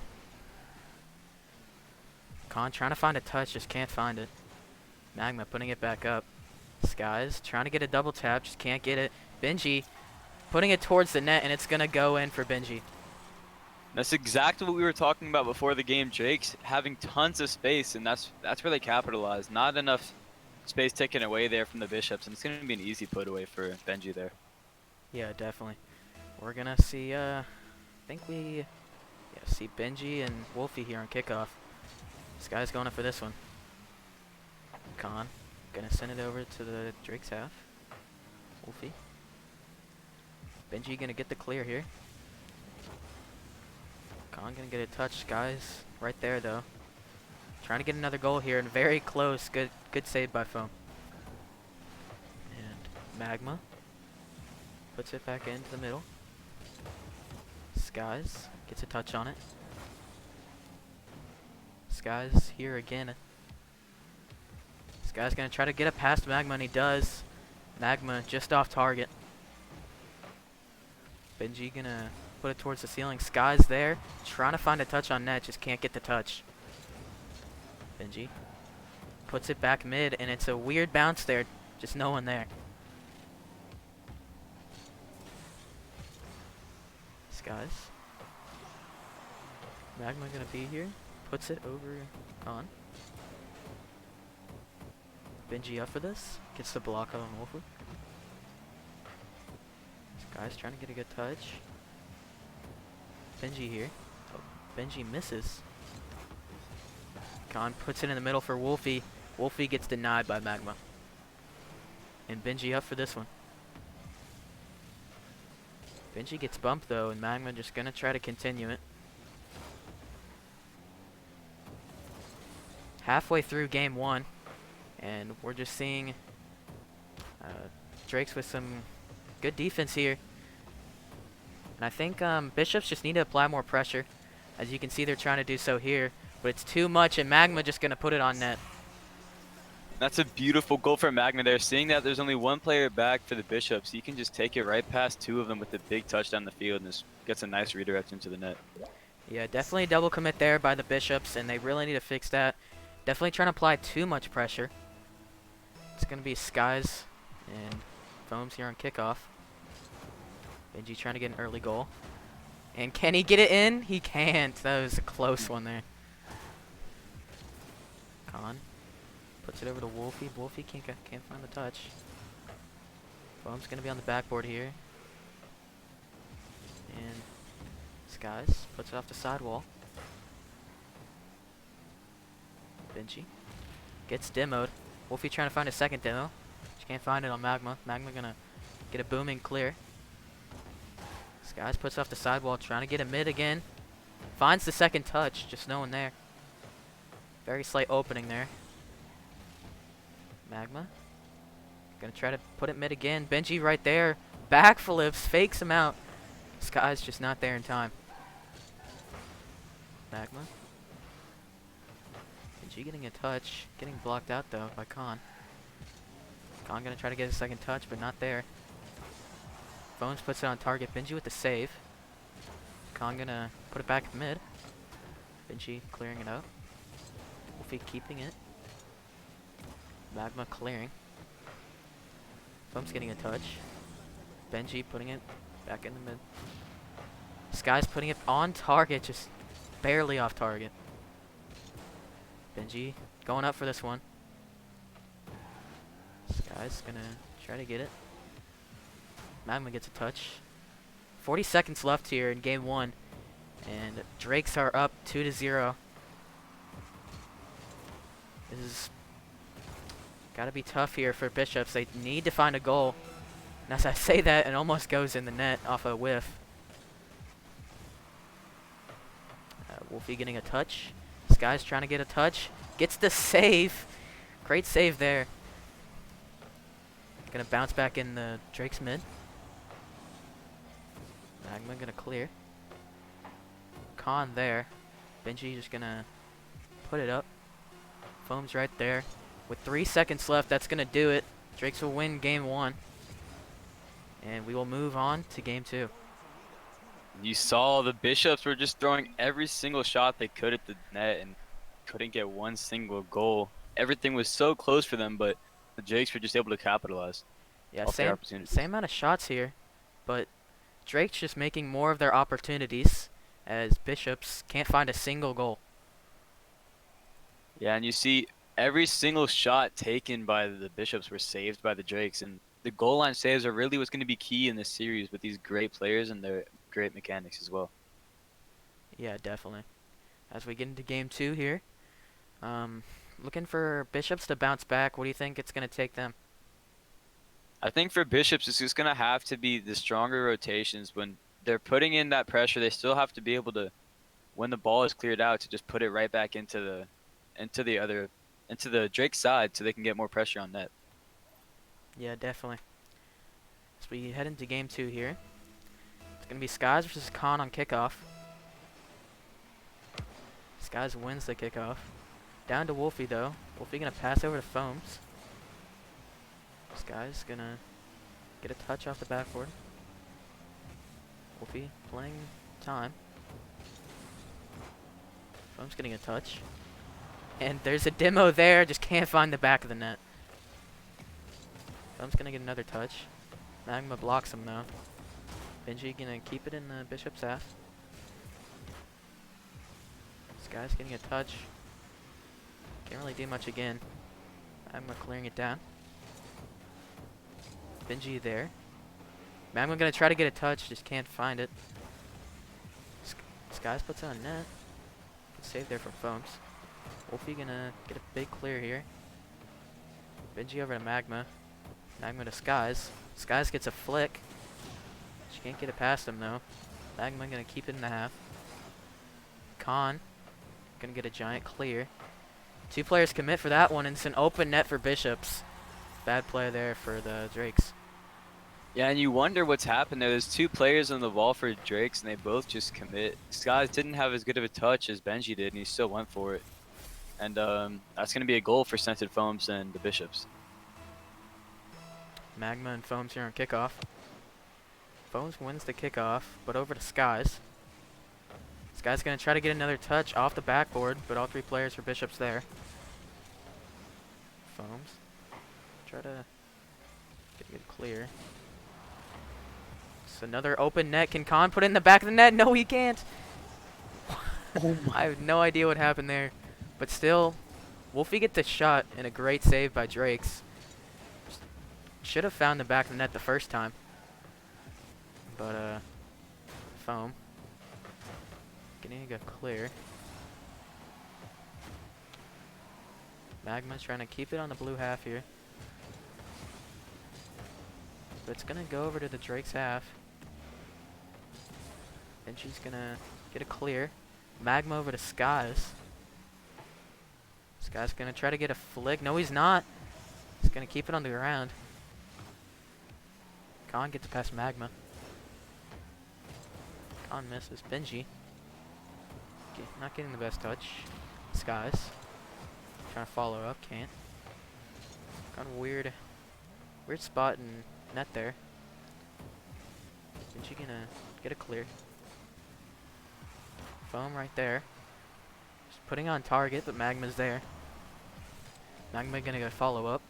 Khan trying to find a touch, just can't find it. Magma putting it back up. Skies trying to get a double tap, just can't get it. Benji putting it towards the net, and it's going to go in for Benji. That's exactly what we were talking about before the game. Drakes having tons of space, and that's where they capitalize. Not enough space taken away there from the Bishops, and it's going to be an easy put away for Benji there. Yeah, definitely. We're going to see, I think we see Benji and Wolfie here on kickoff. This guy's going up for this one. Khan going to send it over to the Drake's half. Wolfie. Benji going to get the clear here. Khan going to get a touch. Guys right there, though. Trying to get another goal here, and very close. Good save by Foam. And Magma puts it back into the middle. Skies gets a touch on it. Skies here again. Skies going to try to get it past Magma, and he does. Magma just off target. Benji going to put it towards the ceiling. Sky's there, trying to find a touch on net, just can't get the touch. Benji puts it back mid, and it's a weird bounce there, just no one there. Skies. Magma gonna be here. Puts it over on. Benji up for this. Gets the block on Wolfer. This guy's trying to get a good touch. Benji here. Oh, Benji misses. Khan puts it in the middle for Wolfie. Wolfie gets denied by Magma. And Benji up for this one. Benji gets bumped though, and Magma just gonna try to continue it. Halfway through game 1, and we're just seeing Drakes with some good defense here. And I think Bishops just need to apply more pressure. As you can see, they're trying to do so here, but it's too much, and Magma just gonna put it on net. That's a beautiful goal for Magma there. Seeing that there's only one player back for the Bishops, he can just take it right past two of them with a big touch down the field, and just gets a nice redirect into the net. Yeah, definitely a double commit there by the Bishops, and they really need to fix that. Definitely trying to apply too much pressure. It's going to be Skies and Foams here on kickoff. Benji trying to get an early goal. And can he get it in? He can't. That was a close one there. Khan puts it over to Wolfie. Wolfie can't find the touch. Foams going to be on the backboard here. And Skies puts it off the sidewall. Benji gets demoed. Wolfie trying to find a second demo. She can't find it on Magma. Magma gonna get a booming clear. Skies puts off the sidewall, trying to get a mid again. Finds the second touch, just no one there. Very slight opening there. Magma gonna try to put it mid again. Benji right there. Backflips, fakes him out. Skies just not there in time. Magma. Benji getting a touch. Getting blocked out though by Khan. Khan gonna try to get a second touch, but not there. Bones puts it on target. Benji with the save. Khan gonna put it back mid. Benji clearing it out. Wolfie keeping it. Magma clearing. Bones getting a touch. Benji putting it back in the mid. Sky's putting it on target, just barely off target. Benji going up for this one. Sky's gonna try to get it. Magma gets a touch. 40 seconds left here in game 1. And Drakes are up 2-0. This is gotta be tough here for Bishops. They need to find a goal. And as I say that, it almost goes in the net off a whiff. Wolfie getting a touch. This guy's trying to get a touch. Gets the save. Great save there. Gonna bounce back in the Drake's mid. Magma gonna clear. Khan there. Benji just gonna put it up. Foam's right there. With 3 seconds left, that's gonna do it. Drakes will win game 1. And we will move on to game 2. You saw the Bishops were just throwing every single shot they could at the net and couldn't get one single goal. Everything was so close for them, but the Drakes were just able to capitalize. Yeah, off their opportunities. same amount of shots here, but Drake's just making more of their opportunities as Bishops can't find a single goal. Yeah, and you see every single shot taken by the Bishops were saved by the Drakes, and the goal line saves are really what's going to be key in this series with these great players and their great mechanics as well. Yeah, definitely. As we get into game 2 here, looking for Bishops to bounce back. What do you think it's going to take them? I think for Bishops, it's just going to have to be the stronger rotations. When they're putting in that pressure, they still have to be able to, when the ball is cleared out, to just put it right back into the Drake side so they can get more pressure on net. Yeah, definitely. As we head into game 2 here, it's going to be Skies versus Khan on kickoff. Skies wins the kickoff. Down to Wolfie though. Wolfie going to pass over to Foams. Skies going to get a touch off the backboard. Wolfie playing time. Foam's getting a touch. And there's a demo there, just can't find the back of the net. Foam's gonna get another touch. Magma blocks him though. Benji gonna keep it in the Bishop's half. This guy's getting a touch. Can't really do much again. Magma clearing it down. Benji there. Magma gonna try to get a touch, just can't find it. Skies puts on net. Good save there from Foams. Wolfie gonna get a big clear here. Benji over to Magma. Magma to Skies. Skies gets a flick. She can't get it past him though. Magma gonna keep it in the half. Khan gonna get a giant clear. 2 players commit for that one, and it's an open net for Bishops. Bad play there for the Drakes. Yeah, and you wonder what's happened there. There's 2 players on the ball for Drakes, and they both just commit. Skies didn't have as good of a touch as Benji did, and he still went for it. And that's going to be a goal for Scented Foams and the Bishops. Magma and Foams here on kickoff. Foams wins the kickoff, but over to Skies. Skies gonna try to get another touch off the backboard, but all 3 players for Bishops there. Foams. Try to get a good clear. It's another open net. Can Khan put it in the back of the net? No, he can't. I have no idea what happened there. But still, Wolfie gets a shot and a great save by Drakes. Should have found the back of the net the first time. But, Foam. Getting a clear. Magma's trying to keep it on the blue half here. But it's gonna go over to the Drake's half. And she's gonna get a clear. Magma over to Skies. Skies gonna try to get a flick. No, he's not. He's gonna keep it on the ground. Khan gets past Magma. Khan misses. Benji. Not getting the best touch. Skies. Trying to follow up. Can't. Kind of weird spot in net there. Benji gonna get a clear. Foam right there. Just putting on target, but Magma's there. Magma gonna go follow up.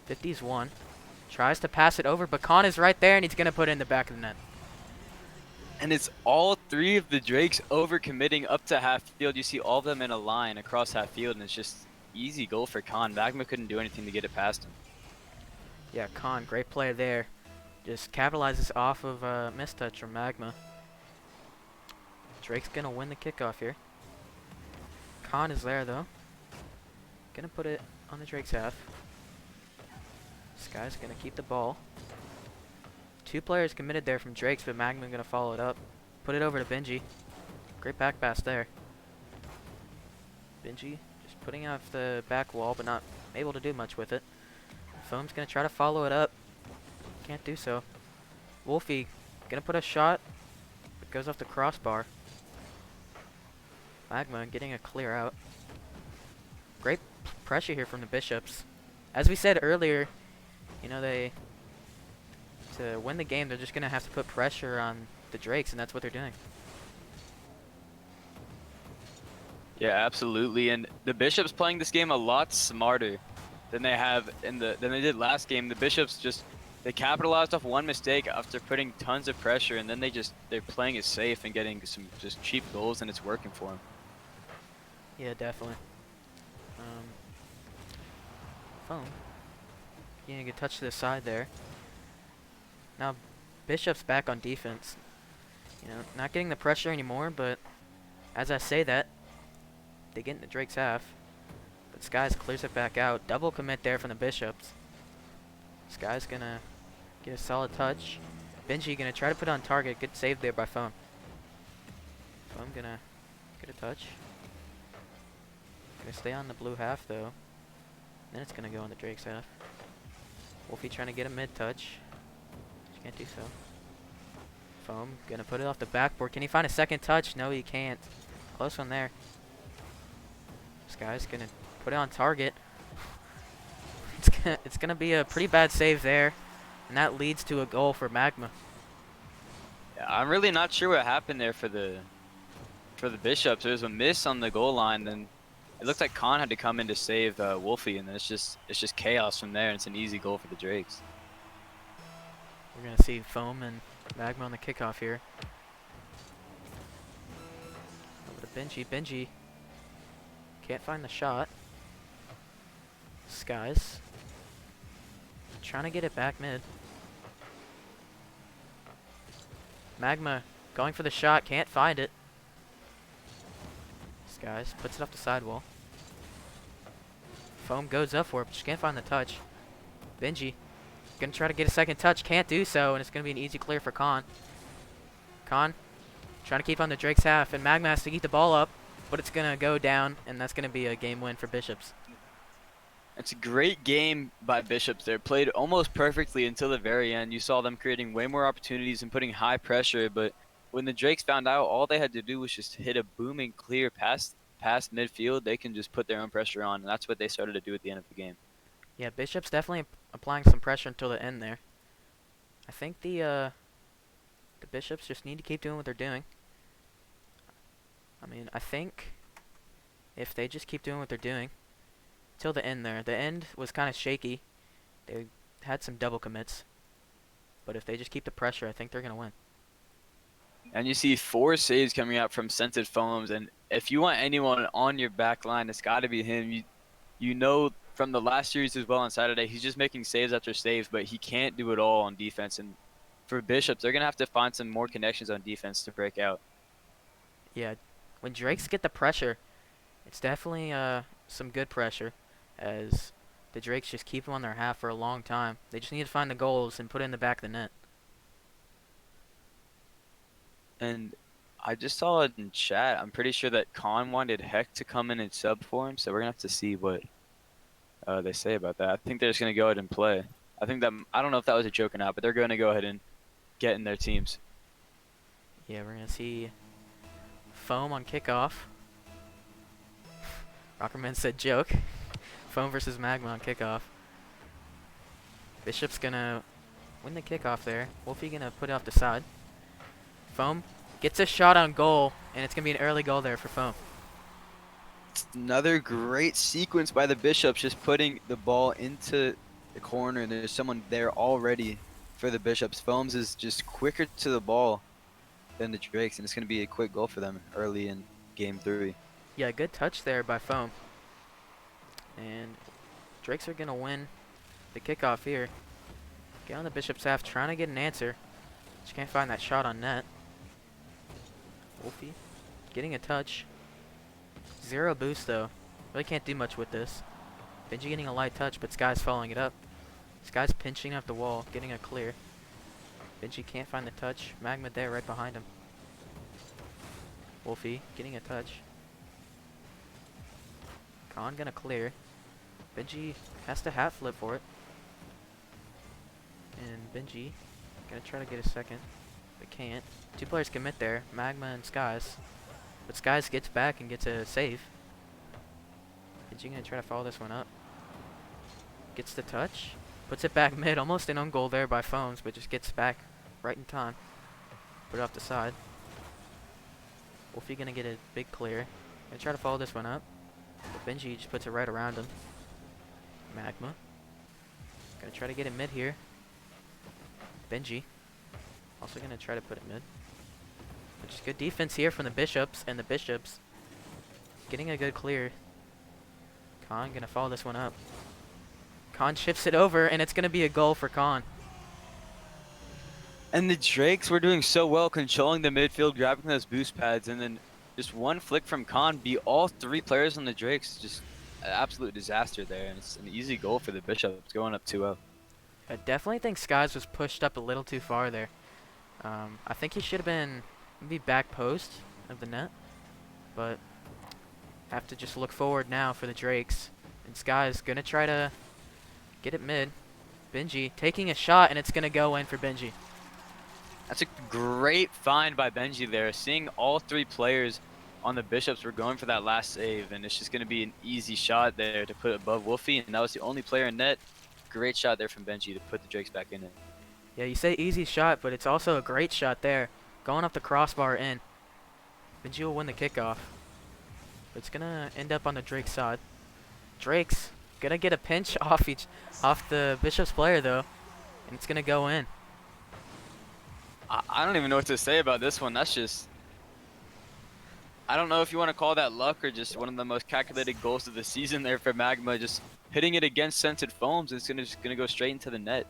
50's one. Tries to pass it over, but Khan is right there, and he's gonna put it in the back of the net. And it's all 3 of the Drakes overcommitting up to half field. You see all of them in a line across half field, and it's just easy goal for Khan. Magma couldn't do anything to get it past him. Yeah, Khan, great play there. Just capitalizes off of a mistouch from Magma. Drake's gonna win the kickoff here. Khan is there though. Gonna put it on the Drake's half. This guy's gonna keep the ball. 2 players committed there from Drake's, but Magma gonna follow it up. Put it over to Benji. Great back pass there. Benji just putting off the back wall, but not able to do much with it. Foam's gonna try to follow it up. Can't do so. Wolfie gonna put a shot. It goes off the crossbar. Magma getting a clear out. Great pressure here from the Bishops. As we said earlier, you know, to win the game, they're just going to have to put pressure on the Drakes, and that's what they're doing. Yeah, absolutely. And the Bishops playing this game a lot smarter than they have than they did last game. The Bishops they capitalized off one mistake after putting tons of pressure, and then they're playing it safe and getting some just cheap goals, and it's working for them. Yeah, definitely. Foam. Getting a good touch to the side there. Now, Bishop's back on defense. You know, not getting the pressure anymore, but as I say that, they get in the Drake's half. But Skies clears it back out. Double commit there from the Bishops. Skies gonna get a solid touch. Benji gonna try to put on target. Good save there by Foam. Foam gonna get a touch. Gonna stay on the blue half though. Then it's gonna go on the Drake's half. Wolfie trying to get a mid touch. Can't do so. Foam gonna put it off the backboard. Can he find a second touch? No, he can't. Close one there. This guy's gonna put it on target. It's gonna be a pretty bad save there, and that leads to a goal for Magma. I'm really not sure what happened there for the Bishops. There was a miss on the goal line, then it looks like Khan had to come in to save Wolfie, and then it's just chaos from there, and it's an easy goal for the Drakes. We're gonna see Foam and Magma on the kickoff here. Over to Benji. Benji can't find the shot. Skies trying to get it back mid. Magma going for the shot, can't find it. Skies puts it off the sidewall. Foam goes up for it, but she can't find the touch. Benji gonna try to get a second touch, can't do so, and it's gonna be an easy clear for Khan. Khan trying to keep on the Drake's half, and Magma has to eat the ball up, but it's gonna go down, and that's gonna be a game win for Bishops. It's a great game by Bishops there. Played almost perfectly until the very end. You saw them creating way more opportunities and putting high pressure, but when the Drakes found out, all they had to do was just hit a booming clear past midfield. They can just put their own pressure on, and that's what they started to do at the end of the game. Yeah, Bishops definitely applying some pressure until the end there. I think the Bishops just need to keep doing what they're doing. I mean, I think if they just keep doing what they're doing till the end there. The end was kind of shaky. They had some double commits. But if they just keep the pressure, I think they're going to win. And you see 4 saves coming out from Scented Foams, and if you want anyone on your back line, it's got to be him. You know from the last series as well on Saturday, he's just making saves after saves, but he can't do it all on defense. And for Bishops, they're going to have to find some more connections on defense to break out. Yeah, when Drakes get the pressure, it's definitely some good pressure, as the Drakes just keep them on their half for a long time. They just need to find the goals and put it in the back of the net. And I just saw it in chat. I'm pretty sure that Khan wanted Heck to come in and sub for him, so we're going to have to see what they say about that. I think they're just going to go ahead and play. I don't know if that was a joke or not, but they're going to go ahead and get in their teams. Yeah, we're going to see Foam on kickoff. Rockerman said joke. Foam versus Magma on kickoff. Bishop's going to win the kickoff there. Wolfie going to put it off the side. Foam gets a shot on goal, and it's going to be an early goal there for Foam. It's another great sequence by the Bishops, just putting the ball into the corner, and there's someone there already for the Bishops. Foams is just quicker to the ball than the Drakes, and it's going to be a quick goal for them early in Game 3. Yeah, good touch there by Foam. And Drakes are going to win the kickoff here. Get on the Bishop's half, trying to get an answer. Just can't find that shot on net. Wolfie getting a touch. 0 boost though. Really can't do much with this. Benji getting a light touch, but Sky's following it up. Sky's pinching up the wall, getting a clear. Benji can't find the touch. Magma there right behind him. Wolfie getting a touch. Khan gonna clear. Benji has to hat flip for it. And Benji gonna try to get a second, but can't. 2 players commit there, Magma and Skies. But Skies gets back and gets a save. Benji gonna try to follow this one up. Gets the touch. Puts it back mid, almost an own goal there by Foams, but just gets back right in time. Put it off the side. Wolfie gonna get a big clear. Gonna try to follow this one up. But Benji just puts it right around him. Magma. Gonna try to get it mid here. Benji. Also gonna try to put it mid. Which is good defense here from the Bishops, and the Bishops getting a good clear. Khan gonna follow this one up. Khan shifts it over, and it's gonna be a goal for Khan. And the Drakes were doing so well controlling the midfield, grabbing those boost pads, and then just one flick from Khan beat all 3 players on the Drakes. Just an absolute disaster there, and it's an easy goal for the Bishops going up 2-0. I definitely think Skies was pushed up a little too far there. I think he should have been maybe back post of the net, but have to just look forward now for the Drakes. And Skies gonna try to get it mid. Benji taking a shot, and it's gonna go in for Benji. That's a great find by Benji there. Seeing all 3 players on the Bishops were going for that last save, and it's just going to be an easy shot there to put above Wolfie, and that was the only player in net. Great shot there from Benji to put the Drakes back in it. Yeah, you say easy shot, but it's also a great shot there. going up the crossbar in. Benji will win the kickoff. It's gonna end up on the Drake side. Drake's gonna get a pinch off the Bishop's player though, and it's gonna go in. I don't even know what to say about this one. That's just, I don't know if you want to call that luck or just one of the most calculated goals of the season there for Magma. Just hitting it against scented foams, it's just gonna go straight into the net.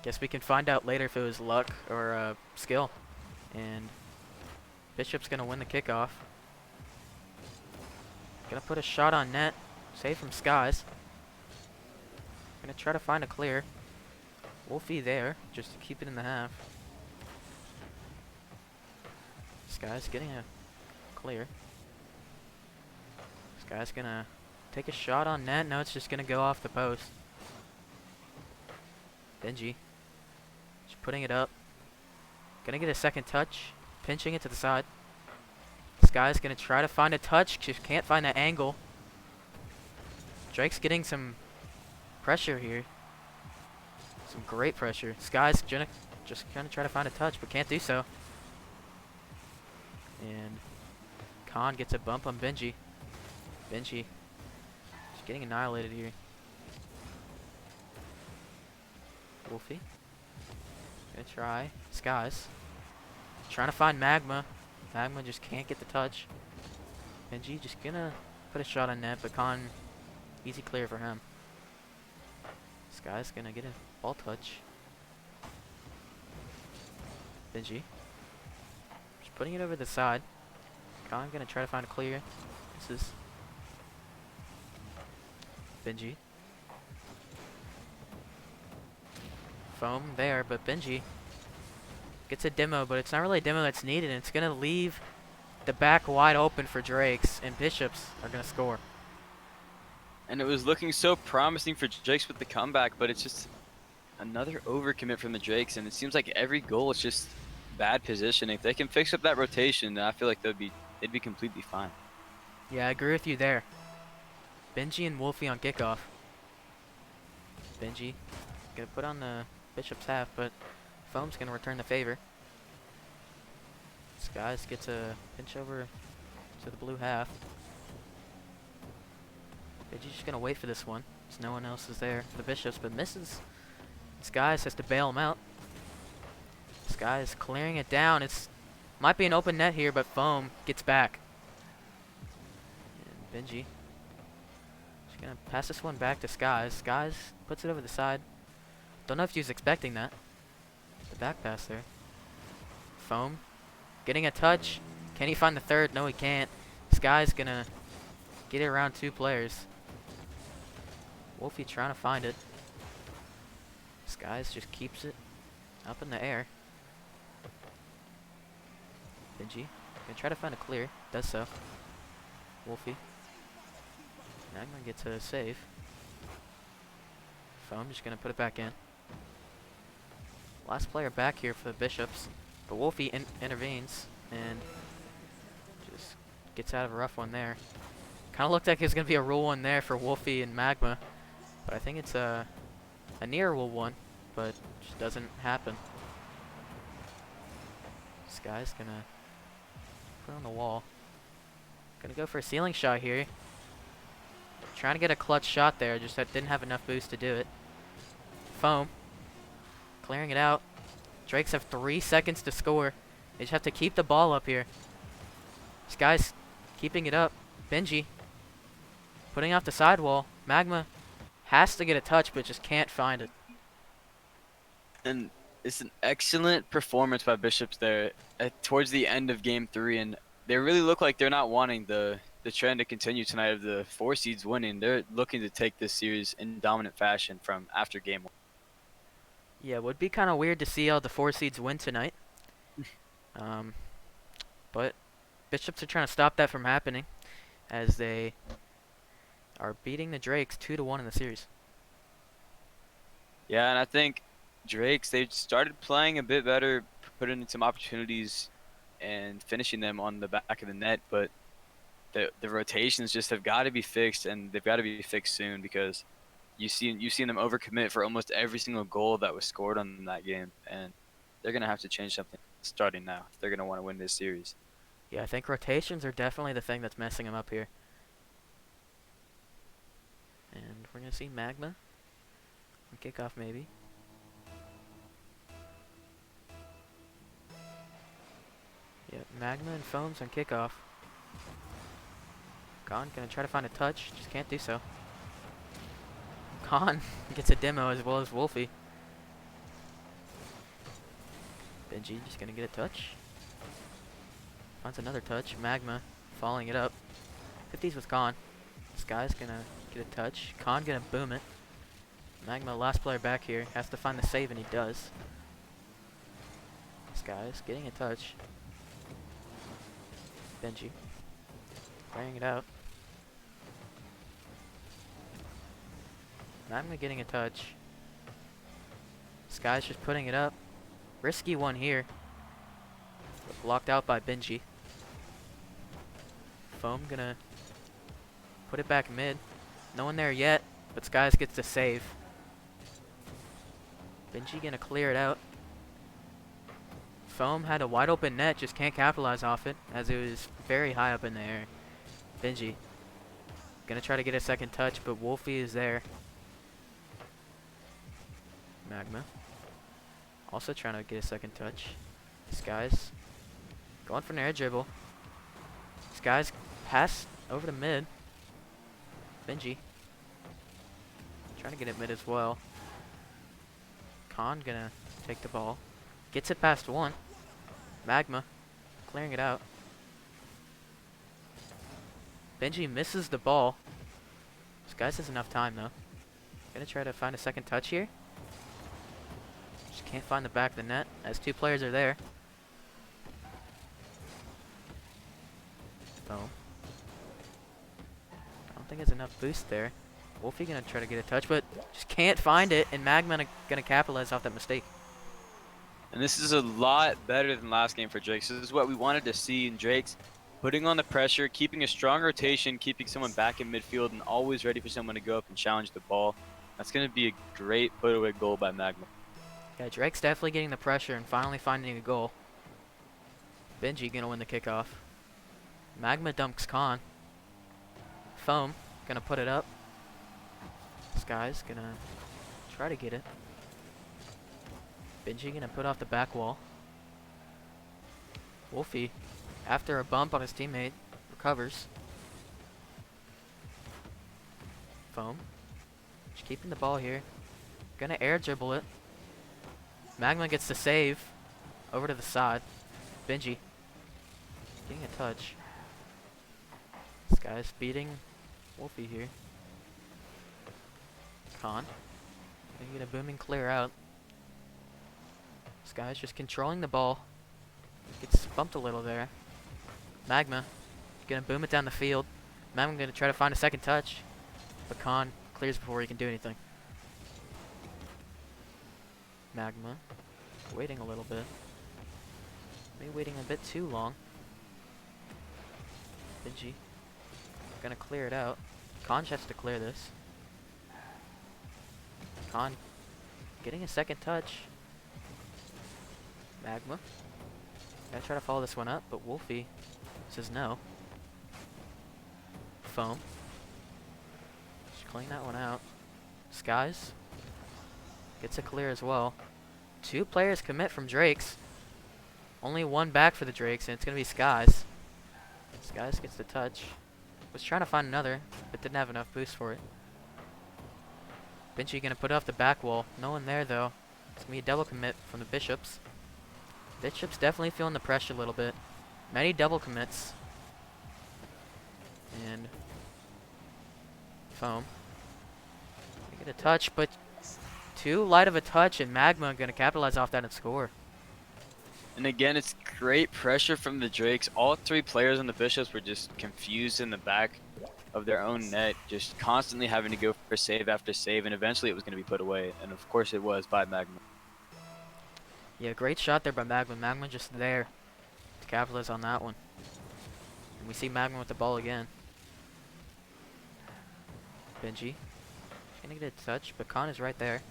Guess we can find out later if it was luck or skill. And Bishop's gonna win the kickoff. Gonna put a shot on net. Save from Skies. Gonna try to find a clear. Wolfie there, just to keep it in the half. Skies getting a clear. Skies gonna take a shot on net. No, it's just gonna go off the post. Benji. Just putting it up. Gonna get a second touch. Pinching it to the side. Sky's gonna try to find a touch. Just can't find that angle. Drake's getting some pressure here. Some great pressure. Sky's just gonna try to find a touch, but can't do so. And Khan gets a bump on Benji. Benji just getting annihilated here. Wolfie. Gonna try. Skies. Trying to find Magma. Magma just can't get the touch. Benji just gonna put a shot on net, but Khan, easy clear for him. Sky's gonna get a ball touch. Benji. Just putting it over the side. Khan gonna try to find a clear. This is Benji. Foam there, but Benji gets a demo, but it's not really a demo that's needed. And it's going to leave the back wide open for Drakes, and Bishops are going to score. And it was looking so promising for Drakes with the comeback, but it's just another overcommit from the Drakes. And it seems like every goal is just bad positioning. If they can fix up that rotation, then I feel like they'd be completely fine. Yeah, I agree with you there. Benji and Wolfie on kickoff. Benji going to put on the Bishop's half, but Foam's going to return the favor. Skies gets a pinch over to the blue half. Benji's just going to wait for this one, because no one else is there for the Bishops, but misses. Skies has to bail him out. Skies clearing it down. It's might be an open net here, but Foam gets back. And Benji just going to pass this one back to Skies. Skies puts it over the side. Don't know if he was expecting that. The back pass there. Foam getting a touch. Can he find the third? No, he can't. Sky's gonna get it around two players. Wolfie trying to find it. Skies just keeps it up in the air. Benji gonna try to find a clear. Does so. Wolfie. Magma gets a save. Foam just gonna put it back in. Last player back here for the Bishops, but Wolfie intervenes and just gets out of a rough one there. Kind of looked like it was going to be a rule one there for Wolfie and Magma, but I think it's a near rule one, but just doesn't happen. This guy's going to put it on the wall. Going to go for a ceiling shot here. Trying to get a clutch shot there, just that didn't have enough boost to do it. Foam. Clearing it out. Drakes have 3 seconds to score. They just have to keep the ball up here. This guy's keeping it up. Benji putting off the sidewall. Magma has to get a touch, but just can't find it. And it's an excellent performance by Bishops there towards the end of Game 3, and they really look like they're not wanting the trend to continue tonight of the 4 seeds winning. They're looking to take this series in dominant fashion from after Game 1. Yeah, it would be kind of weird to see all the 4 seeds win tonight. But Bishops are trying to stop that from happening as they are beating the Drakes 2-1 in the series. Yeah, and I think Drakes, they started playing a bit better, putting in some opportunities and finishing them on the back of the net, but the rotations just have got to be fixed, and they've got to be fixed soon, because you've seen them overcommit for almost every single goal that was scored on that game, and they're gonna have to change something starting now if they're gonna want to win this series. Yeah, I think rotations are definitely the thing that's messing him up here. And we're going to see Magma on kickoff maybe. Yep, Magma and Foams on kickoff. Khan going to try to find a touch, just can't do so. Khan gets a demo as well as Wolfie. Benji just going to get a touch. Finds another touch. Magma following it up. 50s with Khan. This guy's going to get a touch. Khan going to boom it. Magma, last player back here, has to find the save, and he does. This guy's getting a touch. Benji clearing it out. Magma getting a touch. This guy's just putting it up. Risky one here. But blocked out by Benji. Foam gonna put it back mid. No one there yet, but Skies gets the save. Benji gonna clear it out. Foam had a wide open net, just can't capitalize off it, as it was very high up in the air. Benji gonna try to get a second touch, but Wolfie is there. Magma also trying to get a second touch. Skies going for an air dribble. Skies pass over to mid. Benji trying to get it mid as well. Khan gonna take the ball. Gets it past one. Magma clearing it out. Benji misses the ball. Skies has enough time though. Gonna try to find a second touch here. Just can't find the back of the net as two players are there. So I don't think there's enough boost there. Wolfie gonna try to get a touch, but just can't find it, and Magma gonna capitalize off that mistake. And this is a lot better than last game for Drakes. This is what we wanted to see in Drakes. Putting on the pressure, keeping a strong rotation, keeping someone back in midfield, and always ready for someone to go up and challenge the ball. That's going to be a great put-away goal by Magma. Yeah, Drake's definitely getting the pressure and finally finding a goal. Benji gonna win the kickoff. Magma dumps Khan. Foam gonna put it up. Sky's gonna try to get it. Benji gonna put off the back wall. Wolfie, after a bump on his teammate, recovers. Foam, just keeping the ball here. Gonna air dribble it. Magma gets the save. Over to the side. Benji getting a touch. This guy's beating Wolfie here. Khan gonna get a booming clear out. This guy's just controlling the ball. Gets bumped a little there. Magma gonna boom it down the field. Magma gonna try to find a second touch, but Khan clears before he can do anything. Magma waiting a little bit. Maybe waiting a bit too long. Benji gonna clear it out. Khan has to clear this. Khan getting a second touch. Magma gotta try to follow this one up, but Wolfie says no. Foam just clean that one out. Skies gets a clear as well. Two players commit from Drakes. Only one back for the Drakes, and it's gonna be Skies. Skies gets the touch. Was trying to find another, but didn't have enough boost for it. Benji gonna put it off the back wall. No one there though. It's gonna be a double commit from the Bishops. Bishops definitely feeling the pressure a little bit. Many double commits. And Foam. They get a touch, but too light of a touch, and Magma gonna capitalize off that and score. And again, it's great pressure from the Drakes. All three players on the Bishops were just confused in the back of their own net, just constantly having to go for save after save, and eventually it was going to be put away. And of course it was by Magma. Yeah, great shot there by Magma. Magma just there to capitalize on that one. And we see Magma with the ball again. Benji gonna get a touch, but Khan is right there.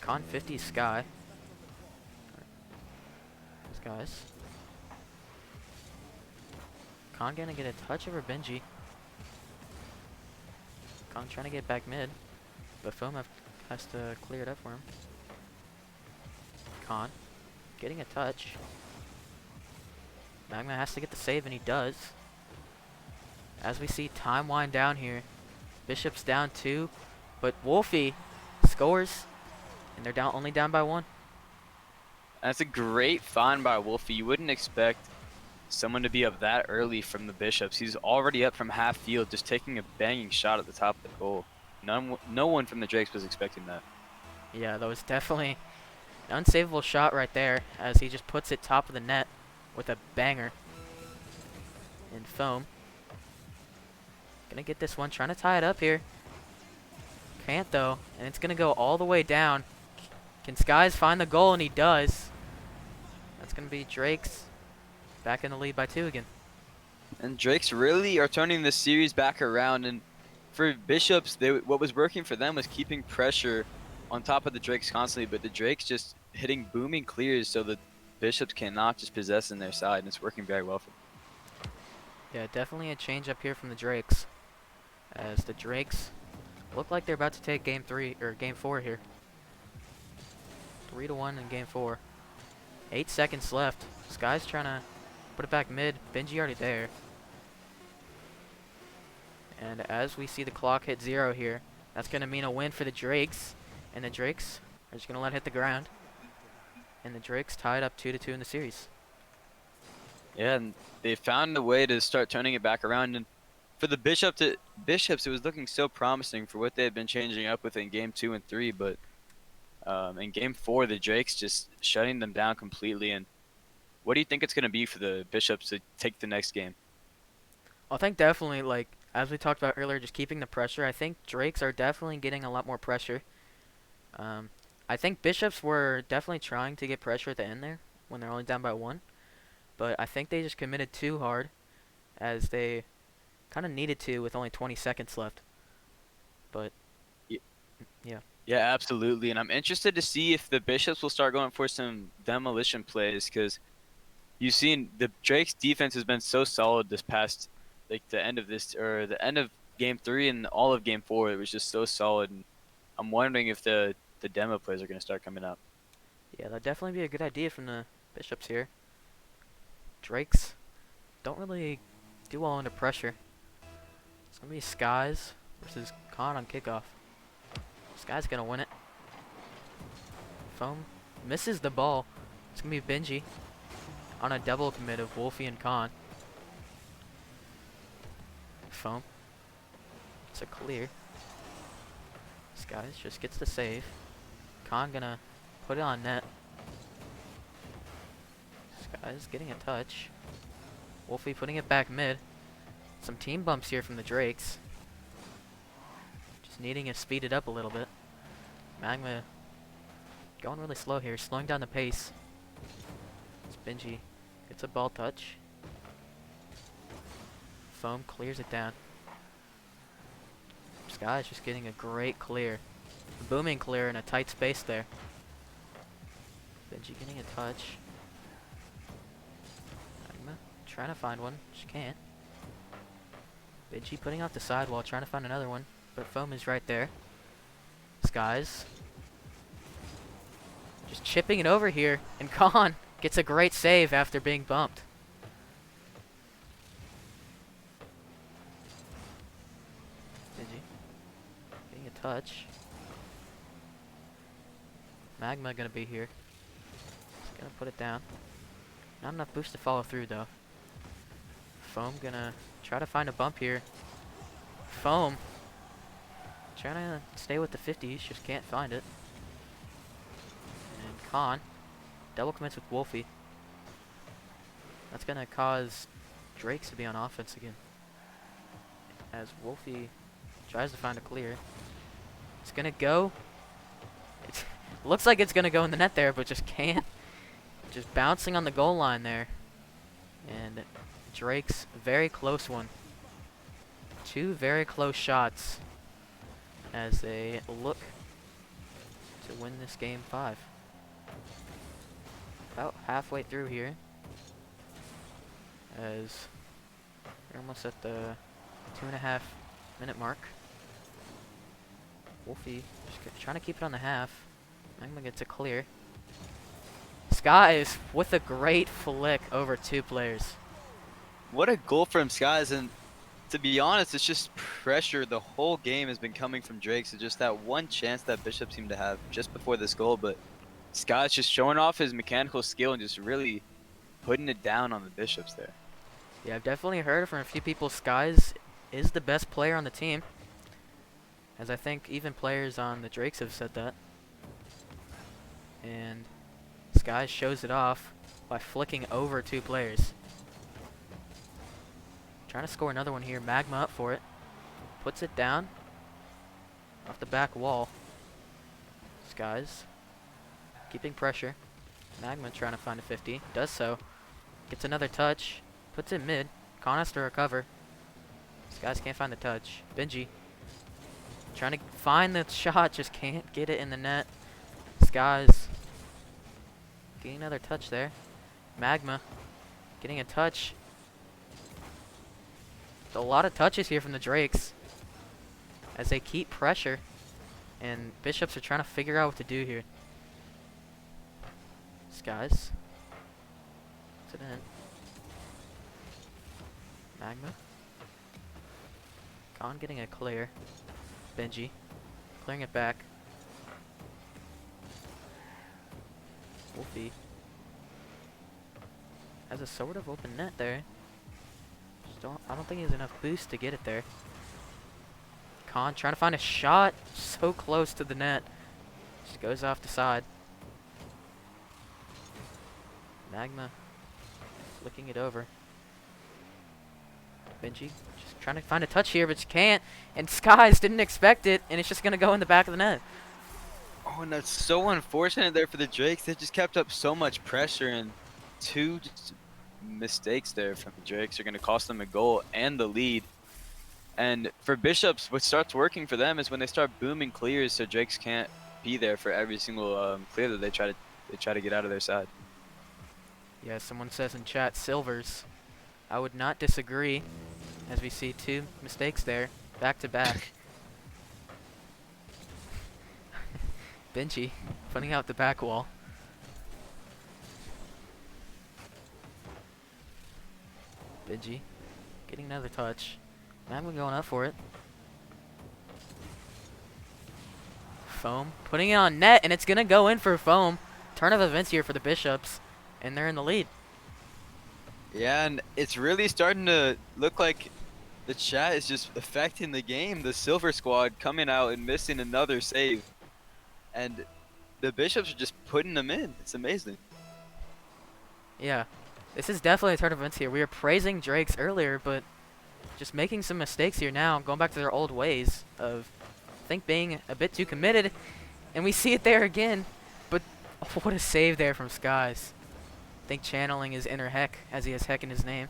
Khan 50 Sky. Guys. Khan gonna get a touch over Benji. Khan trying to get back mid, but Foam has to clear it up for him. Khan getting a touch. Magma has to get the save, and he does. As we see time wind down here, Bishop's down 2, but Wolfie scores, and they're only down by 1. That's a great find by Wolfie. You wouldn't expect someone to be up that early from the Bishops. He's already up from half field, just taking a banging shot at the top of the goal. No one from the Drakes was expecting that. Yeah, that was definitely an unsavable shot right there, as he just puts it top of the net with a banger. And Foam gonna get this one, trying to tie it up here. Can't though, and it's gonna go all the way down. Can Skies find the goal? And he does. That's gonna be Drake's back in the lead by 2 again. And Drakes really are turning this series back around. And for Bishops, what was working for them was keeping pressure on top of the Drakes constantly, but the Drakes just hitting booming clears so the Bishops cannot just possess in their side, and it's working very well for them. Yeah, definitely a change up here from the Drakes, as the Drakes look like they're about to take game 4 here. 3-1 in game 4. 8 seconds left. Sky's trying to put it back mid. Benji already there. And as we see the clock hit 0 here, that's going to mean a win for the Drakes. And the Drakes are just going to let it hit the ground. And the Drakes tied up 2-2 in the series. Yeah, and they found a way to start turning it back around. And for the Bishops, it was looking so promising for what they had been changing up with in game 2 and 3. But in game 4, the Drakes just shutting them down completely. And what do you think it's going to be for the Bishops to take the next game? I think definitely, like, as we talked about earlier, just keeping the pressure. I think Drakes are definitely getting a lot more pressure. I think Bishops were definitely trying to get pressure at the end there when they're only down by 1. But I think they just committed too hard, as they kind of needed to with only 20 seconds left. But, yeah. Yeah, absolutely. And I'm interested to see if the Bishops will start going for some demolition plays, because you've seen the Drake's defense has been so solid this past, like the end of game 3 and all of game 4. It was just so solid. And I'm wondering if the demo plays are going to start coming up. Yeah, that'd definitely be a good idea from the Bishops here. Drakes don't really do well under pressure. It's going to be Skies versus Khan on kickoff. Skies going to win it. Foam misses the ball. It's going to be Benji on a double commit of Wolfie and Khan. Foam. It's a clear. Skies just gets the save. Khan gonna put it on net. Skies getting a touch. Wolfie putting it back mid. Some team bumps here from the Drakes. Just needing to speed it up a little bit. Magma going really slow here, slowing down the pace. It's Benji. Gets a ball touch. Foam clears it down. Sky's just getting a great clear. A booming clear in a tight space there. Benji getting a touch. Magma trying to find one. She can't. Benji putting out the sidewall, trying to find another one. But Foam is right there. Skies just chipping it over here. And Khan gets a great save after being bumped. Benji getting a touch. Magma gonna be here. Just gonna put it down. Not enough boost to follow through though. Foam gonna try to find a bump here. Foam trying to stay with the 50s, just can't find it. And Khan double commits with Wolfie. That's gonna cause Drakes to be on offense again, as Wolfie tries to find a clear. It's gonna go. It looks like it's gonna go in the net there, but just can't. Just bouncing on the goal line there. And Drake's very close one. 2 very close shots as they look to win this game 5. about halfway through here. As we're almost at the 2.5 minute mark. Wolfie just trying to keep it on the half. Magma gets a clear. Skies with a great flick over 2 players. What a goal from Skies, and to be honest, it's just pressure. The whole game has been coming from Drake, so just that one chance that Bishop seemed to have just before this goal, but Skies just showing off his mechanical skill and just really putting it down on the Bishops there. Yeah, I've definitely heard from a few people Skies is the best player on the team. As I think even players on the Drakes have said that. And Skies shows it off by flicking over 2 players. Trying to score another one here. Magma up for it. Puts it down. Off the back wall. Skies keeping pressure. Magma trying to find a 50. Does so. Gets another touch. Puts it mid. Con has to recover. Skies can't find the touch. Benji trying to find the shot. Just can't get it in the net. Skies getting another touch there. Magma getting a touch. A lot of touches here from the Drakes as they keep pressure, and Bishops are trying to figure out what to do here. Skies. Puts it in. Magma. Khan getting a clear. Benji clearing it back. Wolfie has a sort of open net there. I don't think he has enough boost to get it there. Khan trying to find a shot. So close to the net. Just goes off the side. Magma flicking it over. Benji just trying to find a touch here, but just can't. And Skies didn't expect it, and it's just going to go in the back of the net. Oh, and that's so unfortunate there for the Drakes. They just kept up so much pressure, and 2 just mistakes there from the Drakes are going to cost them a goal and the lead. And for Bishops, what starts working for them is when they start booming clears, so Drakes can't be there for every single clear that they try to get out of their side. Yeah, someone says in chat, Silvers. I would not disagree, as we see 2 mistakes there, back to back. Benji putting out the back wall. Benji getting another touch. Magma going up for it. Foam putting it on net, and it's going to go in for Foam. Turn of events here for the Bishops, and they're in the lead. Yeah, and it's really starting to look like the chat is just affecting the game. The Silver Squad coming out and missing another save. And the Bishops are just putting them in. It's amazing. Yeah, this is definitely a turn of events here. We were praising Drakes earlier, but just making some mistakes here now, going back to their old ways of, I think, being a bit too committed. And we see it there again. But what a save there from Skies. I think channeling his inner Heck, as he has Heck in his name.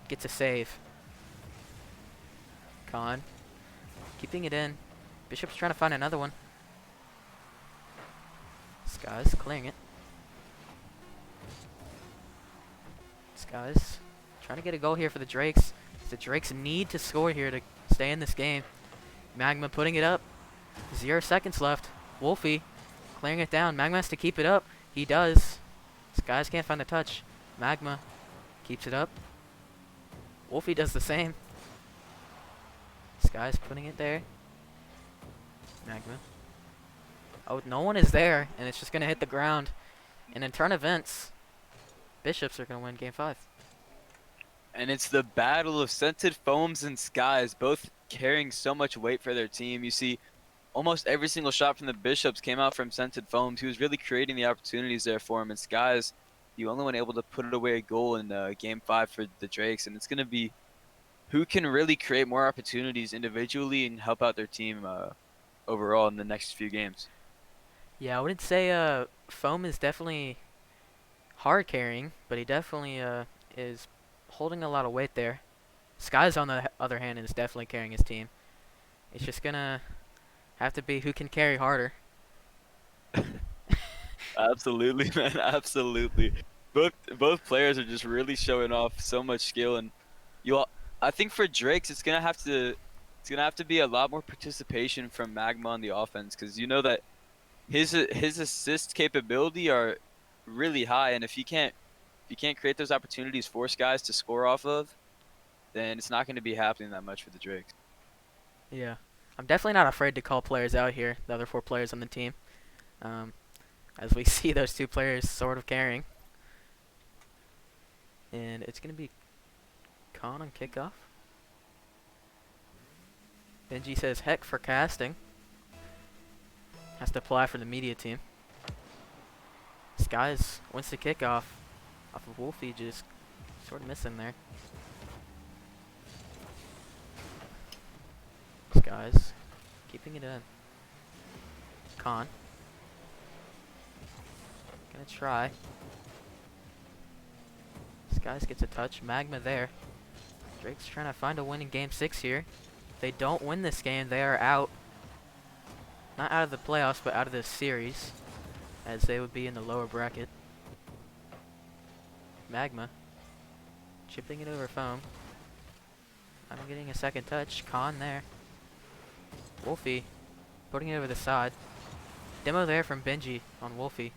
Gets a save. Khan keeping it in. Bishop's trying to find another one. Skies clearing it. Skies trying to get a goal here for the Drakes. The Drakes need to score here to stay in this game. Magma putting it up. 0 seconds left. Wolfie clearing it down. Magma has to keep it up. He does. Skies can't find the touch. Magma keeps it up. Wolfie does the same. Skies putting it there. Magma. Oh, no one is there, and it's just going to hit the ground. And in turn events, Bishops are going to win Game 5. And it's the battle of Scented Foams and Skies, both carrying so much weight for their team. You see, almost every single shot from the Bishops came out from Scented Foams, who was really creating the opportunities there for him. And Skies, the only one able to put it away a goal in Game 5 for the Drakes. And it's going to be who can really create more opportunities individually and help out their team overall in the next few games. Yeah, I wouldn't say Foam is definitely hard carrying, but he definitely is holding a lot of weight there. Skies, on the other hand, is definitely carrying his team. It's just going to have to be who can carry harder. Absolutely, man. Absolutely. Both players are just really showing off so much skill, and you all, I think for Drake's, it's gonna have to be a lot more participation from Magma on the offense, because you know that his assist capability are really high, and if you can't create those opportunities for guys to score off of, then it's not going to be happening that much for the Drakes. Yeah. I'm definitely not afraid to call players out here, the other 4 players on the team. Um, as we see those 2 players sort of carrying. And it's going to be Khan on kickoff. Benji says heck for casting. Has to apply for the media team. Skies wins the kickoff off of Wolfie, just sort of missing there. Skies keeping it in. Khan. Gonna try. Skies gets a touch. Magma there. Drake's trying to find a win in game 6 here. If they don't win this game, they are out. Not out of the playoffs, but out of this series, as they would be in the lower bracket. Magma chipping it over foam. I'm getting a second touch. Khan there. Wolfie putting it over the side. Demo there from Benji on Wolfie.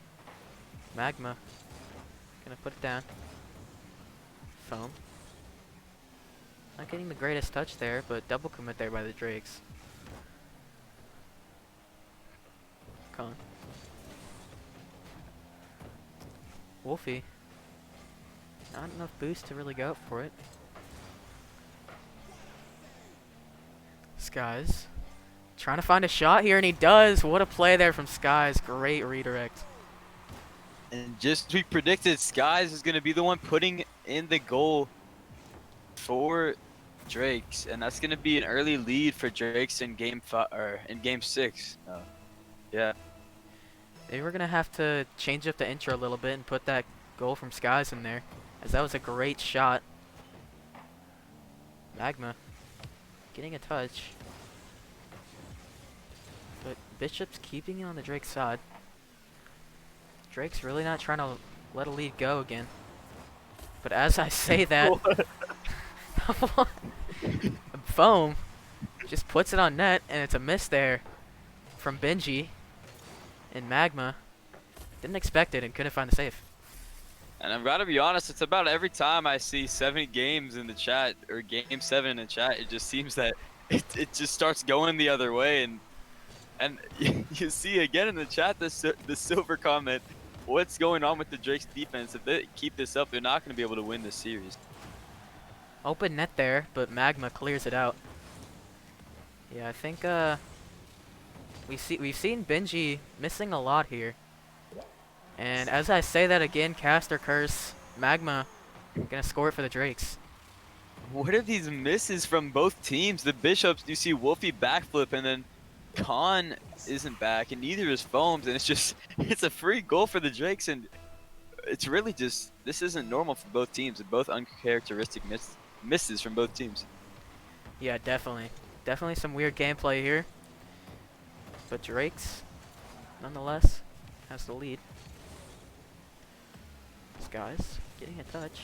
Magma gonna put it down. Foam. Not getting the greatest touch there, but double commit there by the Drakes. Khan. Wolfie. Not enough boost to really go up for it. Skies. Trying to find a shot here, and he does. What a play there from Skies. Great redirect. And just as we predicted, Skies is going to be the one putting in the goal for Drakes, and that's going to be an early lead for Drakes in game 5 or in game 6. Yeah. They were gonna have to change up the intro a little bit and put that goal from Skies in there, as that was a great shot. Magma getting a touch, but Bishop's keeping it on the Drake side. Drake's really not trying to let a lead go again. But as I say that, Foam just puts it on net, and it's a miss there from Benji. And Magma didn't expect it and couldn't find the save. And I've got to be honest, it's about every time I see 70 games in the chat or game 7 in the chat, it just seems that it just starts going the other way. And you see again in the chat the silver comment, what's going on with the Drake's defense? If they keep this up, they're not going to be able to win this series. Open net there, but Magma clears it out. Yeah, I think we've seen Benji missing a lot here. And as I say that again, cast or curse, Magma gonna score it for the Drakes. What are these misses from both teams? The Bishops, you see Wolfie backflip, and then Khan isn't back, and neither is Foams, and it's a free goal for the Drakes, and it's really just, this isn't normal for both teams, and both uncharacteristic misses from both teams. Yeah, definitely. Definitely some weird gameplay here. But Drakes, nonetheless, has the lead. Skies getting a touch.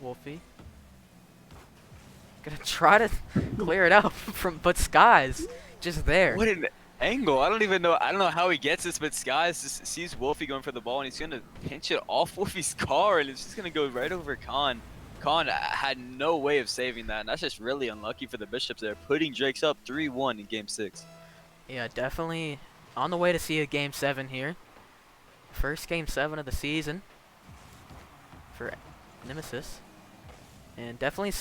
Wolfie gonna try to clear it out but Skies just there. What an angle! I don't know how he gets this, but Skies just sees Wolfie going for the ball, and he's gonna pinch it off Wolfie's car, and it's just gonna go right over Khan. Khan had no way of saving that, and that's just really unlucky for the Bishops there, putting Drakes up 3-1 in game 6. Yeah, definitely on the way to see a game 7 here. First game 7 of the season for Nemesis, and definitely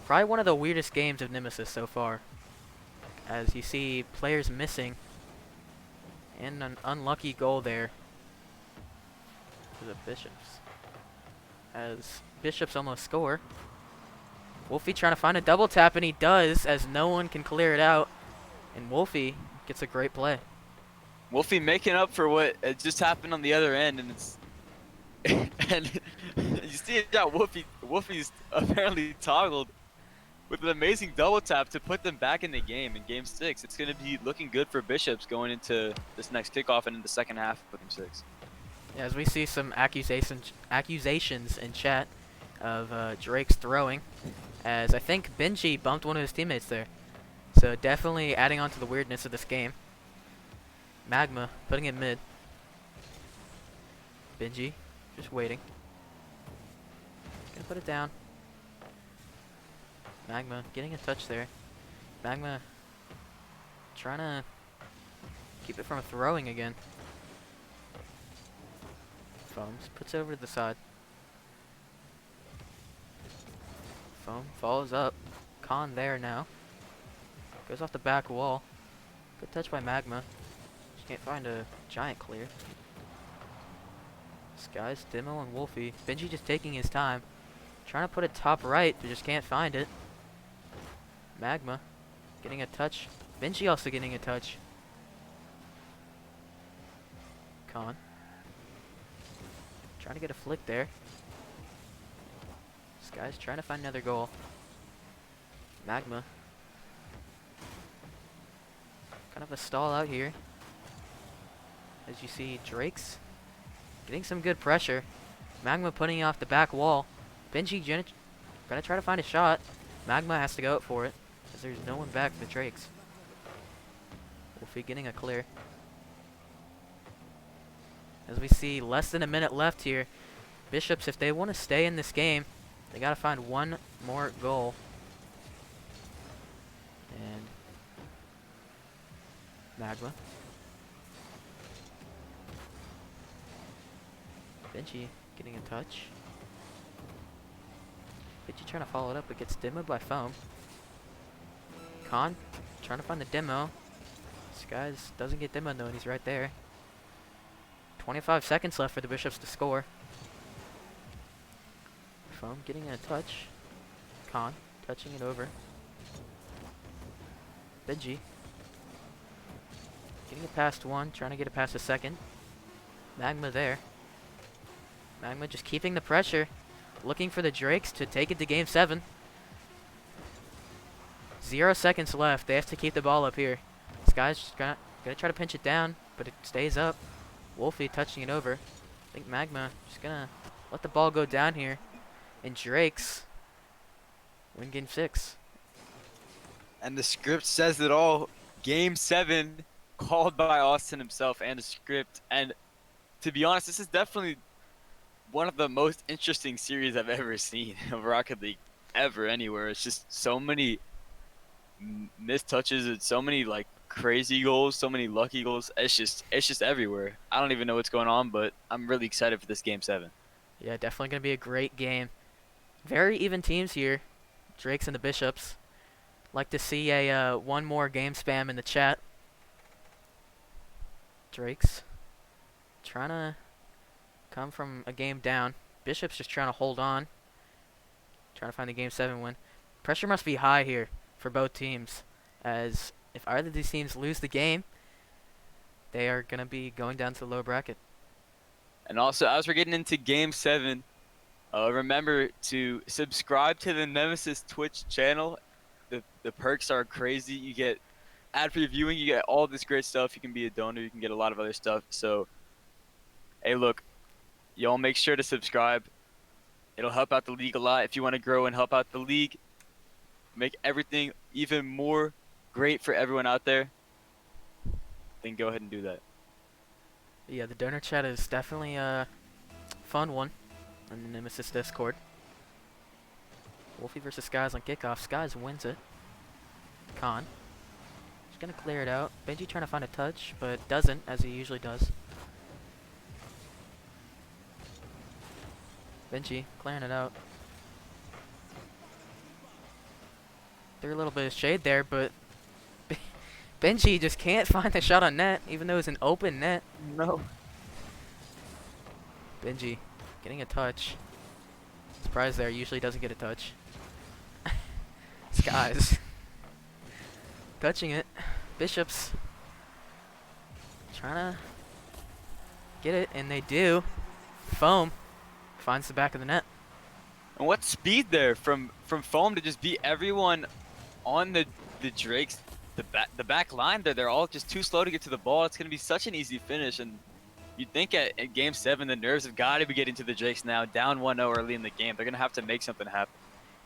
probably one of the weirdest games of Nemesis so far, as you see players missing and an unlucky goal there for the Bishops, as Bishops almost score. Wolfie trying to find a double tap, and he does, as no one can clear it out, and Wolfie gets a great play. Wolfie making up for what just happened on the other end, and it's and you see it out. Wolfie's apparently toggled with an amazing double tap to put them back in the game in Game 6. It's going to be looking good for Bishops going into this next kickoff and in the second half of Game 6. Yeah, as we see some accusations in chat of Drake's throwing, as I think Benji bumped one of his teammates there. So definitely adding on to the weirdness of this game. Magma putting it mid. Benji just waiting. Gonna put it down. Magma getting a touch there. Magma trying to keep it from throwing again. Foams puts it over to the side. Foam follows up. Khan there now. Goes off the back wall. Good touch by Magma. Just can't find a giant clear. Skies, Demo, and Wolfie. Benji just taking his time. Trying to put it top right, but just can't find it. Magma getting a touch. Benji also getting a touch. Khan trying to get a flick there. Skies trying to find another goal. Magma. Kind of a stall out here. As you see, Drake's getting some good pressure. Magma putting it off the back wall. Benji gonna try to find a shot. Magma has to go up for it, as there's no one back for the Drakes. Wolfie getting a clear. As we see, less than a minute left here. Bishops, if they want to stay in this game, they gotta find one more goal. And Magma. Benji getting in touch. Benji trying to follow it up, but gets demoed by Foam. Khan trying to find the demo. Skies doesn't get demoed though, and he's right there. 25 seconds left for the Bishops to score. Foam getting in a touch. Khan touching it over. Benji getting it past one, trying to get it past a second. Magma there. Magma just keeping the pressure, looking for the Drakes to take it to Game 7. 0 seconds left. They have to keep the ball up here. This guy's just gonna try to pinch it down, but it stays up. Wolfie touching it over. I think Magma just gonna let the ball go down here. And Drakes win Game 6. And the script says it all. Game 7 called by Austin himself and the script. And to be honest, this is definitely one of the most interesting series I've ever seen of Rocket League ever anywhere. It's just so many missed touches and so many like crazy goals, so many lucky goals. It's just everywhere. I don't even know what's going on, but I'm really excited for this Game 7. Yeah, definitely gonna be a great game. Very even teams here. Drakes and the Bishops. Like to see a one more game spam in the chat. Drakes trying to come from a game down. Bishops just trying to hold on. Trying to find the Game 7 win. Pressure must be high here for both teams, as if either of these teams lose the game, they are going to be going down to the low bracket. And also, as we're getting into Game 7, remember to subscribe to the Nemesis Twitch channel. The perks are crazy. You get ad-free viewing. You get all this great stuff. You can be a donor. You can get a lot of other stuff. So, hey, look, y'all make sure to subscribe. It'll help out the league a lot. If you want to grow and help out the league, make everything even more great for everyone out there, then go ahead and do that. Yeah, the donor chat is definitely a fun one in the Nemesis Discord. Wolfie versus Skies on kickoff. Skies wins it. Khan. He's going to clear it out. Benji trying to find a touch, but doesn't, as he usually does. Benji clearing it out. Threw a little bit of shade there, but Benji just can't find the shot on net, even though it's an open net. No. Benji getting a touch. Surprise there, usually doesn't get a touch. Skies touching it. Bishops trying to get it, and they do. Foam finds the back of the net. And what speed there from Foam to just beat everyone on the Drakes, the back line there. They're all just too slow to get to the ball. It's gonna be such an easy finish. And you'd think at Game 7 the nerves have got to be getting to the Drakes now, down 1-0 early in the game. They're gonna have to make something happen.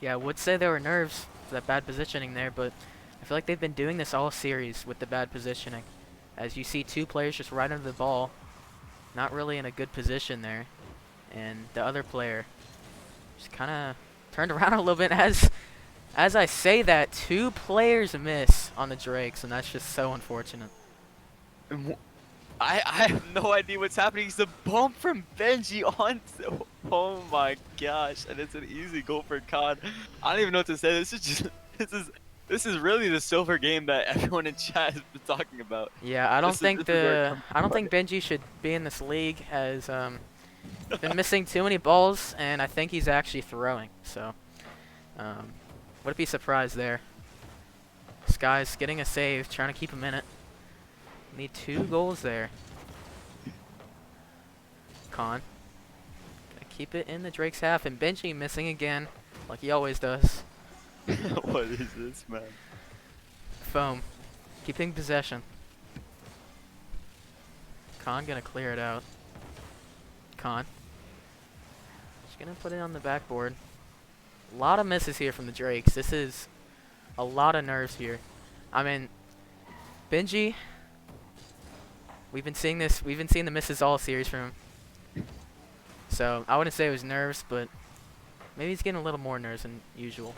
Yeah, I would say there were nerves for that bad positioning there, but I feel like they've been doing this all series with the bad positioning. As you see 2 players just right under the ball, not really in a good position there, and the other player just kind of turned around a little bit. As I say that, 2 players miss on the Drakes, and that's just so unfortunate. I have no idea what's happening. It's a bump from Benji onto. Oh my gosh! And it's an easy goal for Khan. I don't even know what to say. This is really the silver game that everyone in chat has been talking about. Yeah, I don't think where Benji should be in this league, as been missing too many balls, and I think he's actually throwing. So, wouldn't be surprised there. This guy's getting a save, trying to keep him in it. Need 2 goals there. Khan. Gonna keep it in the Drake's half, and Benji missing again, like he always does. What is this, man? Foam. Keeping possession. Khan gonna clear it out. Khan. Just gonna put it on the backboard. A lot of misses here from the Drakes. This is a lot of nerves here. I mean, Benji, we've been seeing the misses all series from him. So I wouldn't say it was nerves, but maybe he's getting a little more nerves than usual.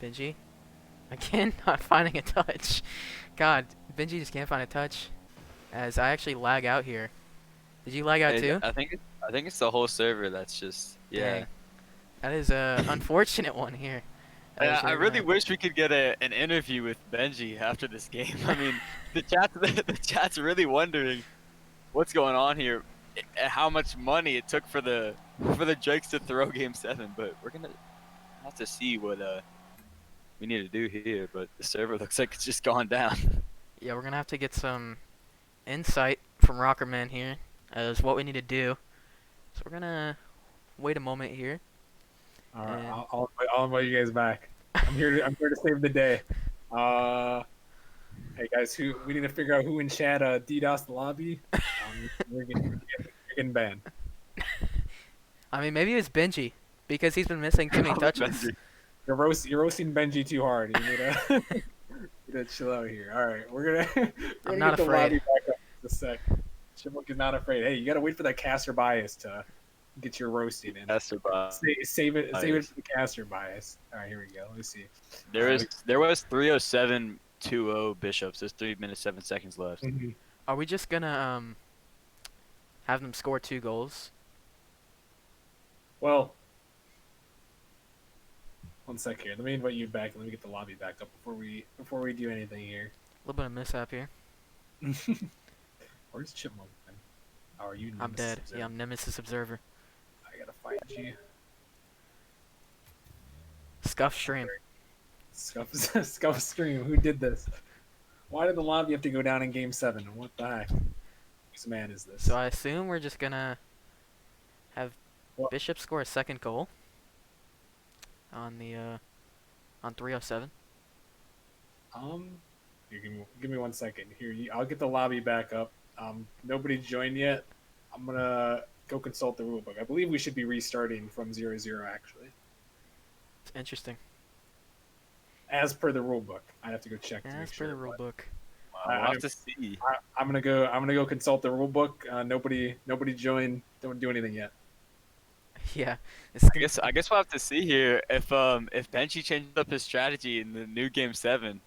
Benji, again, not finding a touch. God, Benji just can't find a touch. As I actually lag out here. Did you lag out too? I think it's the whole server that's just Dang. That is a unfortunate one here. I really wish we could get an interview with Benji after this game. I mean, the chat's really wondering what's going on here, how much money it took for the Drakes to throw Game 7. But we're gonna have to see what we need to do here. But the server looks like it's just gone down. Yeah, we're gonna have to get some insight from Rockerman here as what we need to do. So we're gonna wait a moment here. All right, I'll invite you guys back. I'm here to save the day. Hey guys, we need to figure out who in chat DDoS the lobby. You're getting banned. I mean, maybe it's Benji because he's been missing too many touches. You're roasting Benji too hard. You need to chill out here. All right, we're gonna I'm not get the afraid. lobby back up in a sec. Chipmunk is not afraid. Hey, you gotta wait for that caster bias to get your roasting in. Caster bias. Save it for the caster bias. All right, here we go. Let's see. There was 3:07:20 Bishops. There's 3 minutes 7 seconds left. Are we just gonna have them score 2 goals? Well, one sec here. Let me invite you back. Let me get the lobby back up before we do anything here. A little bit of mishap here. Where's Chipmunk? How are you? Nemesis I'm dead. Observer? Yeah, I'm Nemesis Observer. I gotta find you. Scuff stream. Scuff stream. Who did this? Why did the lobby have to go down in Game 7? What the heck? Whose man is this? So I assume we're just gonna have What? Bishop score a 2nd goal on the on 3:07. Here, give me 1 second. Here, I'll get the lobby back up. Nobody joined yet. I'm gonna go consult the rulebook. I believe we should be restarting from 0-0 actually, It's interesting. as per the rulebook. I have to go check. To Yeah, make as per sure, the but rule book. We'll have to see. I'm gonna go consult the rulebook. Nobody joined. Don't do anything yet. Yeah. I guess we'll have to see here if Benji changes up his strategy in the new Game 7.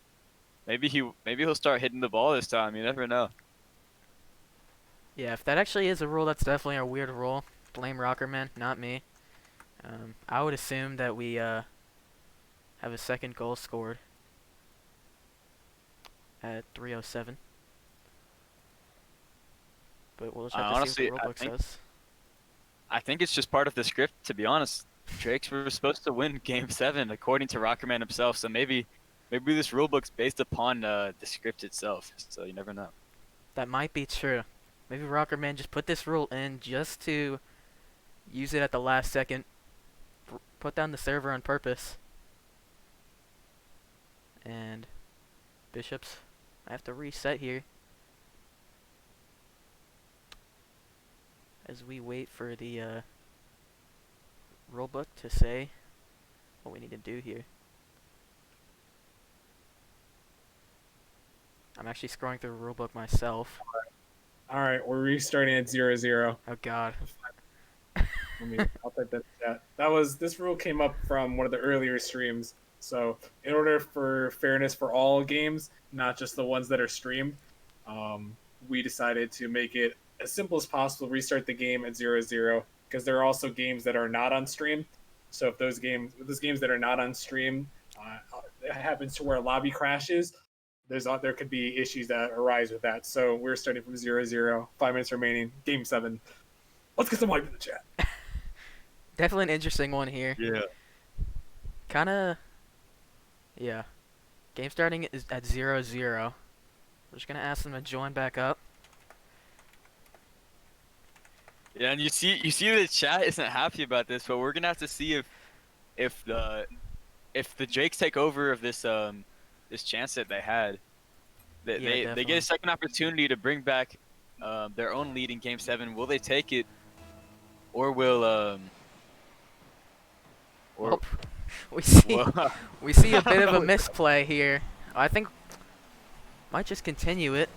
Maybe he'll start hitting the ball this time. You never know. Yeah, if that actually is a rule, that's definitely a weird rule. Blame Rockerman, not me. I would assume that we have a 2nd goal scored at 3:07. But we'll just have to Honestly, see what the rulebook says. I think it's just part of the script, to be honest. Drakes were supposed to win Game 7, according to Rockerman himself. So maybe this rulebook's based upon the script itself. So you never know. That might be true. Maybe Rockerman just put this rule in just to use it at the last second, put down the server on purpose. And bishops, I have to reset here as we wait for the rulebook to say what we need to do here. I'm actually scrolling through the rulebook myself. All right, we're restarting at 0-0. Oh God. I'll type that in chat. This rule came up from one of the earlier streams. So in order for fairness for all games, not just the ones that are streamed, we decided to make it as simple as possible. Restart the game at 0-0 because there are also games that are not on stream. So if those games that are not on stream, it happens to where a lobby crashes, there could be issues that arise with that. So we're starting from 0-0. 5 minutes remaining. Game 7. Let's get some hype in the chat. Definitely an interesting one here. Yeah. Kinda, yeah. Game starting is at 0-0. We're just gonna ask them to join back up. Yeah, and you see the chat isn't happy about this, but we're gonna have to see if the Drakes take over of this this chance that they had. They Yeah, they get definitely. a second opportunity to bring back their own lead in Game 7. Will they take it, or will Well, we see well, we see a bit of a misplay here. I think might just continue it.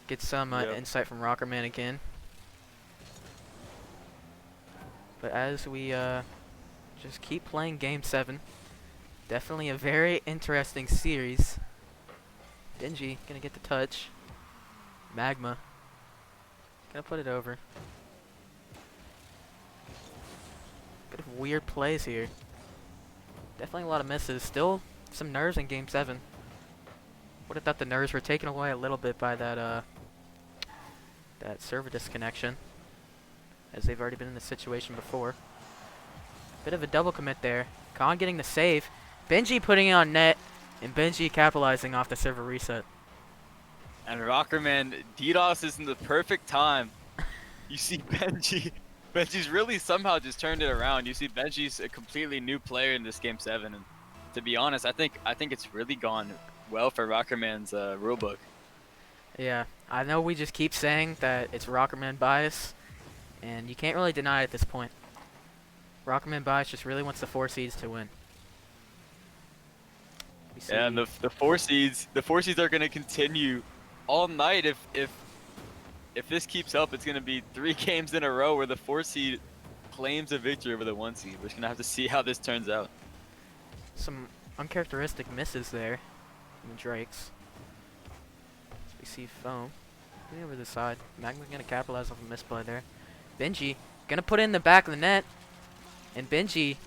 Get some Yep. insight from Rockerman again. But as we just keep playing Game 7, definitely a very interesting series. Benji gonna get the touch. Magma gonna put it over. Bit of weird plays here. Definitely a lot of misses. Still some nerves in Game 7. Would have thought the nerves were taken away a little bit by that that server disconnection, as they've already been in this situation before. Bit of a double commit there. Khan getting the save. Benji putting it on net, and Benji capitalizing off the server reset. and Rockerman, DDoS is in the perfect time. You see Benji's really somehow just turned it around. You see Benji's a completely new player in this Game 7, and to be honest, I think it's really gone well for Rockerman's rulebook. Yeah, I know we just keep saying that it's Rockerman bias, and you can't really deny it at this point. Rockerman bias just really wants the 4 seeds to win. We see And the four seeds are gonna continue all night. If this keeps up, it's gonna be 3 games in a row where the 4 seed claims a victory over the 1 seed. We're just gonna have to see how this turns out. some uncharacteristic misses there from the Drakes. As we see Foam getting over the side. Magma gonna capitalize off a misplay there. Benji gonna put it in the back of the net. And Benji,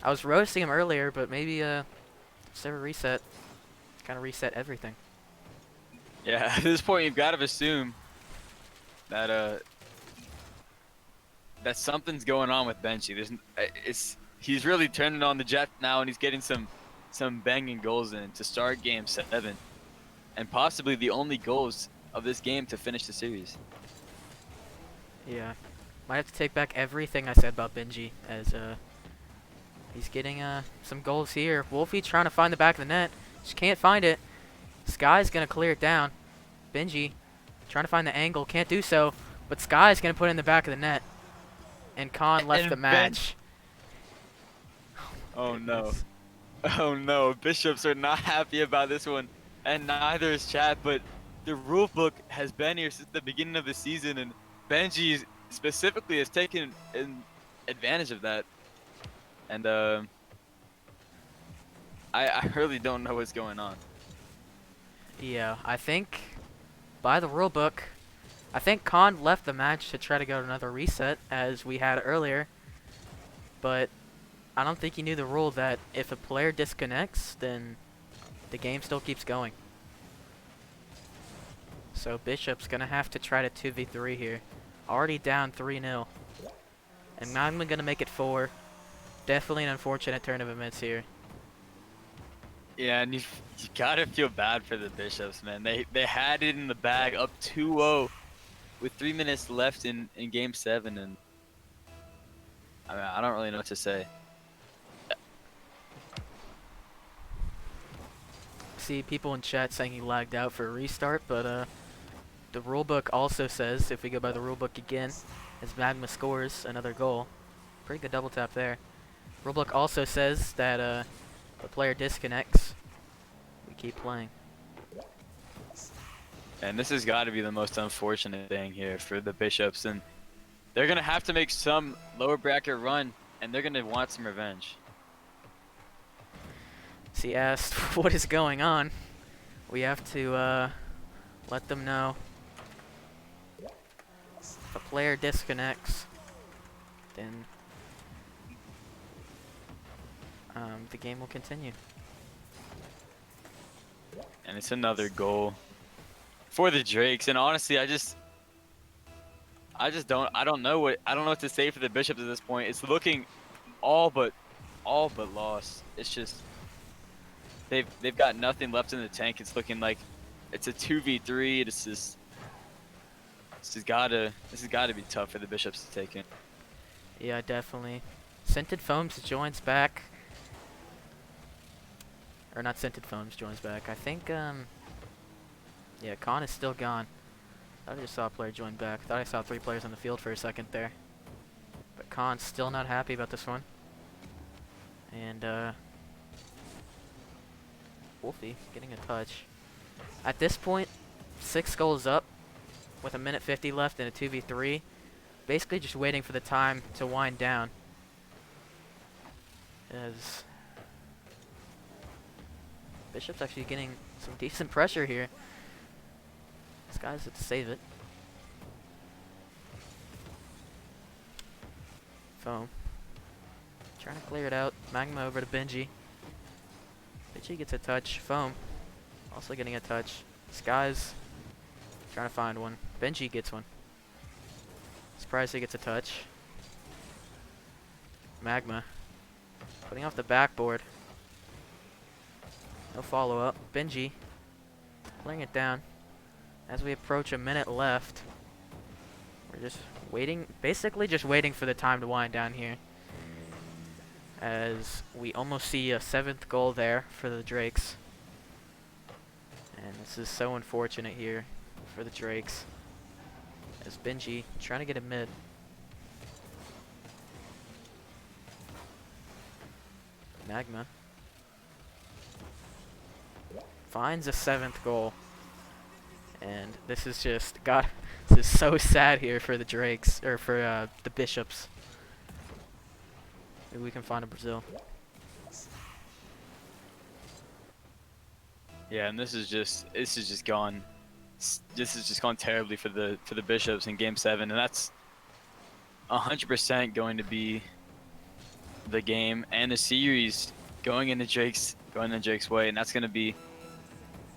I was roasting him earlier, but maybe server reset kind of reset everything. Yeah, at this point, you've got to assume that that something's going on with Benji. He's really turning on the jet now, and he's getting some banging goals in to start Game 7, and possibly the only goals of this game to finish the series. Yeah, might have to take back everything I said about Benji, as he's getting some goals here. Wolfie trying to find the back of the net, just can't find it. Sky's gonna clear it down. Benji trying to find the angle, can't do so, but Sky's gonna put it in the back of the net. And Khan left And the match. Oh no. Goodness. Oh no, Bishops are not happy about this one, and neither is chat, but the rulebook has been here since the beginning of the season, and Benji specifically has taken advantage of that. And I really don't know what's going on. Yeah, I think by the rulebook, I think Khan left the match to try to go to another reset, as we had earlier. But I don't think he knew the rule that if a player disconnects, then the game still keeps going. So Bishop's gonna have to try to 2v3 here. Already down 3-0. And Magma gonna make it 4. Definitely an unfortunate turn of events here. Yeah, and you gotta feel bad for the Bishops, man. They had it in the bag, up 2-0 with 3 minutes left in Game 7, and I mean, I don't really know what to say. See people in chat saying he lagged out for a restart, but the rulebook also says, if we go by the rulebook again, as Magma scores another goal, pretty good double tap there. Rulebook also says that the player disconnects. We keep playing. And this has got to be the most unfortunate thing here for the Bishops, and they're gonna have to make some lower bracket run, and they're gonna want some revenge. See asked what is going on. We have to let them know. If a player disconnects, then the game will continue. And it's another goal for the Drakes, and honestly, I don't know what to say for the Bishops at this point. It's looking all but lost. It's just they've got nothing left in the tank. It's looking like it's a 2v3. This has gotta be tough for the Bishops to take in. Yeah, definitely. Scented Foams joins back. Or not Scented Foams joins back. I think yeah, Khan is still gone. I just saw a player join back. Thought I saw 3 players on the field for a second there. But Khan's still not happy about this one. And Wolfie getting a touch. At this point, 6 goals up with a minute 50 left in a 2v3. Basically just waiting for the time to wind down. As Bishop's actually getting some decent pressure here. This guy's have to save it. Foam. Trying to clear it out. Magma over to Benji. Benji gets a touch. Foam also getting a touch. Skies trying to find one. Benji gets one. Surprised he gets a touch. Magma putting off the backboard. No follow-up. Benji laying it down. As we approach a minute left, we're just waiting, basically just waiting for the time to wind down here. As we almost see a 7th goal there for the Drakes. And this is so unfortunate here for the Drakes. As Benji trying to get a mid. Magma finds a 7th goal. And this is just, God, this is so sad here for the Drakes, or for the Bishops. Maybe we can find a Brazil. Yeah, and this has just gone terribly for the Bishops in Game 7, and that's 100% going to be the game and the series going in the Drake's way, and that's going to be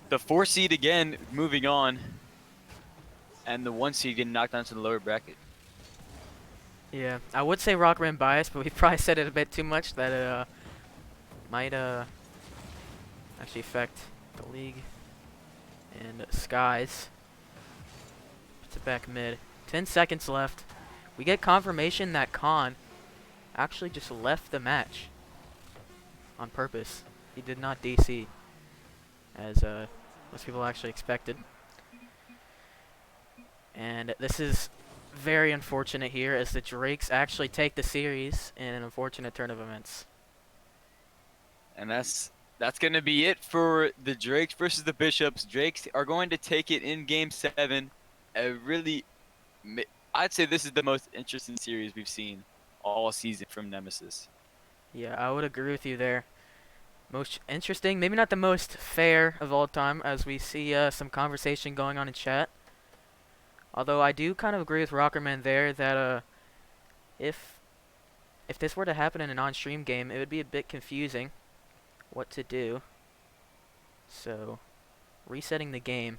the 4 seed again moving on, and the 1 seed getting knocked down to the lower bracket. Yeah, I would say Rockman biased, but we probably said it a bit too much that it might actually affect the league. And Skies puts it back mid. 10 seconds left. We get confirmation that Khan actually just left the match on purpose. He did not DC, as most people actually expected. And this is very unfortunate here, as the Drakes actually take the series in an unfortunate turn of events. And that's going to be it for the Drakes versus the Bishops. Drakes are going to take it in Game 7. I'd say this is the most interesting series we've seen all season from Nemesis. Yeah, I would agree with you there. Most interesting, maybe not the most fair of all time, as we see some conversation going on in chat. Although I do kind of agree with Rockerman there that if this were to happen in an on-stream game, it would be a bit confusing what to do. So, resetting the game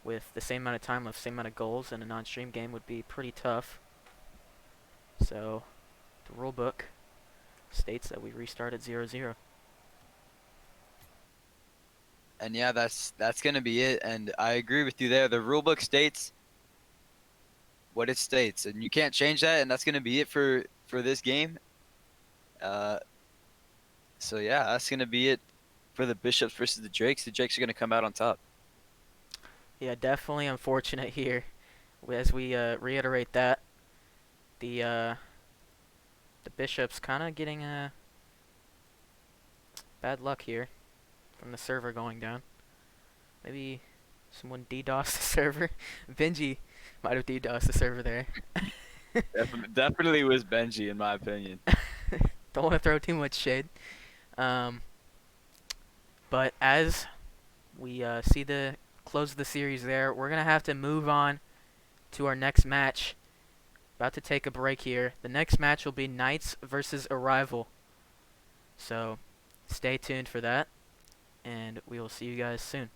with the same amount of time left, same amount of goals in a non-stream game would be pretty tough. So, the rulebook states that we restart at 0-0. And yeah, that's going to be it, and I agree with you there. The rulebook states what it states, and you can't change that, and that's going to be it for for this game. So yeah, that's gonna be it for the Bishops versus the Drakes. The Drakes are gonna come out on top. Yeah, definitely unfortunate here. As we reiterate that, the Bishops kind of getting bad luck here from the server going down. Maybe someone DDoSed the server. Benji might have DDoSed the server there. Definitely was Benji, in my opinion. Don't want to throw too much shade. But as we see the close of the series there, we're going to have to move on to our next match. About to take a break here. The next match will be Knights versus Arrival. So stay tuned for that, and we will see you guys soon.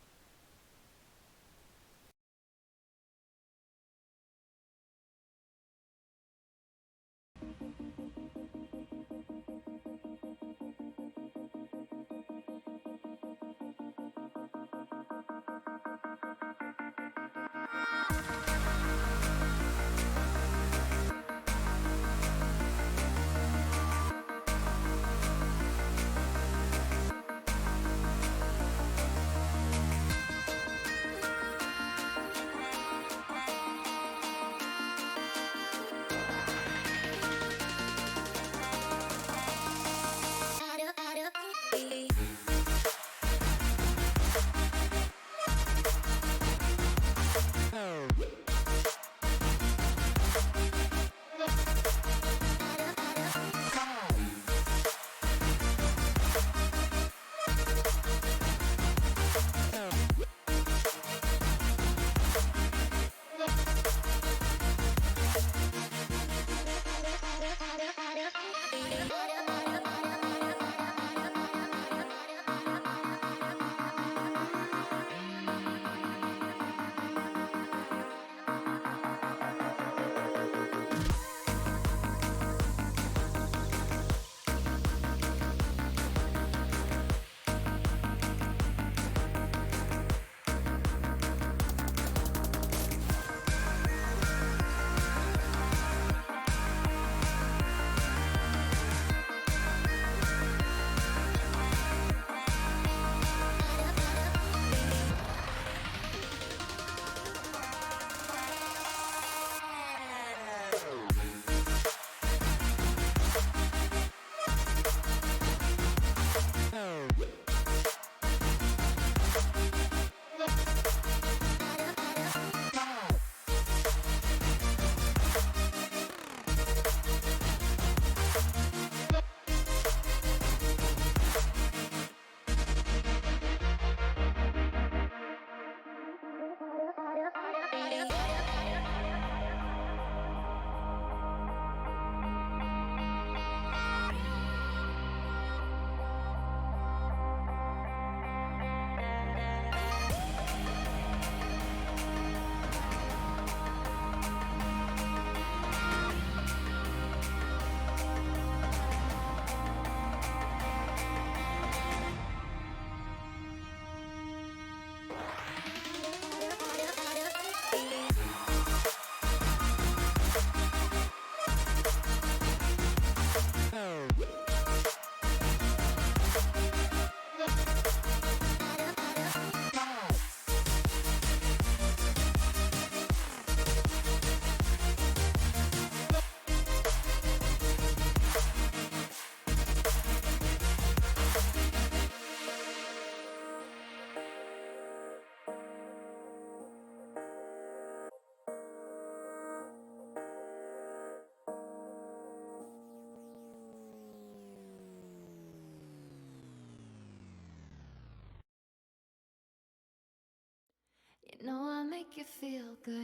You know I make you feel good.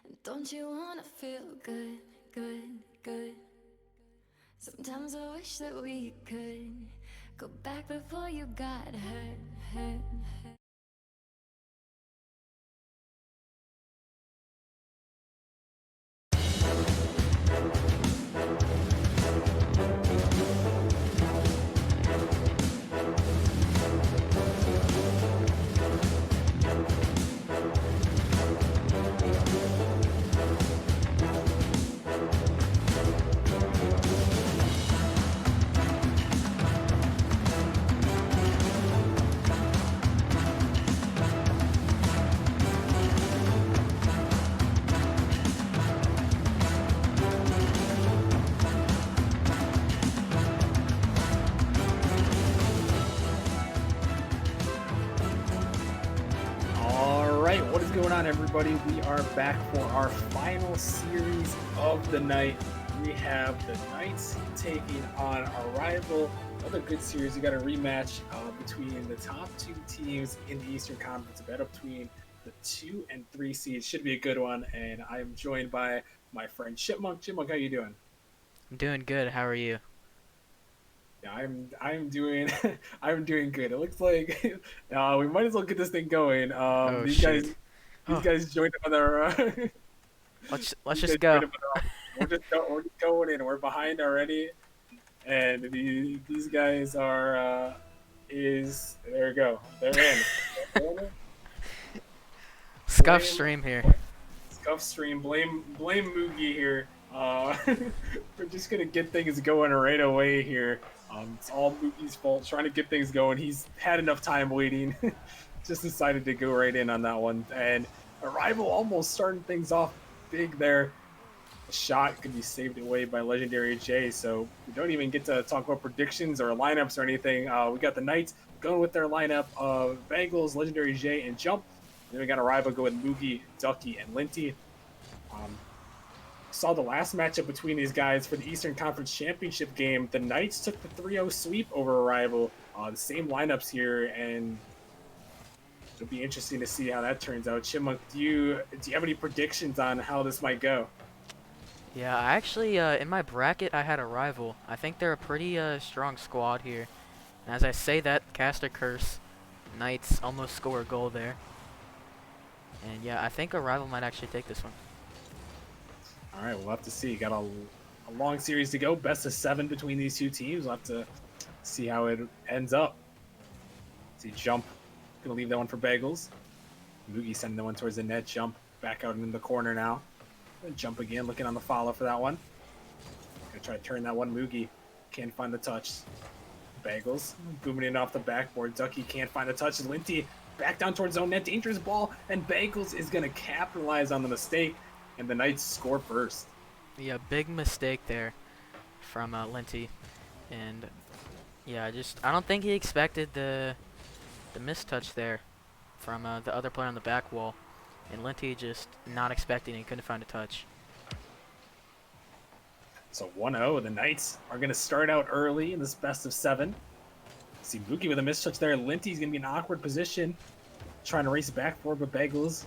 And don't you wanna feel good, good, good? Sometimes I wish that we could go back before you got hurt, hurt, hurt. going on, everybody? We are back for our final series of the night. We have the Knights taking on our rival. Another good series. We got a rematch between the top two teams in the Eastern Conference. A battle between the 2 and 3 seeds. Should be a good one. And I am joined by my friend Chipmunk. Chipmunk, how you doing? I'm doing good. How are you? Yeah, I'm doing I'm doing good. It looks like we might as well get this thing going. Oh These guys shoot. these Oh, guys joined on their let's these guys just go. joined on their own. We're just going in. We're behind already, and these guys are is there we go. They're in. They're in. Scuff Blame stream here. Scuff Stream. Blame Moogie here. We're just gonna get things going right away here. It's all Moogie's fault. Trying to get things going. He's had enough time waiting. Just decided to go right in on that one. And Arrival almost starting things off big there. A shot could be saved away by Legendary J. So we don't even get to talk about predictions or lineups or anything. We got the Knights going with their lineup of Bengals, Legendary J, and Jump. And then we got Arrival go with Moogie, Ducky, and Linty. Saw the last matchup between these guys for the Eastern Conference Championship game. The Knights took the 3-0 sweep over Arrival. The same lineups here, and it'll be interesting to see how that turns out. Chipmunk, do you have any predictions on how this might go? Yeah, I actually in my bracket I had a rival. I think they're a pretty strong squad here. And as I say that, cast a curse. Knights almost score a goal there. And yeah, I think a rival might actually take this one. All right, we'll have to see. Got a long series to go. Best of 7 between these two teams. We'll have to see how it ends up. See, Jump. Gonna leave that one for Bagels. Moogie sending that one towards the net. Jump back out in the corner now. Gonna Jump again, looking on the follow for that one. Gonna try to turn that one. Moogie can't find the touch. Bagels booming in off the backboard. Ducky can't find the touch. Linty back down towards zone net. Dangerous ball, and Bagels is gonna capitalize on the mistake. And the Knights score first. Yeah, big mistake there from Linty. And yeah, I don't think he expected the mistouch there from the other player on the back wall. And Linty just not expecting and couldn't find a touch. So 1-0, the Knights are going to start out early in this best of 7. See Moogie with a mistouch there. Linty's going to be in an awkward position, trying to race back forward, but Bagels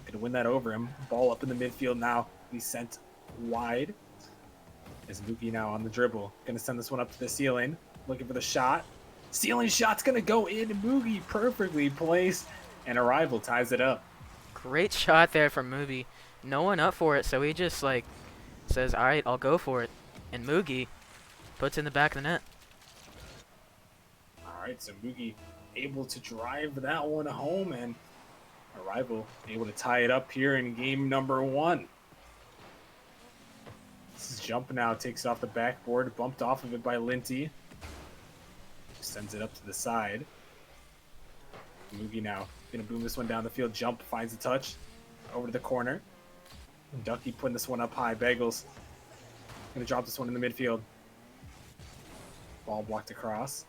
going to win that over him. Ball up in the midfield now. He's sent wide. Is Moogie now on the dribble. Going to send this one up to the ceiling, looking for the shot. Ceiling shot's going to go in. Moogie perfectly placed, and Arrival ties it up. Great shot there from Moogie. No one up for it, so he just like says, "All right, I'll go for it." And Moogie puts in the back of the net. All right, so Moogie able to drive that one home, and Arrival able to tie it up here in game number 1. This is Jump now, takes it off the backboard, bumped off of it by Linty. Sends it up to the side. Moogie now gonna boom this one down the field. Jump finds the touch over to the corner. Ducky putting this one up high. Bagels gonna drop this one in the midfield. Ball blocked across.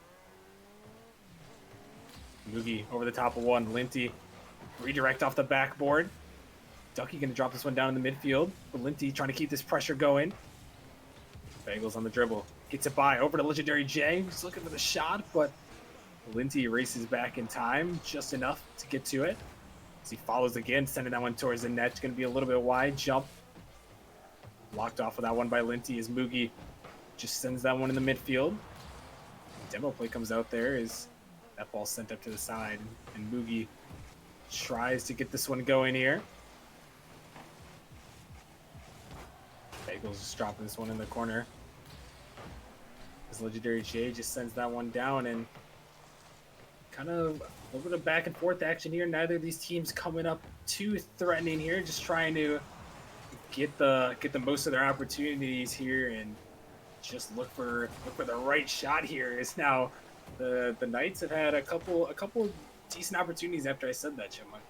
Moogie over the top of one. Linty redirect off the backboard. Ducky gonna drop this one down in the midfield. But Linty trying to keep this pressure going. Bagels on the dribble. Gets it by over to Legendary J. He's looking for the shot, but Linty races back in time, just enough to get to it. As he follows again, sending that one towards the net. It's going to be a little bit wide. Jump. Locked off with that one by Linty as Moogie just sends that one in the midfield. Demo play comes out there as that ball sent up to the side. And Moogie tries to get this one going here. Bagels just dropping this one in the corner. As Legendary J just sends that one down, and kind of a little bit of back and forth action here. Neither of these teams coming up too threatening here, just trying to get the most of their opportunities here and just look for the right shot here. Is now the Knights have had a couple decent opportunities after I said that, Chipmunk.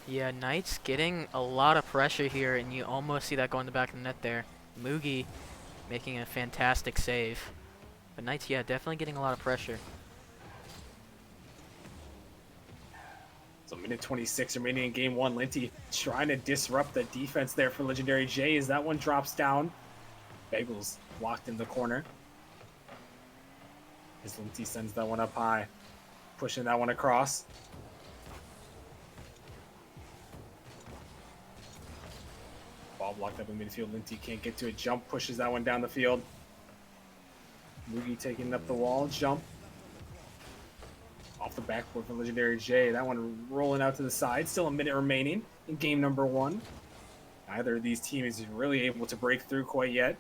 Yeah, Knights getting a lot of pressure here, and you almost see that go in the back of the net there. Moogie making a fantastic save. But Knights, yeah, definitely getting a lot of pressure. So minute 26 remaining in game one. Linty trying to disrupt the defense there for Legendary J as that one drops down. Bagels locked in the corner. As Linty sends that one up high, pushing that one across. Ball blocked up in midfield. Linty can't get to it. Jump pushes that one down the field. Mugi taking up the wall. Jump. Off the backboard for Legendary J. That one rolling out to the side. Still a minute remaining in game number one. Neither of these teams is really able to break through quite yet.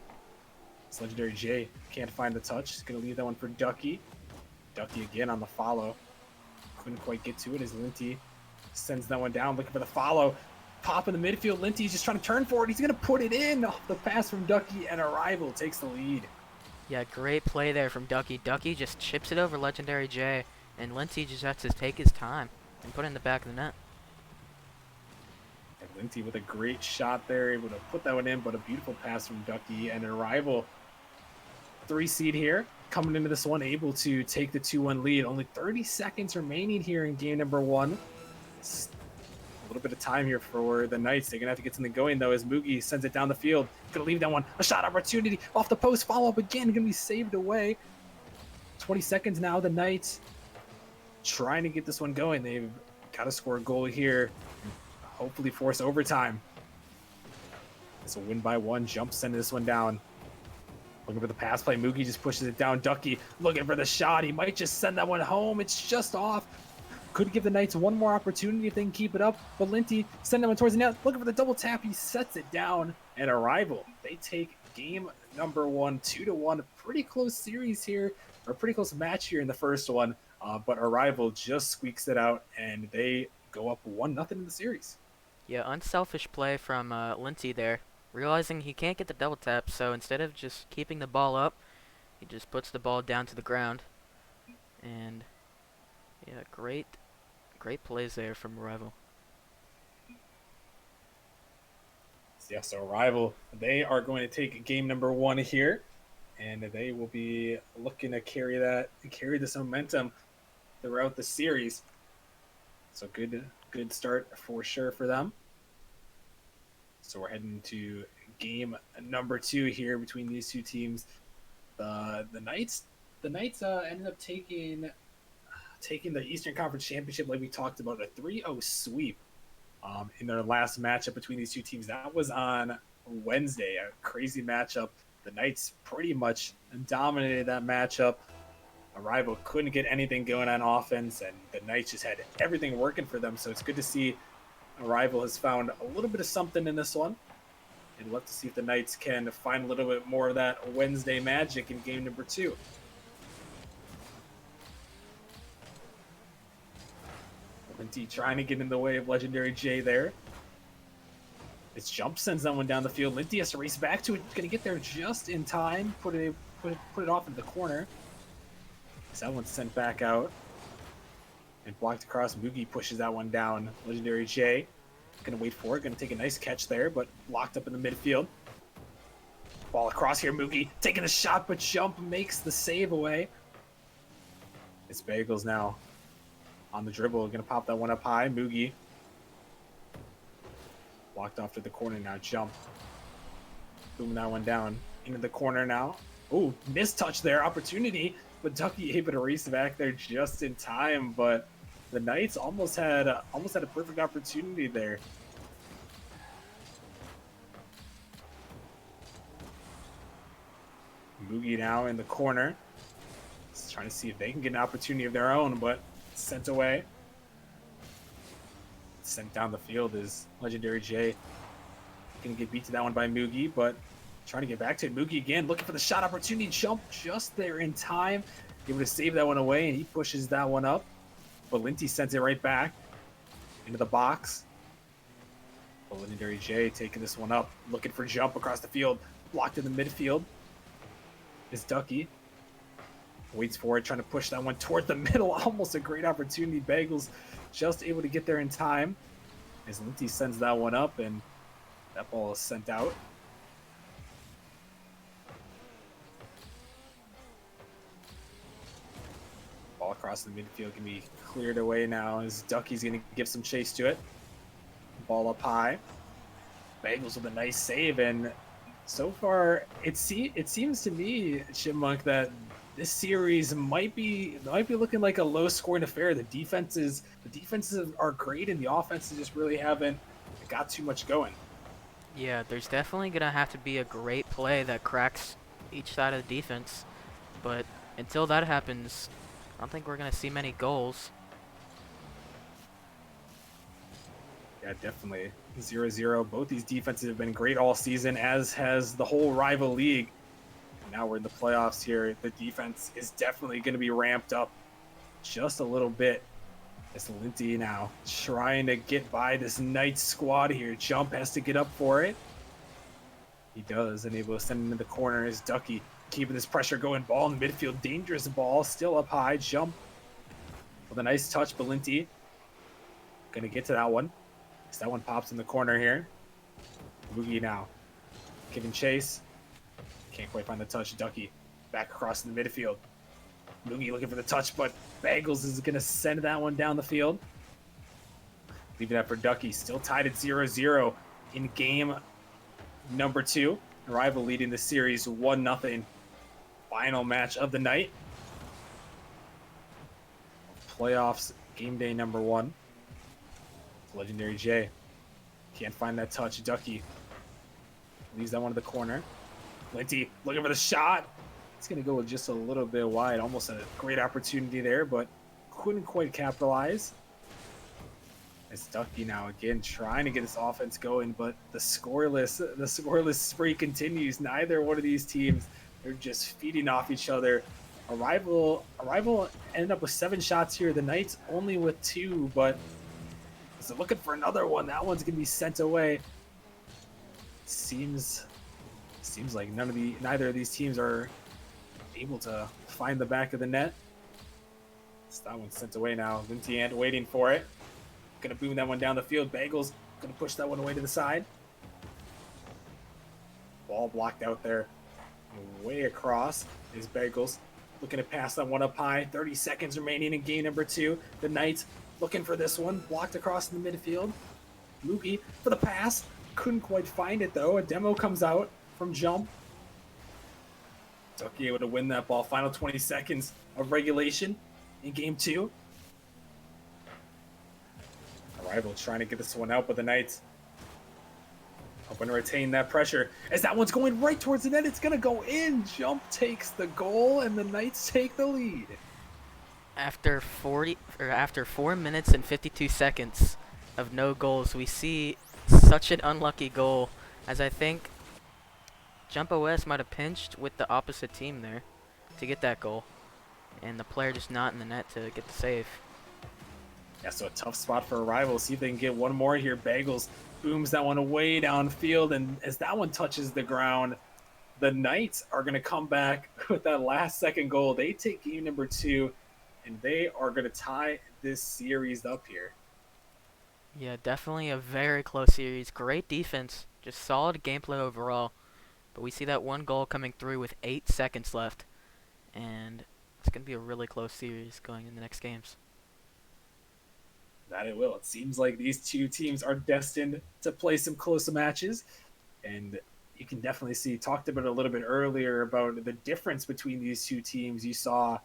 This Legendary J can't find the touch. He's going to leave that one for Ducky. Ducky again on the follow. Couldn't quite get to it as Linty sends that one down, looking for the follow. Pop in the midfield. Linty's just trying to turn for it. He's going to put it in off the pass from Ducky, and Arrival takes the lead. Yeah, great play there from Ducky. Ducky just chips it over Legendary J, and Linty just has to take his time and put it in the back of the net. And Linty with a great shot there, able to put that one in, but a beautiful pass from Ducky, and Arrival 3 seed here, coming into this one, able to take the 2-1 lead. Only 30 seconds remaining here in game number one. It's a little bit of time here for the Knights. They're going to have to get something going, though, as Mugi sends it down the field. Going to leave that one. A shot opportunity off the post. Follow-up again. Going to be saved away. 20 seconds now. The Knights trying to get this one going. They've got to score a goal here. Hopefully force overtime. It's a win by one. Jump sending this one down. Looking for the pass play. Mugi just pushes it down. Ducky looking for the shot. He might just send that one home. It's just off. Could give the Knights one more opportunity if they can keep it up. But Linty send that one towards the net. Looking for the double tap. He sets it down. And Arrival, they take game number one, 2-1. Pretty close series here, or pretty close match here in the first one. But Arrival just squeaks it out, and they go up 1-0 in the series. Yeah, unselfish play from Linty there. Realizing he can't get the double tap, so instead of just keeping the ball up, he just puts the ball down to the ground. And yeah, great plays there from Arrival. Yeah, so Arrival, they are going to take game number one here, and they will be looking to carry this momentum throughout the series. So good start for sure for them. So we're heading to game number two here between these two teams. The Knights ended up taking the Eastern Conference Championship, like we talked about, a 3-0 sweep in their last matchup between these two teams. That was on Wednesday, a crazy matchup. The Knights pretty much dominated that matchup. Arrival couldn't get anything going on offense, and the Knights just had everything working for them. So it's good to see Arrival has found a little bit of something in this one. And we'll have to see if the Knights can find a little bit more of that Wednesday magic in game number two. Linty trying to get in the way of Legendary J there. This jump sends that one down the field. Linty has to race back to it. Going to get there just in time. Put it off into the corner. So that one's sent back out. And blocked across. Mugi pushes that one down. Legendary J going to wait for it. Going to take a nice catch there, but blocked up in the midfield. Ball across here. Mugi taking the shot, but Jump makes the save away. It's Bagels now on the dribble. Going to pop that one up high. Mugi blocked off to the corner now. Jump. Booming that one down. Into the corner now. Ooh, missed touch there. Opportunity. But Ducky able to race back there just in time. But the Knights almost had a perfect opportunity there. Mugi now in the corner. Just trying to see if they can get an opportunity of their own, but sent away. Sent down the field is Legendary J. Gonna get beat to that one by Mugi, but trying to get back to it. Mugi again, looking for the shot opportunity. Jump just there in time. Able to save that one away, and he pushes that one up. But Linty sends it right back into the box. But Legendary J taking this one up, looking for Jump across the field. Blocked in the midfield is Ducky. Waits for it, trying to push that one toward the middle. Almost a great opportunity. Bagels just able to get there in time as Linty sends that one up, and that ball is sent out. Ball across across the midfield can be cleared away now as Ducky's going to give some chase to it. Ball up high. Bagels with a nice save, and so far it seems to me, Chipmunk, that this series might be looking like a low scoring affair. The defenses are great, and the offenses just really haven't got too much going. Yeah, there's definitely gonna have to be a great play that cracks each side of the defense, but until that happens, I don't think we're gonna see many goals. Yeah, definitely 0-0. Both these defenses have been great all season, as has the whole rival league. Now we're in the playoffs here. The defense is definitely going to be ramped up just a little bit. It's Linty now trying to get by this Knights squad here. Jump has to get up for it. He does, and able to send him in the corner. Is Ducky keeping this pressure going. Ball in the midfield. Dangerous ball. Still up high. Jump with a nice touch. Belinti going to get to that one. So that one pops in the corner here. Boogie now giving chase. Can't quite find the touch. Ducky back across in the midfield. Boogie looking for the touch, but Bagels is going to send that one down the field. Leaving that for Ducky. Still tied at 0-0 in game number 2. Rival leading the series 1-0. Final match of the night. Playoffs game day number 1. Legendary J. Can't find that touch. Ducky leaves that one to the corner. Linty looking for the shot. It's going to go just a little bit wide. Almost a great opportunity there, but couldn't quite capitalize. It's Ducky now again trying to get this offense going, but the scoreless spree continues. Neither one of these teams, they're just feeding off each other. Arrival ended up with 7 shots here. The Knights only with 2, but so looking for another one. That one's gonna be sent away. Seems like neither of these teams are able to find the back of the net. So that one's sent away now. Lintiant waiting for it. Gonna boom that one down the field. Bagels gonna push that one away to the side. Ball blocked out there. Way across is Bagels. Looking to pass that one up high. 30 seconds remaining in game number 2. The Knights looking for this one. Blocked across in the midfield. Moogie for the pass. Couldn't quite find it though. A demo comes out from jump. Ducky able to win that ball. Final 20 seconds of regulation in game 2. Arrival trying to get this one out, but the Knights hoping to retain that pressure. As that one's going right towards the net, it's going to go in. Jump takes the goal, and the Knights take the lead. After 4 minutes and 52 seconds of no goals, we see such an unlucky goal, as I think Jump OS might have pinched with the opposite team there to get that goal, and the player just not in the net to get the save. Yeah, so a tough spot for Arrival. See if they can get one more here. Bagels booms that one away downfield, and as that one touches the ground, the Knights are going to come back with that last second goal. They take game number 2, and they are going to tie this series up here. Yeah, definitely a very close series. Great defense, just solid gameplay overall. But we see that one goal coming through with 8 seconds left, and it's going to be a really close series going in the next games. That it will. It seems like these two teams are destined to play some close matches, and you can definitely see, talked about it a little bit earlier about the difference between these two teams. You saw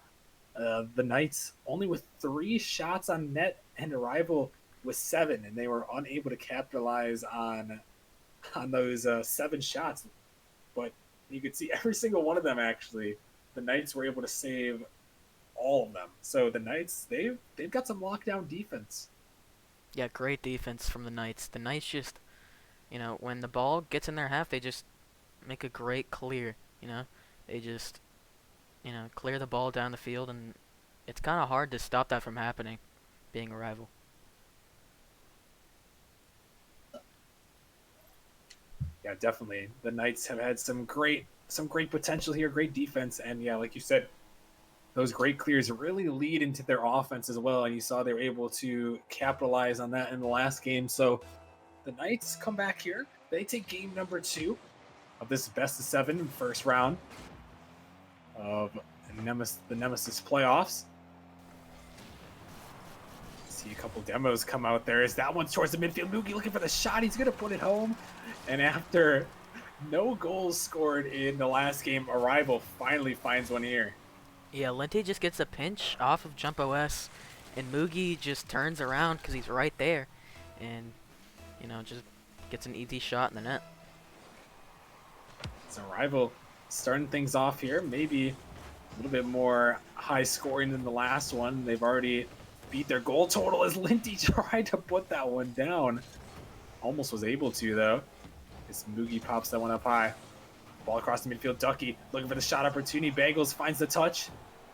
the Knights only with 3 shots on net and Arrival with 7, and they were unable to capitalize on those 7 shots. But you could see every single one of them, actually, the Knights were able to save all of them. So the Knights, they've got some lockdown defense. Yeah, great defense from the Knights. The Knights just, when the ball gets in their half, they just make a great clear, They just, clear the ball down the field, and it's kind of hard to stop that from happening, being a rival. Yeah, definitely. The Knights have had some great potential here, great defense, and yeah, like you said, those great clears really lead into their offense as well, and you saw they were able to capitalize on that in the last game. So the Knights come back here. They take game number 2 of this best of 7 first round of the Nemesis playoffs. See a couple demos come out there. Is that one towards the midfield? Moogie looking for the shot. He's going to put it home. And after no goals scored in the last game, Arrival finally finds one here. Yeah, Linty just gets a pinch off of Jump OS, and Moogie just turns around because he's right there, and just gets an easy shot in the net. So Arrival starting things off here, maybe a little bit more high scoring than the last one. They've already beat their goal total as Linty tried to put that one down. Almost was able to, though. As Moogie pops that one up high. Ball across the midfield. Ducky looking for the shot opportunity. Bagels finds the touch.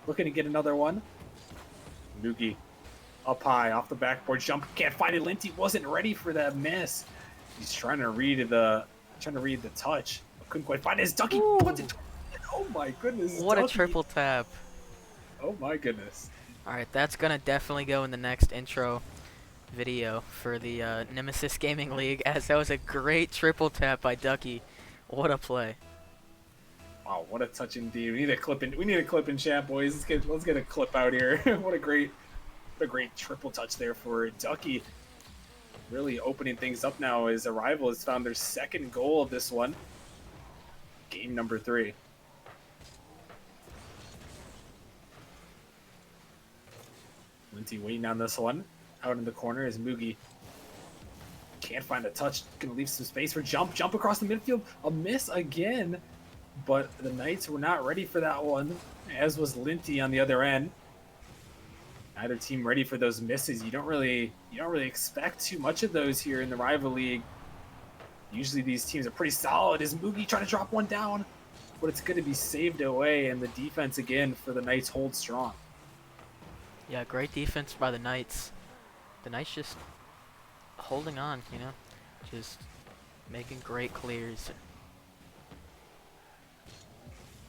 Looking to get another one. Moogie up high off the backboard. Jump. Can't find it. Linty wasn't ready for that miss. He's trying to read the touch. Couldn't quite find it. As Ducky puts it. Oh my goodness. What Ducky. a triple tap. Oh my goodness. Alright, that's going to definitely go in the next intro video for the Nemesis Gaming League, as that was a great triple tap by Ducky. What a play. Wow, what a touch indeed. We need a clip in chat, boys. Let's get a clip out here. What a great triple touch there for Ducky. Really opening things up now as Arrival has found their second goal of this one. Game number 3. Linty waiting on this one. Out in the corner is Moogie. Can't find a touch. Gonna leave some space for Jump. Jump across the midfield. A miss again. But the Knights were not ready for that one, as was Linty on the other end. Neither team ready for those misses. You don't really expect too much of those here in the Rival League. Usually these teams are pretty solid. Is Moogie trying to drop one down? But it's going to be saved away, and the defense again for the Knights holds strong. Yeah, great defense by the Knights. The Knights just holding on, just making great clears.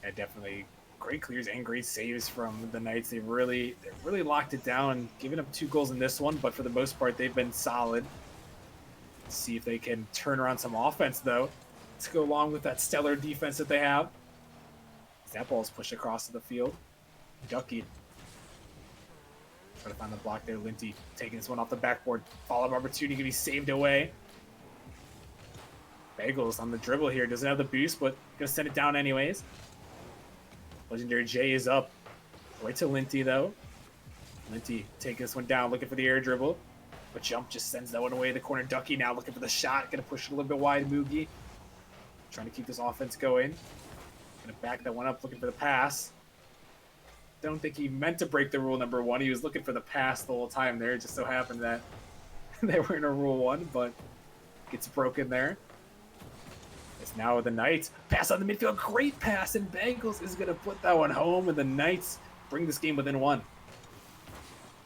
Yeah, definitely great clears and great saves from the Knights. They've really locked it down, giving up 2 goals in this one, but for the most part they've been solid. Let's see if they can turn around some offense though to go along with that stellar defense that they have. That ball's pushed across to the field. Ducky trying to find the block there. Linty taking this one off the backboard. Follow-up opportunity can be saved away. Bagels on the dribble here. Doesn't have the boost, but gonna send it down anyways. Legendary J is up. Right to Linty though. Linty taking this one down, looking for the air dribble. But Jump just sends that one away in the corner. Ducky now looking for the shot. Gonna push it a little bit wide. Moogie trying to keep this offense going. Gonna back that one up, looking for the pass. Don't think he meant to break the rule number 1. He was looking for the pass the whole time there. It just so happened that they were in a rule 1, but gets broken there. It's now the Knights. Pass on the midfield. Great pass, and Bengals is going to put that one home, and the Knights bring this game within 1.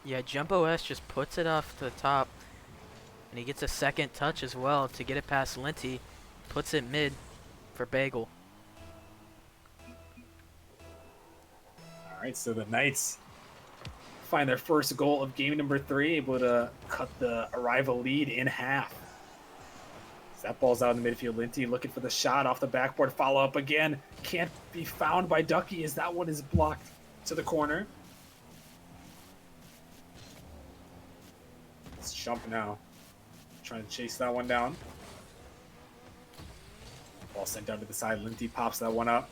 Yeah, Jump OS just puts it off to the top, and he gets a second touch as well to get it past Linty. Puts it mid for Bagel. All right, so the Knights find their first goal of game number 3, able to cut the Arrival lead in half. That ball's out in the midfield. Linty looking for the shot off the backboard. Follow up again. Can't be found by Ducky as that one is blocked to the corner. Let's Jump now. Trying to chase that one down. Ball sent down to the side. Linty pops that one up.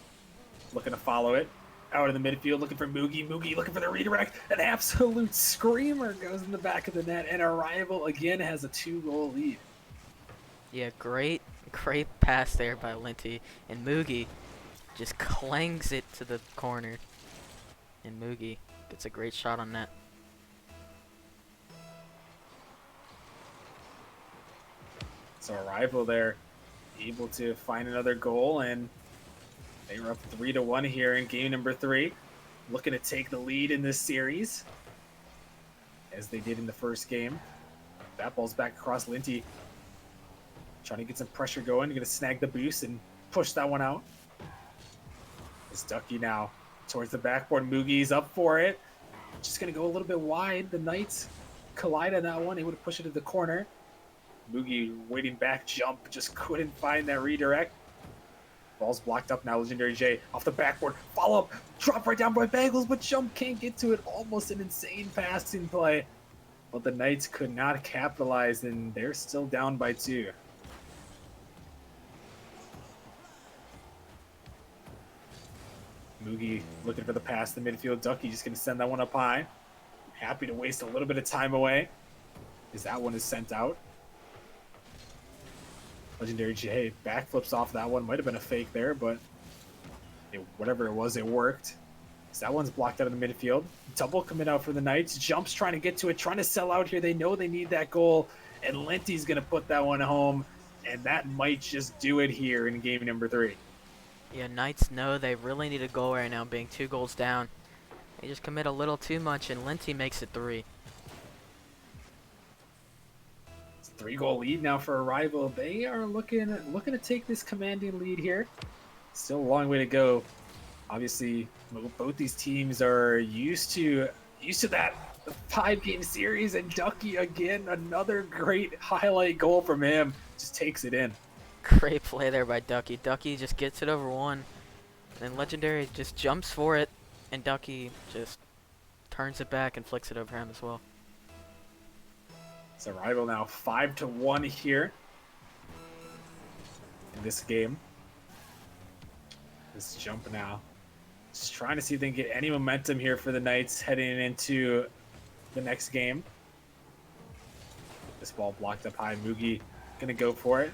Looking to follow it. Out in the midfield, looking for Moogie. Moogie looking for the redirect. An absolute screamer goes in the back of the net, and Arrival again has a 2-goal lead. Yeah, great pass there by Linty, and Moogie just clangs it to the corner, and Moogie gets a great shot on net. So Arrival there, able to find another goal, and they were up 3-1 here in game number 3, looking to take the lead in this series, as they did in the first game. That ball's back across Linty. Trying to get some pressure going. Going to snag the boost and push that one out. It's Ducky now towards the backboard. Moogie's up for it. Just going to go a little bit wide. The Knights collide on that one. Able to push it to the corner. Moogie waiting back. Jump. Just couldn't find that redirect. Ball's blocked up now. Legendary J off the backboard. Follow up. Drop right down by Bagels, but Jump can't get to it. Almost an insane passing play. but the Knights could not capitalize, and they're still down by 2. Mugi looking for the pass to midfield. Ducky just going to send that one up high. Happy to waste a little bit of time away, as that one is sent out. Legendary J backflips off that one. Might have been a fake there, but whatever it was, it worked. So that one's blocked out of the midfield. Double coming out for the Knights. Jumps trying to get to it, trying to sell out here. They know they need that goal, and Linty's going to put that one home, and that might just do it here in game number 3. Yeah, Knights know they really need a goal right now, being 2 goals down. They just commit a little too much, and Linty makes it 3. It's a 3-goal lead now for Arrival. They are looking to take this commanding lead here. Still a long way to go. Obviously, both these teams are used to that 5-game series, and Ducky again, another great highlight goal from him. Just takes it in. Great play there by Ducky. Ducky just gets it over 1, and then Legendary just jumps for it, and Ducky just turns it back and flicks it over him as well. It's Arrival now 5-1 here in this game. This jump now. Just trying to see if they can get any momentum here for the Knights heading into the next game. This ball blocked up high. Mugi gonna go for it.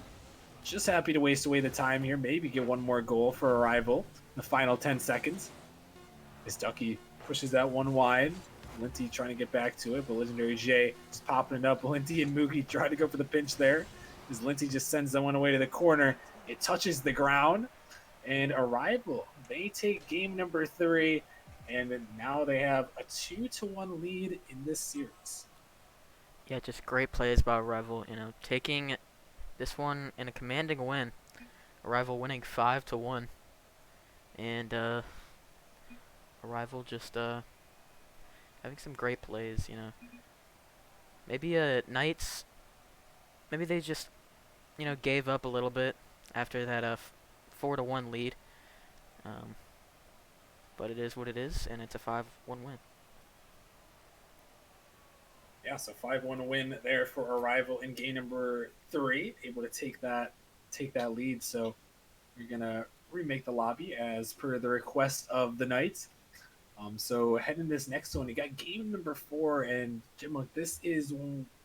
Just happy to waste away the time here. Maybe get one more goal for Arrival in the final 10 seconds. This Ducky pushes that one wide. Linty trying to get back to it, but Legendary J just popping it up. Linty and Mugi try to go for the pinch there, as Linty just sends that one away to the corner. It touches the ground, and Arrival, they take game number 3, and now they have a 2-1 lead in this series. Yeah, just great plays by Arrival. You know, taking this one in a commanding win. Arrival winning 5-1, and Arrival just having some great plays. You know, maybe Knights. Maybe they just gave up a little bit after that 4-1 lead. But it is what it is, and it's a 5-1 win. Yeah, so 5-1 win there for Arrival in game number 3, able to take that lead. So we're gonna remake the lobby as per the request of the Knights. So heading this next one, you got game number 4, and Jim, this is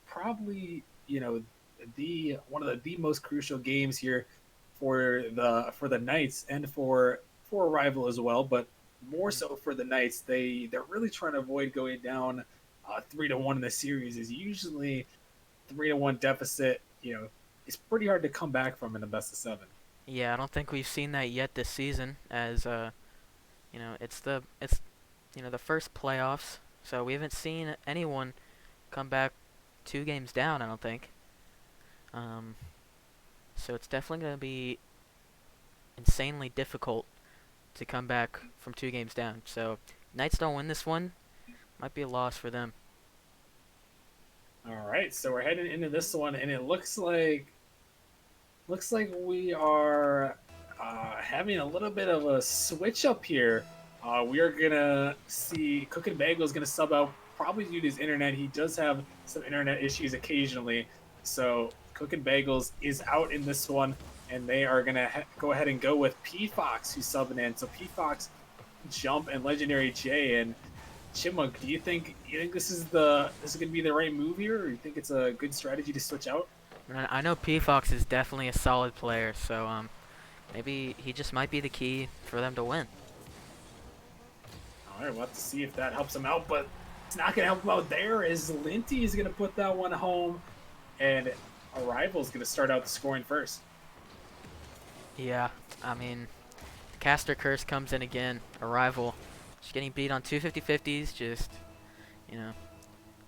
probably one of the most crucial games here for the Knights and for Arrival as well, but more so for the Knights. They're really trying to avoid going down 3-1 in the series. Is usually 3-1 deficit. It's pretty hard to come back from in the best of 7. Yeah, I don't think we've seen that yet this season. As it's the first playoffs, so we haven't seen anyone come back 2 games down. I don't think. So it's definitely going to be insanely difficult to come back from 2 games down. So Knights don't win this one, might be a loss for them. All right, so we're heading into this one, and it looks like we are having a little bit of a switch up here. We are gonna see Cookin' Bagel is gonna sub out, probably due to his internet. He does have some internet issues occasionally, so Cookin' Bagels is out in this one, and they are gonna go ahead and go with P Fox, who's subbing in. So P Fox, Jump, and Legendary J. And Chipmunk, do you think this is gonna be the right move here, or you think it's a good strategy to switch out? I know P Fox is definitely a solid player, so maybe he just might be the key for them to win. All right, we'll have to see if that helps him out, but it's not going to help him out there, as Linty is going to put that one home, and Arrival is going to start out the scoring first. Yeah, I mean, Caster Curse comes in again. Arrival just getting beat on 2 50-50s. Just,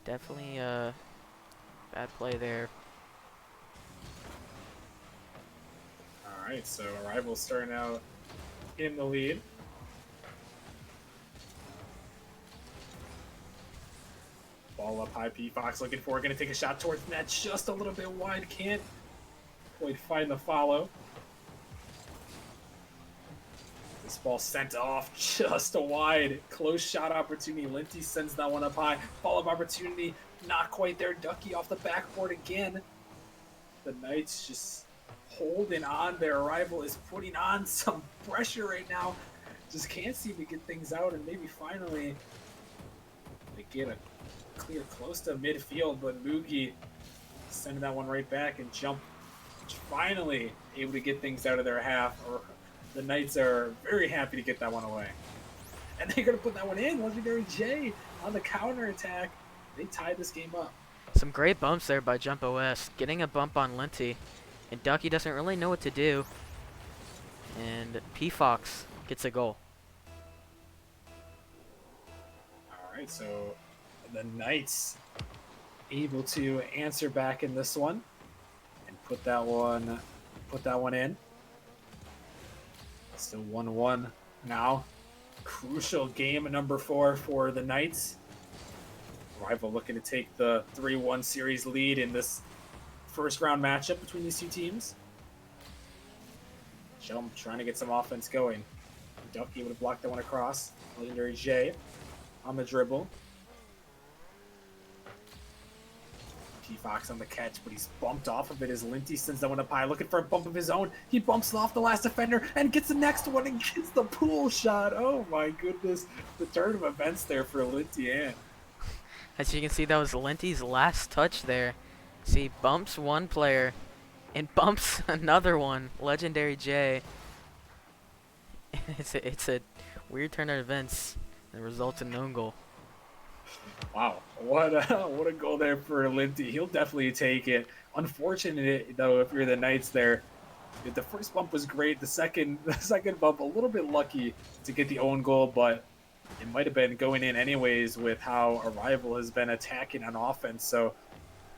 definitely bad play there. All right, so Arrival starting out in the lead. Ball up high, P Fox looking for it, going to take a shot towards net, just a little bit wide, can't quite find the follow. This ball sent off just a wide, close shot opportunity. Linty sends that one up high, follow-up opportunity, Not quite there. Ducky off the backboard again. The Knights just holding on. Their arrival is putting on some pressure right now. Just can't seem to get things out, and maybe finally they get a clear close to midfield, but Moogie sending that one right back and jump. Finally able to get things out of their half. Or the Knights are very happy to get that one away. And they're going to put that one in. Legendary J on the counter attack. They tied this game up. Some great bumps there by Jump OS, getting a bump on Linty, and Ducky doesn't really know what to do. And P-Fox gets a goal. All right, so the Knights able to answer back in this one and put that one in. Still 1-1 now. Crucial game number 4 for the Knights. Rival looking to take the 3-1 series lead in this first round matchup between these two teams. Jump trying to get some offense going. Ducky able to block that one across. Legendary J on the dribble. P-Fox on the catch, but he's bumped off of it as Linty sends that one up high, looking for a bump of his own. He bumps off the last defender and gets the next one and gets the pool shot. Oh my goodness. The turn of events there for Linty Ann. As you can see, that was Linty's last touch there. See, bumps one player and bumps another one. Legendary J. It's a weird turn of events that results in an own goal. Wow, what a goal there for Linty. He'll definitely take it. Unfortunate though, if you're the Knights there, the first bump was great. The second bump a little bit lucky to get the own goal, but it might have been going in anyways with how Arrival has been attacking on offense. So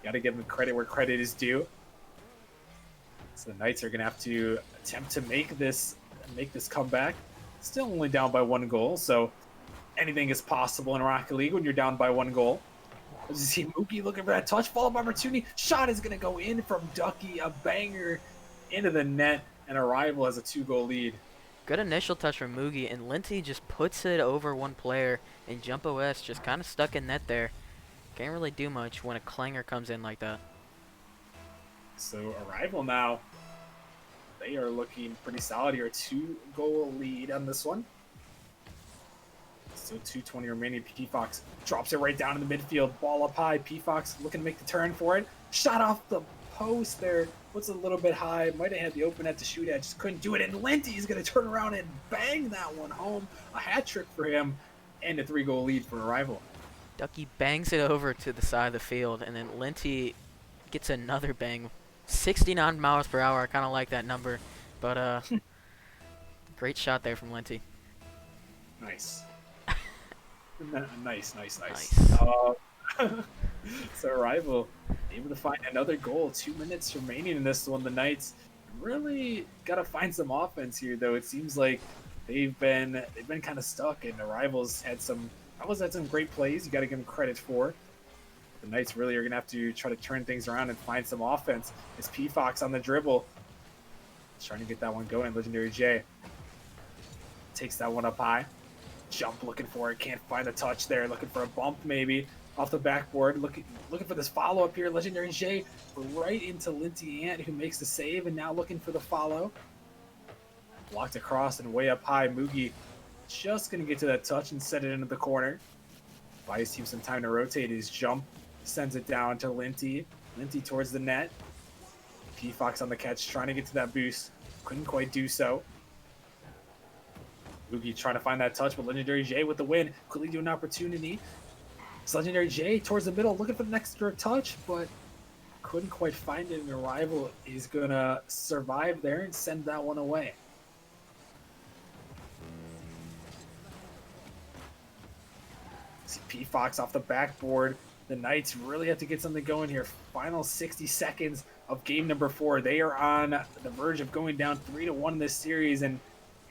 you got to give them credit where credit is due. So the Knights are gonna have to attempt to make this comeback. Still only down by 1 goal, so anything is possible in Rocket League when you're down by 1 goal. As you see Mookie looking for that touch, follow-up opportunity. Shot is going to go in from Ducky, a banger into the net, and Arrival has a 2-goal lead. Good initial touch from Moogie, and Linty just puts it over one player, and Jump OS just kind of stuck in net there. Can't really do much when a clanger comes in like that. So Arrival now, they are looking pretty solid here. 2-goal lead on this one. Still 2:20 remaining. P-Fox drops it right down in the midfield. Ball up high. P-Fox looking to make the turn for it. Shot off the post there. Puts it a little bit high. Might have had the open net to shoot at. Just couldn't do it. And Linty's going to turn around and bang that one home. A hat trick for him. And a 3-goal lead for Arrival. Ducky bangs it over to the side of the field, and then Linty gets another bang. 69 miles per hour. I kind of like that number. But great shot there from Linty. Nice. Nice. Nice. So Arrival able to find another goal. 2 minutes remaining in this one. The Knights really got to find some offense here, though. It seems like they've been kind of stuck, and Arrival's had some great plays. You got to give them credit for. The Knights really are going to have to try to turn things around and find some offense. It's P-Fox on the dribble. He's trying to get that one going. Legendary J takes that one up high. Jump looking for it. Can't find a touch there. Looking for a bump maybe off the backboard. Looking for this follow-up here. Legendary J right into Linty Ant, who makes the save, and now looking for the follow. Blocked across and way up high. Moogie just going to get to that touch and set it into the corner. Buy his team some time to rotate his jump. Sends it down to Linty. Linty towards the net. P-Fox on the catch, trying to get to that boost. Couldn't quite do so. Moogie trying to find that touch, but Legendary J with the win. Quickly do an opportunity. It's Legendary J towards the middle, looking for the next touch, but couldn't quite find it. And Arrival is going to survive there and send that one away. See P-Fox off the backboard. The Knights really have to get something going here. Final 60 seconds of game number 4. They are on the verge of going down 3-1 in this series and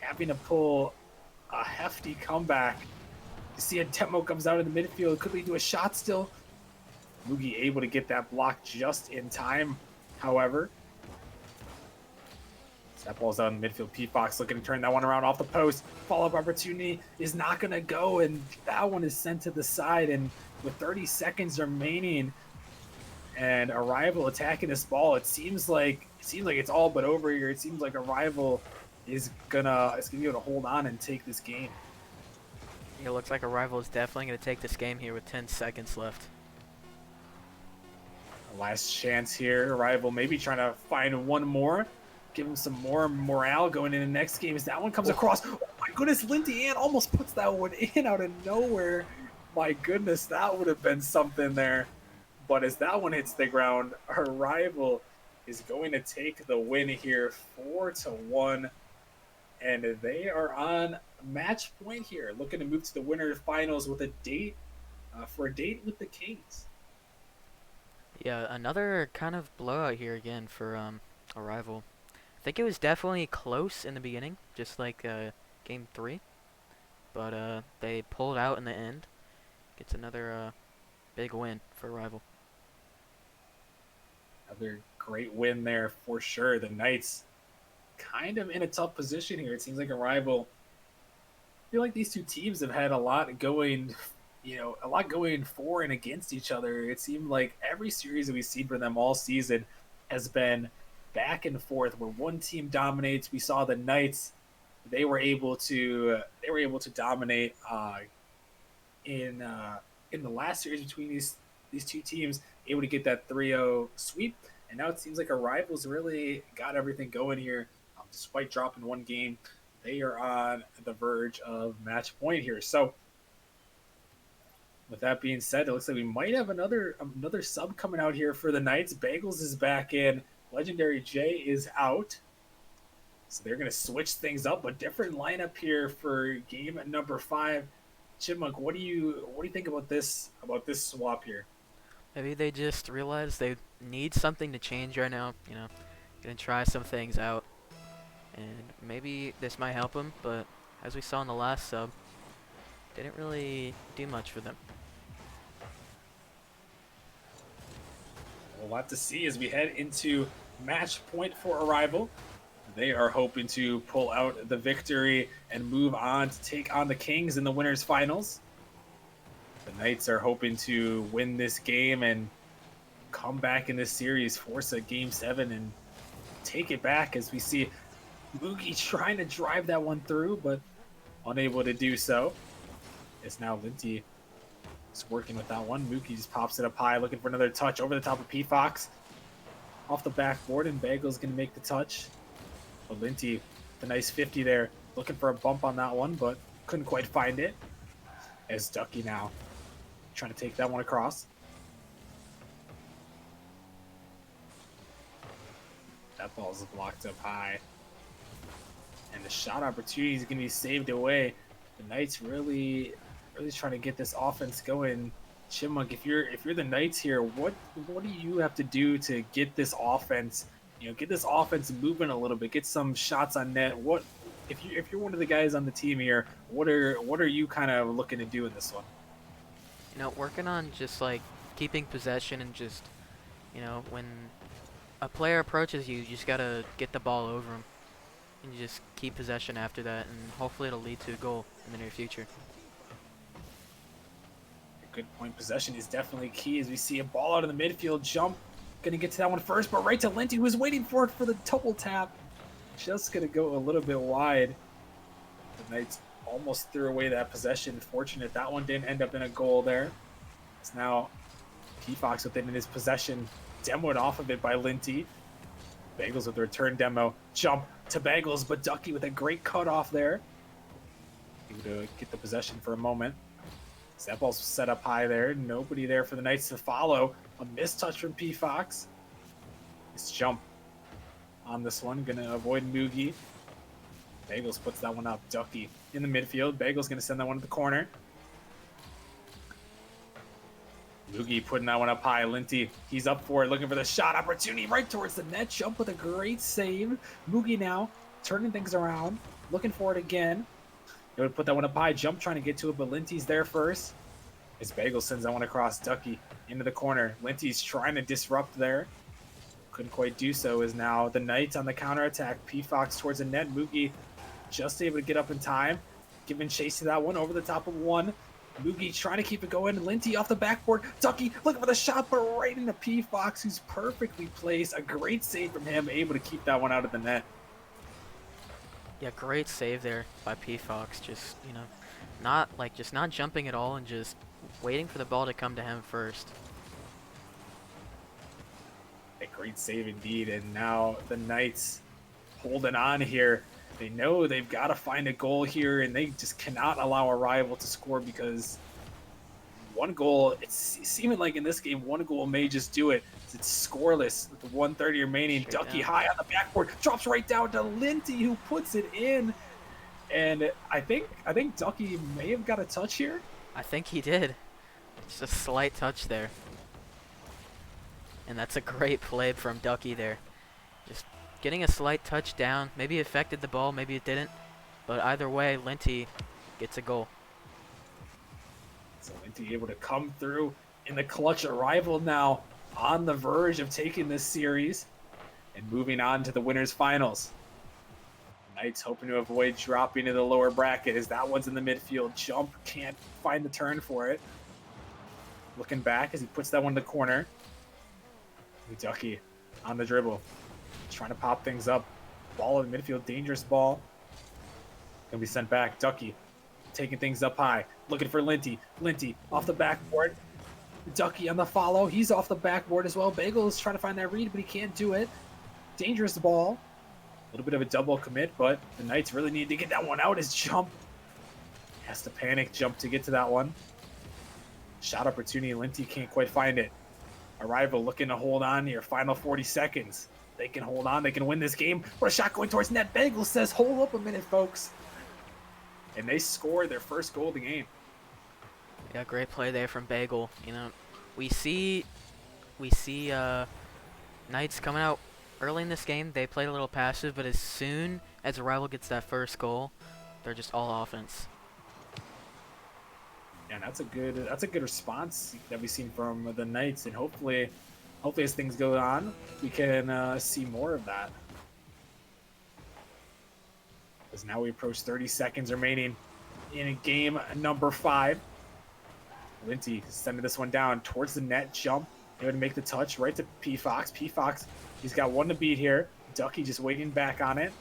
having to pull a hefty comeback. You see a Temo comes out in the midfield, quickly do a shot still. Moogie able to get that block just in time, however. That ball's out in midfield. P-Fox looking to turn that one around off the post. Follow-up opportunity is not going to go, and that one is sent to the side. And with 30 seconds remaining and Arrival attacking this ball, it seems like it's all but over here. It seems like Arrival is gonna be able to hold on and take this game. It looks like Arrival is definitely going to take this game here with 10 seconds left. Last chance here. Arrival maybe trying to find one more. Give him some more morale going into the next game as that one comes across. Oh my goodness, Lindy Ann almost puts that one in out of nowhere. My goodness, that would have been something there. But as that one hits the ground, Arrival is going to take the win here 4-1. And they are on match point here, looking to move to the winner finals with a date for a date with the Kings. Yeah, another kind of blowout here again for Arrival. I think it was definitely close in the beginning, just like Game 3. But they pulled out in the end. Gets another big win for Arrival. Another great win there for sure. The Knights kind of in a tough position here. It seems like Arrival. I feel like these two teams have had a lot going for and against each other. It seemed like every series that we've seen from them all season has been back and forth where one team dominates. We saw the Knights; they were able to dominate in the last series between these two teams, able to get that 3-0 sweep. And now it seems like Arrival's really got everything going here. Despite dropping one game, they are on the verge of match point here. So with that being said, it looks like we might have another sub coming out here for the Knights. Bagels is back in. Legendary J is out. So they're going to switch things up. A different lineup here for game number 5. Chipmunk, what do you think about this swap here? Maybe they just realized they need something to change right now. Gonna try some things out. And maybe this might help them, but as we saw in the last sub, didn't really do much for them. A lot to see as we head into match point for Arrival. They are hoping to pull out the victory and move on to take on the Kings in the winners finals. The Knights are hoping to win this game and come back in this series, force a game 7 and take it back, as we see Moogie trying to drive that one through, but unable to do so. It's now Linty is working with that one. Mookie just pops it up high, looking for another touch over the top of P-Fox. Off the backboard, and Bagel's going to make the touch. But Linty, the nice 50 there, looking for a bump on that one, but couldn't quite find it. As Ducky now trying to take that one across. That ball's blocked up high. And the shot opportunity is going to be saved away. The Knights really trying to get this offense going. Chipmunk, if you're the Knights here, what do you have to do to get this offense, get this offense moving a little bit, get some shots on net? What if you're one of the guys on the team here, what are you kind of looking to do in this one? Working on just like keeping possession and just, when a player approaches you, you just gotta get the ball over him. And you just keep possession after that, and hopefully it'll lead to a goal in the near future. A good point. Possession is definitely key as we see a ball out of the midfield. Jump. Going to get to that one first, but right to Linty, who was waiting for it for the double tap. Just going to go a little bit wide. The Knights almost threw away that possession. Fortunate that one didn't end up in a goal there. It's now P-Fox with it in his possession. Demoed off of it by Linty. Bagels with the return demo. Jump to Bagels, but Ducky with a great cut off there. Able to get the possession for a moment. That ball's set up high there. Nobody there for the Knights to follow. A missed touch from P-Fox. Nice jump on this one. Going to avoid Moogie. Bagels puts that one up. Ducky in the midfield. Bagels going to send that one to the corner. Moogie putting that one up high. Linty, he's up for it, looking for the shot opportunity right towards the net. Jump with a great save. Moogie now turning things around, looking for it again. They would put that one up high. Jump trying to get to it, but Linty's there first. As Bagel sends that one across. Ducky into the corner. Linty's trying to disrupt there. couldn't quite do so, as now the Knights on the counterattack. P-Fox towards the net. Moogie just able to get up in time, giving chase to that one over the top of one. Moogie trying to keep it going. Linty off the backboard. Ducky looking for the shot, but right into P-Fox, who's perfectly placed. A great save from him, able to keep that one out of the net. Yeah, great save there by P-Fox. Just, not jumping at all and just waiting for the ball to come to him first. A great save indeed, and now the Knights holding on here. They know they've got to find a goal here, and they just cannot allow a rival to score, because one goal, it's seeming like in this game, one goal may just do it. It's scoreless with the 1:30 remaining. Straight Ducky down. high on the backboard, drops right down to Linty, who puts it in. And I think Ducky may have got a touch here. I think he did. Just a slight touch there. And that's a great play from Ducky there. Just getting a slight touch down. Maybe it affected the ball, maybe it didn't. But either way, Linty gets a goal. So Linty able to come through in the clutch. Arrival now on the verge of taking this series and moving on to the winners finals. Knights hoping to avoid dropping to the lower bracket, as that one's in the midfield. Jump, can't find the turn for it. Looking back as he puts that one in the corner. Ducky on the dribble, trying to pop things up. Ball in the midfield, dangerous ball. Gonna be sent back. Ducky taking things up high, looking for Linty. Linty off the backboard. Ducky on the follow. He's off the backboard as well. Bagel is trying to find that read, but he can't do it. Dangerous ball. A little bit of a double commit, but the Knights really need to get that one out. His jump. Has to panic jump to get to that one. Shot opportunity. Linty can't quite find it. Arrival looking to hold on here. Final 40 seconds. They can hold on. They can win this game. What a shot going towards net. Bagel says, hold up a minute, folks. And they scored their first goal of the game. Yeah, great play there from Bagel. We see Knights coming out early in this game. They played a little passive, but as soon as a rival gets that first goal, they're just all offense. And that's a good response that we've seen from the Knights, and hopefully as things go on, we can see more of that. As now we approach 30 seconds remaining in game number 5. Linty sending this one down towards the net. Jump, able to make the touch right to P-Fox. P-Fox, he's got one to beat here. Ducky just waiting back on it.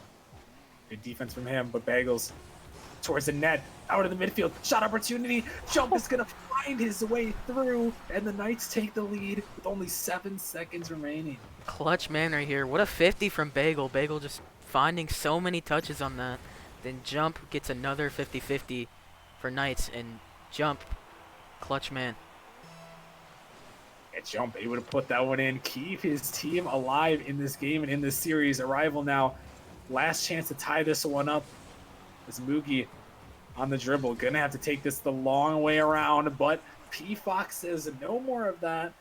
Good defense from him, but Bagels towards the net, out of the midfield, shot opportunity. Jump is gonna find his way through, and the Knights take the lead with only 7 seconds remaining. Clutch man right here. What a 50 from Bagel. Bagel just finding so many touches on that. Then Jump gets another 50-50 for Knights, and Jump, clutch man. And Jump able to put that one in, keep his team alive in this game and in this series. Arrival now, last chance to tie this one up. Is Moogie on the dribble, gonna have to take this the long way around, but P-Fox says no more of that,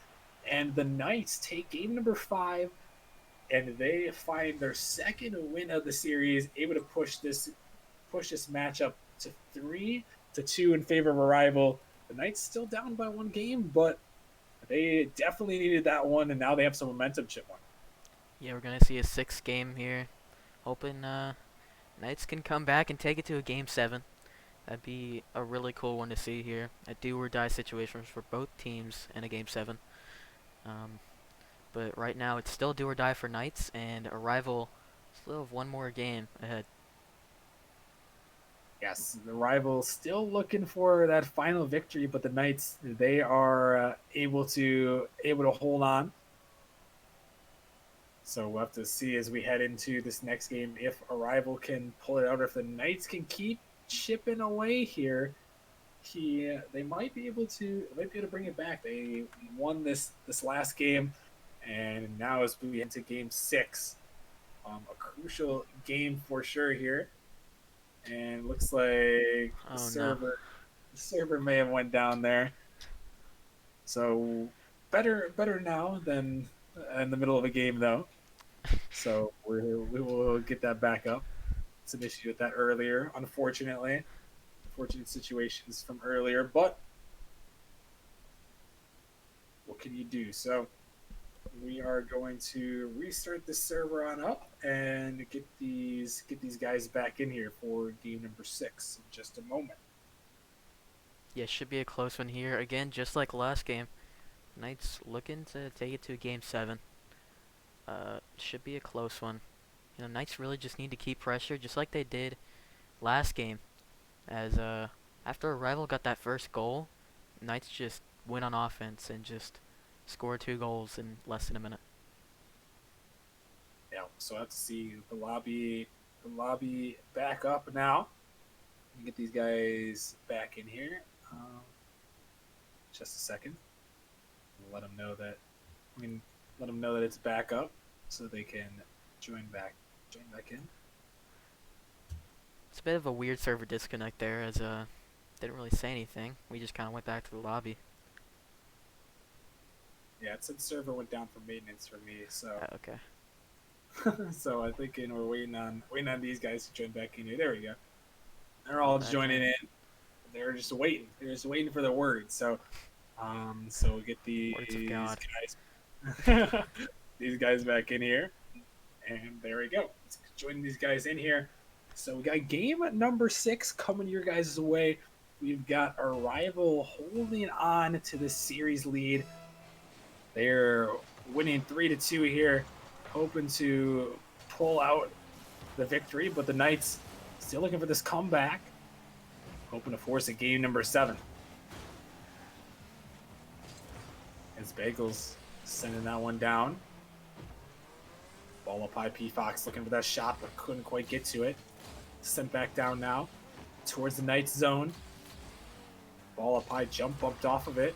and the Knights take game number 5, and they find their second win of the series, able to push this matchup to 3-2 in favor of Arrival. The Knights still down by 1 game, but they definitely needed that one, and now they have some momentum, Chipmunk. Yeah, we're gonna see a 6th game here. Hoping Knights can come back and take it to a game 7. That'd be a really cool one to see here. A do-or-die situation for both teams in a game 7. But right now it's still do-or-die for Knights, and Arrival still have one more game ahead. Yes, the Rival still looking for that final victory, but the Knights, they are able to hold on. So we'll have to see as we head into this next game if Arrival can pull it out, or if the Knights can keep chipping away here. They might be able to bring it back. They won this last game, and now as we head into game 6, a crucial game for sure here. And looks like the server may have went down there. So better now than in the middle of a game, though. So we will get that back up. It's an issue with that earlier, unfortunately. Unfortunate situations from earlier, but what can you do? So we are going to restart the server on up and get these guys back in here for game number 6 in just a moment. Yeah, should be a close one here. Again, just like last game. Knights looking to take it to game 7. Should be a close one. You know, Knights really just need to keep pressure, just like they did last game. As after a rival got that first goal, Knights just went on offense and just scored 2 goals in less than a minute. Yeah, so I have to see the lobby back up now. Let me get these guys back in here. Just a second. Let them know that let them know that it's back up, so they can join back in. It's a bit of a weird server disconnect there, as didn't really say anything. We just kind of went back to the lobby. Yeah, it said server went down for maintenance for me, so Okay. so I think we're waiting on these guys to join back in here. There we go. They're all joining in. They're just waiting. They're just waiting for the word. So we'll get these Words of God. guys these guys back in here. And there we go. Let's join these guys in here. So we got game number 6 coming your guys' way. We've got our rival holding on to the series lead. They're winning 3-2 here, hoping to pull out the victory, but the Knights still looking for this comeback, hoping to force a game number 7. As Bagels sending that one down. Ball up high, P Fox looking for that shot, but couldn't quite get to it. Sent back down now towards the Knights zone. Ball up high, jump bumped off of it.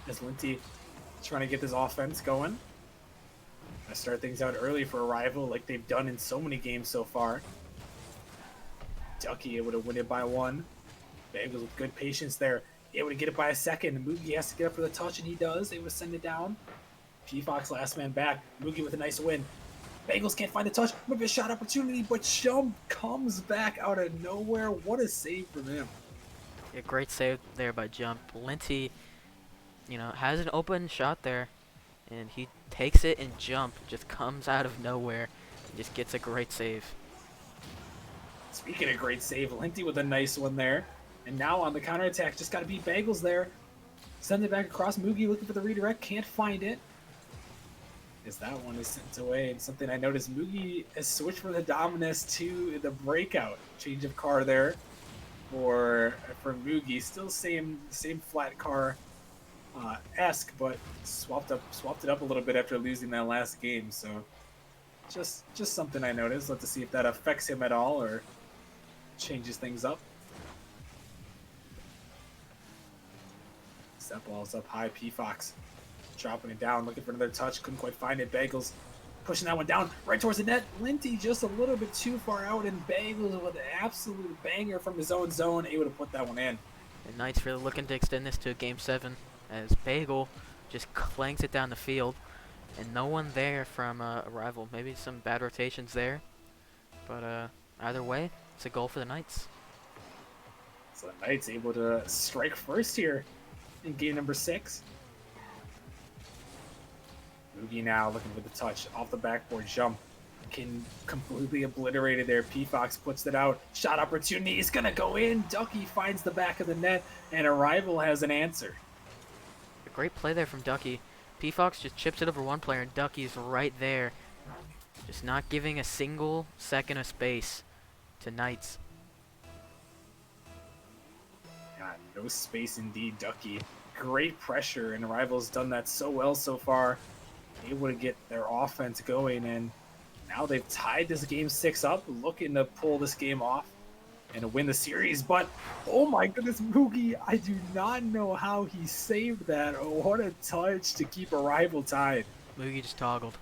As Linty trying to get this offense going. Gonna start things out early for a rival like they've done in so many games so far. Ducky able to win it by 1. Bagels with good patience there. Able to get it by a second. Moogie has to get up for the touch, and he does. Able to send it down. P-Fox last man back. Moogie with a nice win. Bagels can't find the touch. Maybe a shot opportunity, but Chum comes back out of nowhere. What a save from him. Yeah, great save there by Jump. Linty, you know, has an open shot there, and he takes it and Jump just comes out of nowhere and just gets a great save. Speaking of great save, Linty with a nice one there. And now on the counterattack, just got to beat Bagels there. Send it back across. Moogie looking for the redirect, can't find it. As that one is sent away. And something I noticed, Moogie has switched from the Dominus to the Breakout. Change of car there for Moogie. Still same flat car esque, but swapped it up a little bit after losing that last game. So just something I noticed. Let's see if that affects him at all or changes things up. That ball's up high. P Fox dropping it down, looking for another touch. Couldn't quite find it. Bagels pushing that one down right towards the net. Linty just a little bit too far out, and Bagels with an absolute banger from his own zone, able to put that one in. The Knights really looking to extend this to game 7, as Bagel just clanks it down the field, and no one there from a rival. Maybe some bad rotations there, but either way, it's a goal for the Knights. So the Knights able to strike first here in game number 6. Moogie now looking for the touch off the backboard jump. Can completely obliterated there. P Fox puts it out. Shot opportunity is gonna go in. Ducky finds the back of the net, and a rival has an answer. A great play there from Ducky. P Fox just chips it over one player, and Ducky's right there, just not giving a single second of space to Knights. God, no space indeed, Ducky. Great pressure, and the Rivals done that so well so far. Able to get their offense going, and now they've tied this game 6 up, looking to pull this game off and to win the series. But, oh my goodness, Moogie, I do not know how he saved that. Oh, what a touch to keep a rival tied. Moogie just toggled.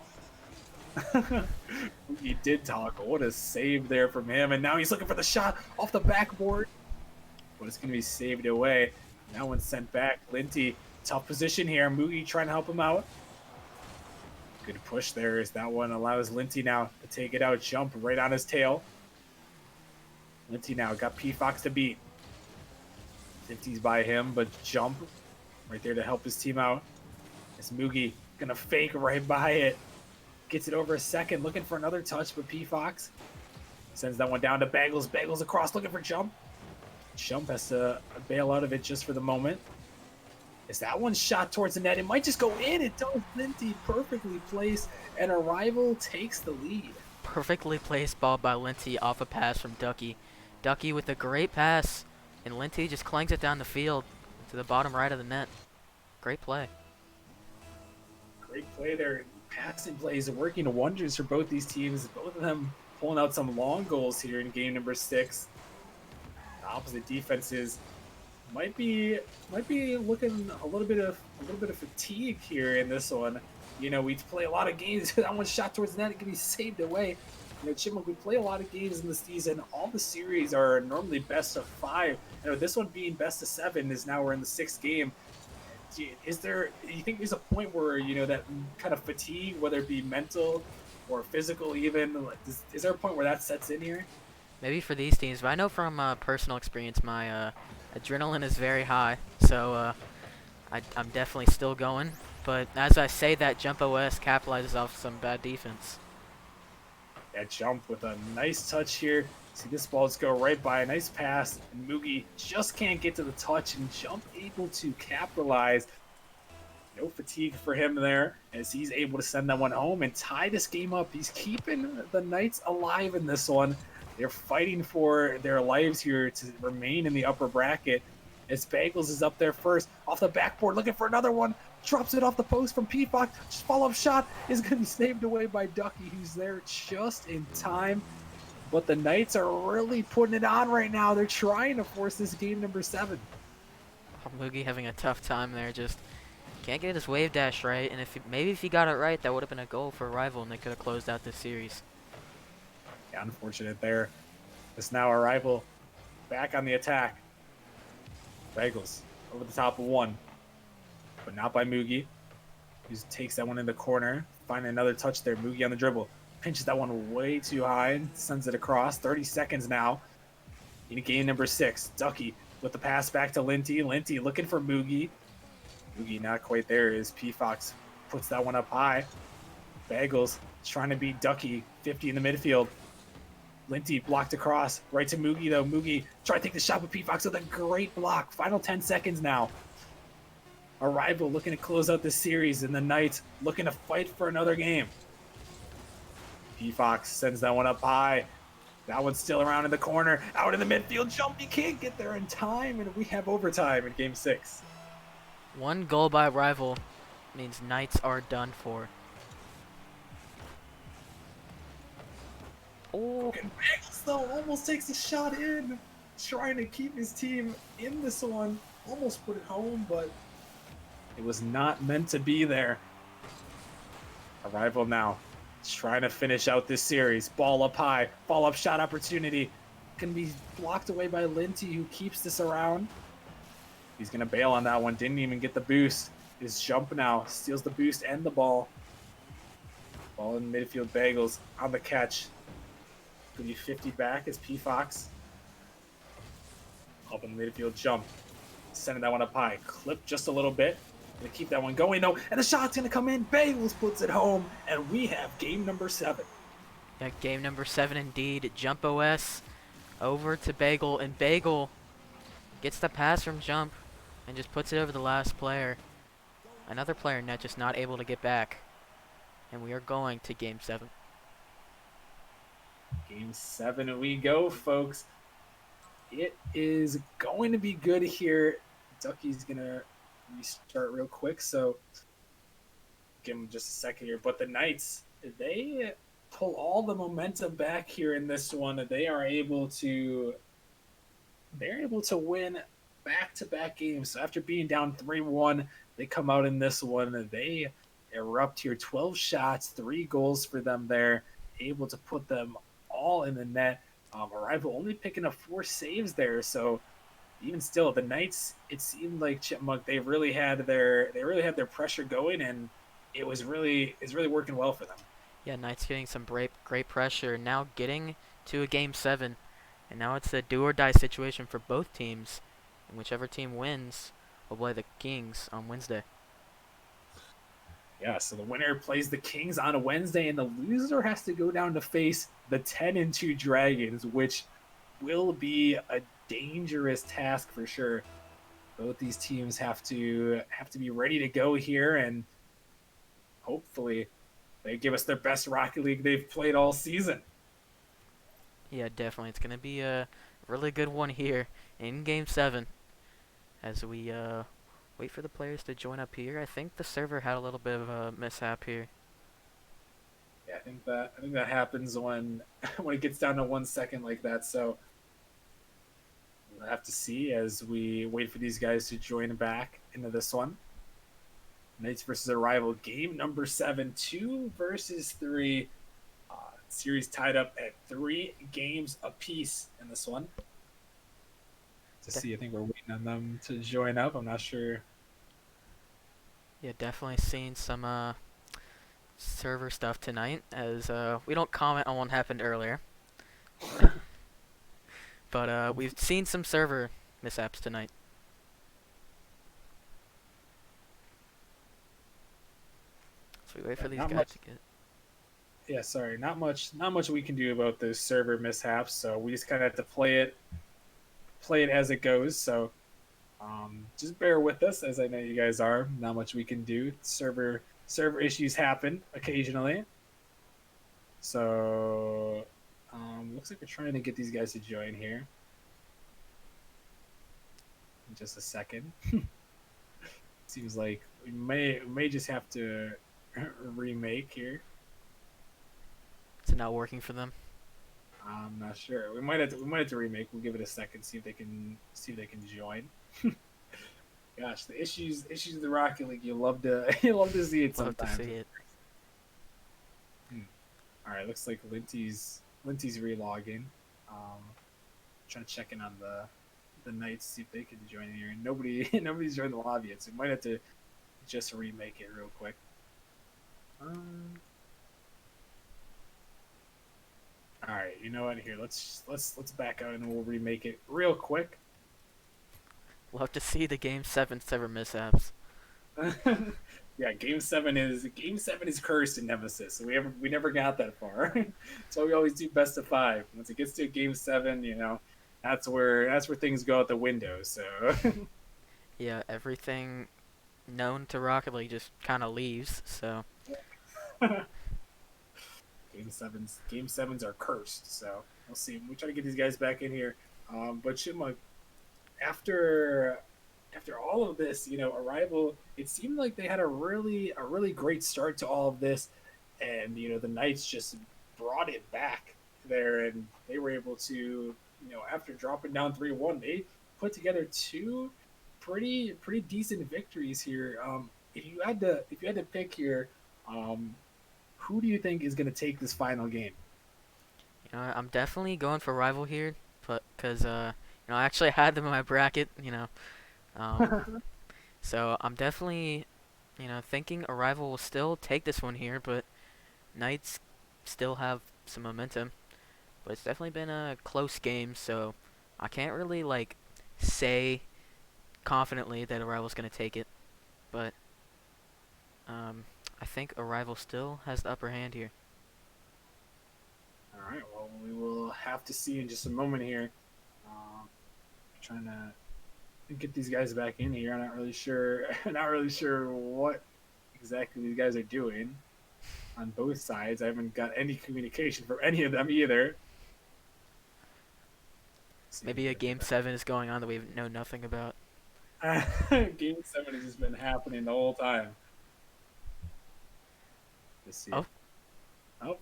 He did toggle. What a save there from him. And now he's looking for the shot off the backboard. But it's going to be saved away. That one's sent back. Linty, tough position here. Moogie trying to help him out. Good push there as that one allows Linty now to take it out. Jump right on his tail. Linty now got P Fox to beat. 50's by him, but Jump right there to help his team out. As Moogie Gonna fake right by it. Gets it over a second, looking for another touch, but P Fox sends that one down to Bagels. Bagels across, looking for Jump. Jump has to bail out of it just for the moment. Is that one shot towards the net? It might just go in. It does. Linty perfectly placed, and Arrival takes the lead. Perfectly placed ball by Linty off a pass from Ducky. Ducky with a great pass, and Linty just clanks it down the field to the bottom right of the net. Great play. Great play there. Passing plays are working wonders for both these teams. Both of them pulling out some long goals here in game number 6. The opposite defenses might be looking a little bit of fatigue here in this one. You know, we play a lot of games. That one shot towards the net, it can be saved away. You know, Chipmunk, we play a lot of games in the season. All the series are normally best of 5. You know, this one being best of 7 is now we're in the 6th game. Do you think there's a point where, you know, that kind of fatigue, whether it be mental or physical even, is there a point where that sets in here? Maybe for these teams, but I know from personal experience my adrenaline is very high, so I'm definitely still going. But as I say that, Jump OS capitalizes off some bad defense. That Jump with a nice touch here. See this ball just go right by. A nice pass. And Mugi just can't get to the touch, and Jump able to capitalize. No fatigue for him there as he's able to send that one home and tie this game up. He's keeping the Knights alive in this one. They're fighting for their lives here to remain in the upper bracket. As Bagels is up there first, off the backboard, looking for another one. Drops it off the post from P-Fox. Follow-up shot is going to be saved away by Ducky, who's there just in time. But the Knights are really putting it on right now. They're trying to force this game number 7. Mugi having a tough time there, just can't get his wave dash right. And maybe if he got it right, that would have been a goal for a rival, and they could have closed out this series. Yeah, unfortunate there. It's now a rival back on the attack. Bagels over the top of one, but not by Mugi. He just takes that one in the corner. Finding another touch there. Mugi on the dribble. Pinches that one way too high. Sends it across. 30 seconds now. In game number 6. Ducky with the pass back to Linty. Linty looking for Mugi. Mugi not quite there as P-Fox puts that one up high. Bagels trying to beat Ducky. 50 in the midfield. Linty blocked across. Right to Mugi, though. Mugi trying to take the shot with P-Fox with a great block. Final 10 seconds now. Arrival looking to close out this series, and the Knights looking to fight for another game. P-Fox sends that one up high. That one's still around in the corner. Out in the midfield. Jump. You can't get there in time, and we have overtime in game 6. One goal by rival means Knights are done for. Oh, And Bagels, though, almost takes a shot in. Trying to keep his team in this one. Almost put it home, but it was not meant to be there. Arrival now. Trying to finish out this series. Ball up high. Follow-up shot opportunity. Can be blocked away by Linty, who keeps this around. He's going to bail on that one. Didn't even get the boost. His Jump now. Steals the boost and the ball. Ball in midfield. Bagels on the catch. Could be 50 back as P-Fox. Up in the midfield. Jump. Sending that one up high. Clip just a little bit. Gonna keep that one going though. And the shot's gonna come in. Bagels puts it home. And we have game number 7. yeah, game number 7 indeed. Jump OS over to Bagel, and Bagel gets the pass from Jump and just puts it over the last player. Another player net just not able to get back. And we are going to game 7. Game 7 we go, folks. It is going to be good here. Ducky's gonna restart real quick, so give him just a second here. But the Knights, they pull all the momentum back here in this one. They're able to win back-to-back games. So after being down 3-1, they come out in this one. They erupt here. 12 shots, 3 goals for them there. Able to put them all in the net. Arrival only picking up 4 saves there. So even still, the Knights, it seemed like Chipmunk, they really had their pressure going, and it's really working well for them. Yeah, Knights getting some great pressure. Now getting to a game 7. And now it's a do or die situation for both teams. And whichever team wins will play the Kings on Wednesday. Yeah, so the winner plays the Kings on a Wednesday, and the loser has to go down to face the 10-2 Dragons, which will be a dangerous task for sure. Both these teams have to be ready to go here, and hopefully they give us their best Rocket League they've played all season. Yeah, definitely. It's gonna be a really good one here in Game 7 as we wait for the players to join up here. I think the server had a little bit of a mishap here. Yeah, I think that happens when when it gets down to 1 second like that. So we'll have to see as we wait for these guys to join back into this one. Knights versus Arrival, game number 7, 2 versus 3. Series tied up at 3 games apiece in this one. To see, I think we're waiting on them to join up. I'm not sure. Yeah, definitely seen some server stuff tonight as we don't comment on what happened earlier. But we've seen some server mishaps tonight. So we wait for these Not guys much. to get. Yeah, sorry, not much we can do about those server mishaps. So we just kind of have to play it as it goes. So just bear with us, as I know you guys are. Not much we can do. Server issues happen occasionally. So looks like we're trying to get these guys to join here. In just a second. Seems like we may just have to remake here. It's not working for them. I'm not sure. We might have to remake. We'll give it a second, see if they can join. Gosh, the issues of the Rocket League, you love to you love to see it Love to sometimes. see it. All right, looks like Linty's relogging. Trying to check in on the Knights, see if they can join in here. Nobody's joined the lobby yet, so we might have to just remake it real quick. All right, you know what? Here, let's back out and we'll remake it real quick. Love to see the Game 7 server mishaps. Yeah, game seven is cursed in Nemesis. So we never got that far. So we always do best of 5. Once it gets to game 7, that's where things go out the window. So Yeah, everything known to Rocket League just kind of leaves. So game sevens are cursed. So we'll see. We try to get these guys back in here. But Chipmunk, after all of this, Arrival, it seemed like they had a really great start to all of this, and the Knights just brought it back there, and they were able to, after dropping down 3-1, they put together 2 pretty decent victories here. If you had to pick here, who do you think is going to take this final game? I'm definitely going for Rival here, but because I actually had them in my bracket. So I'm definitely thinking Arrival will still take this one here, but Knights still have some momentum. But it's definitely been a close game, so I can't really say confidently that Arrival's gonna take it. But I think Arrival still has the upper hand here. All right. Well, we will have to see in just a moment here. Trying to get these guys back in here. I'm not really sure. Not really sure what exactly these guys are doing on both sides. I haven't got any communication from any of them either. Maybe a Game 7 is going on that we know nothing about. Game 7 has just been happening the whole time. Let's see. Oh,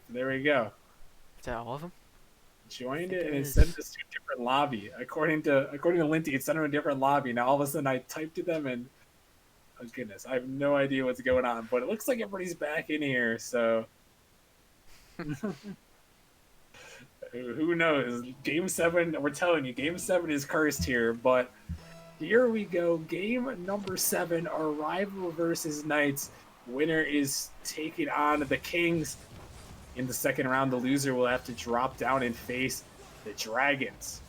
there we go. Is that all of them? Joined it, and it sent us to a different lobby. According to Linty, it sent them to a different lobby. Now all of a sudden I typed to them, and oh goodness, I have no idea what's going on. But it looks like everybody's back in here, so who knows? Game 7, we're telling you, Game 7 is cursed here. But here we go, game number 7, Arrival versus Knights. Winner is taking on the Kings. In the second round, the loser will have to drop down and face the Dragons.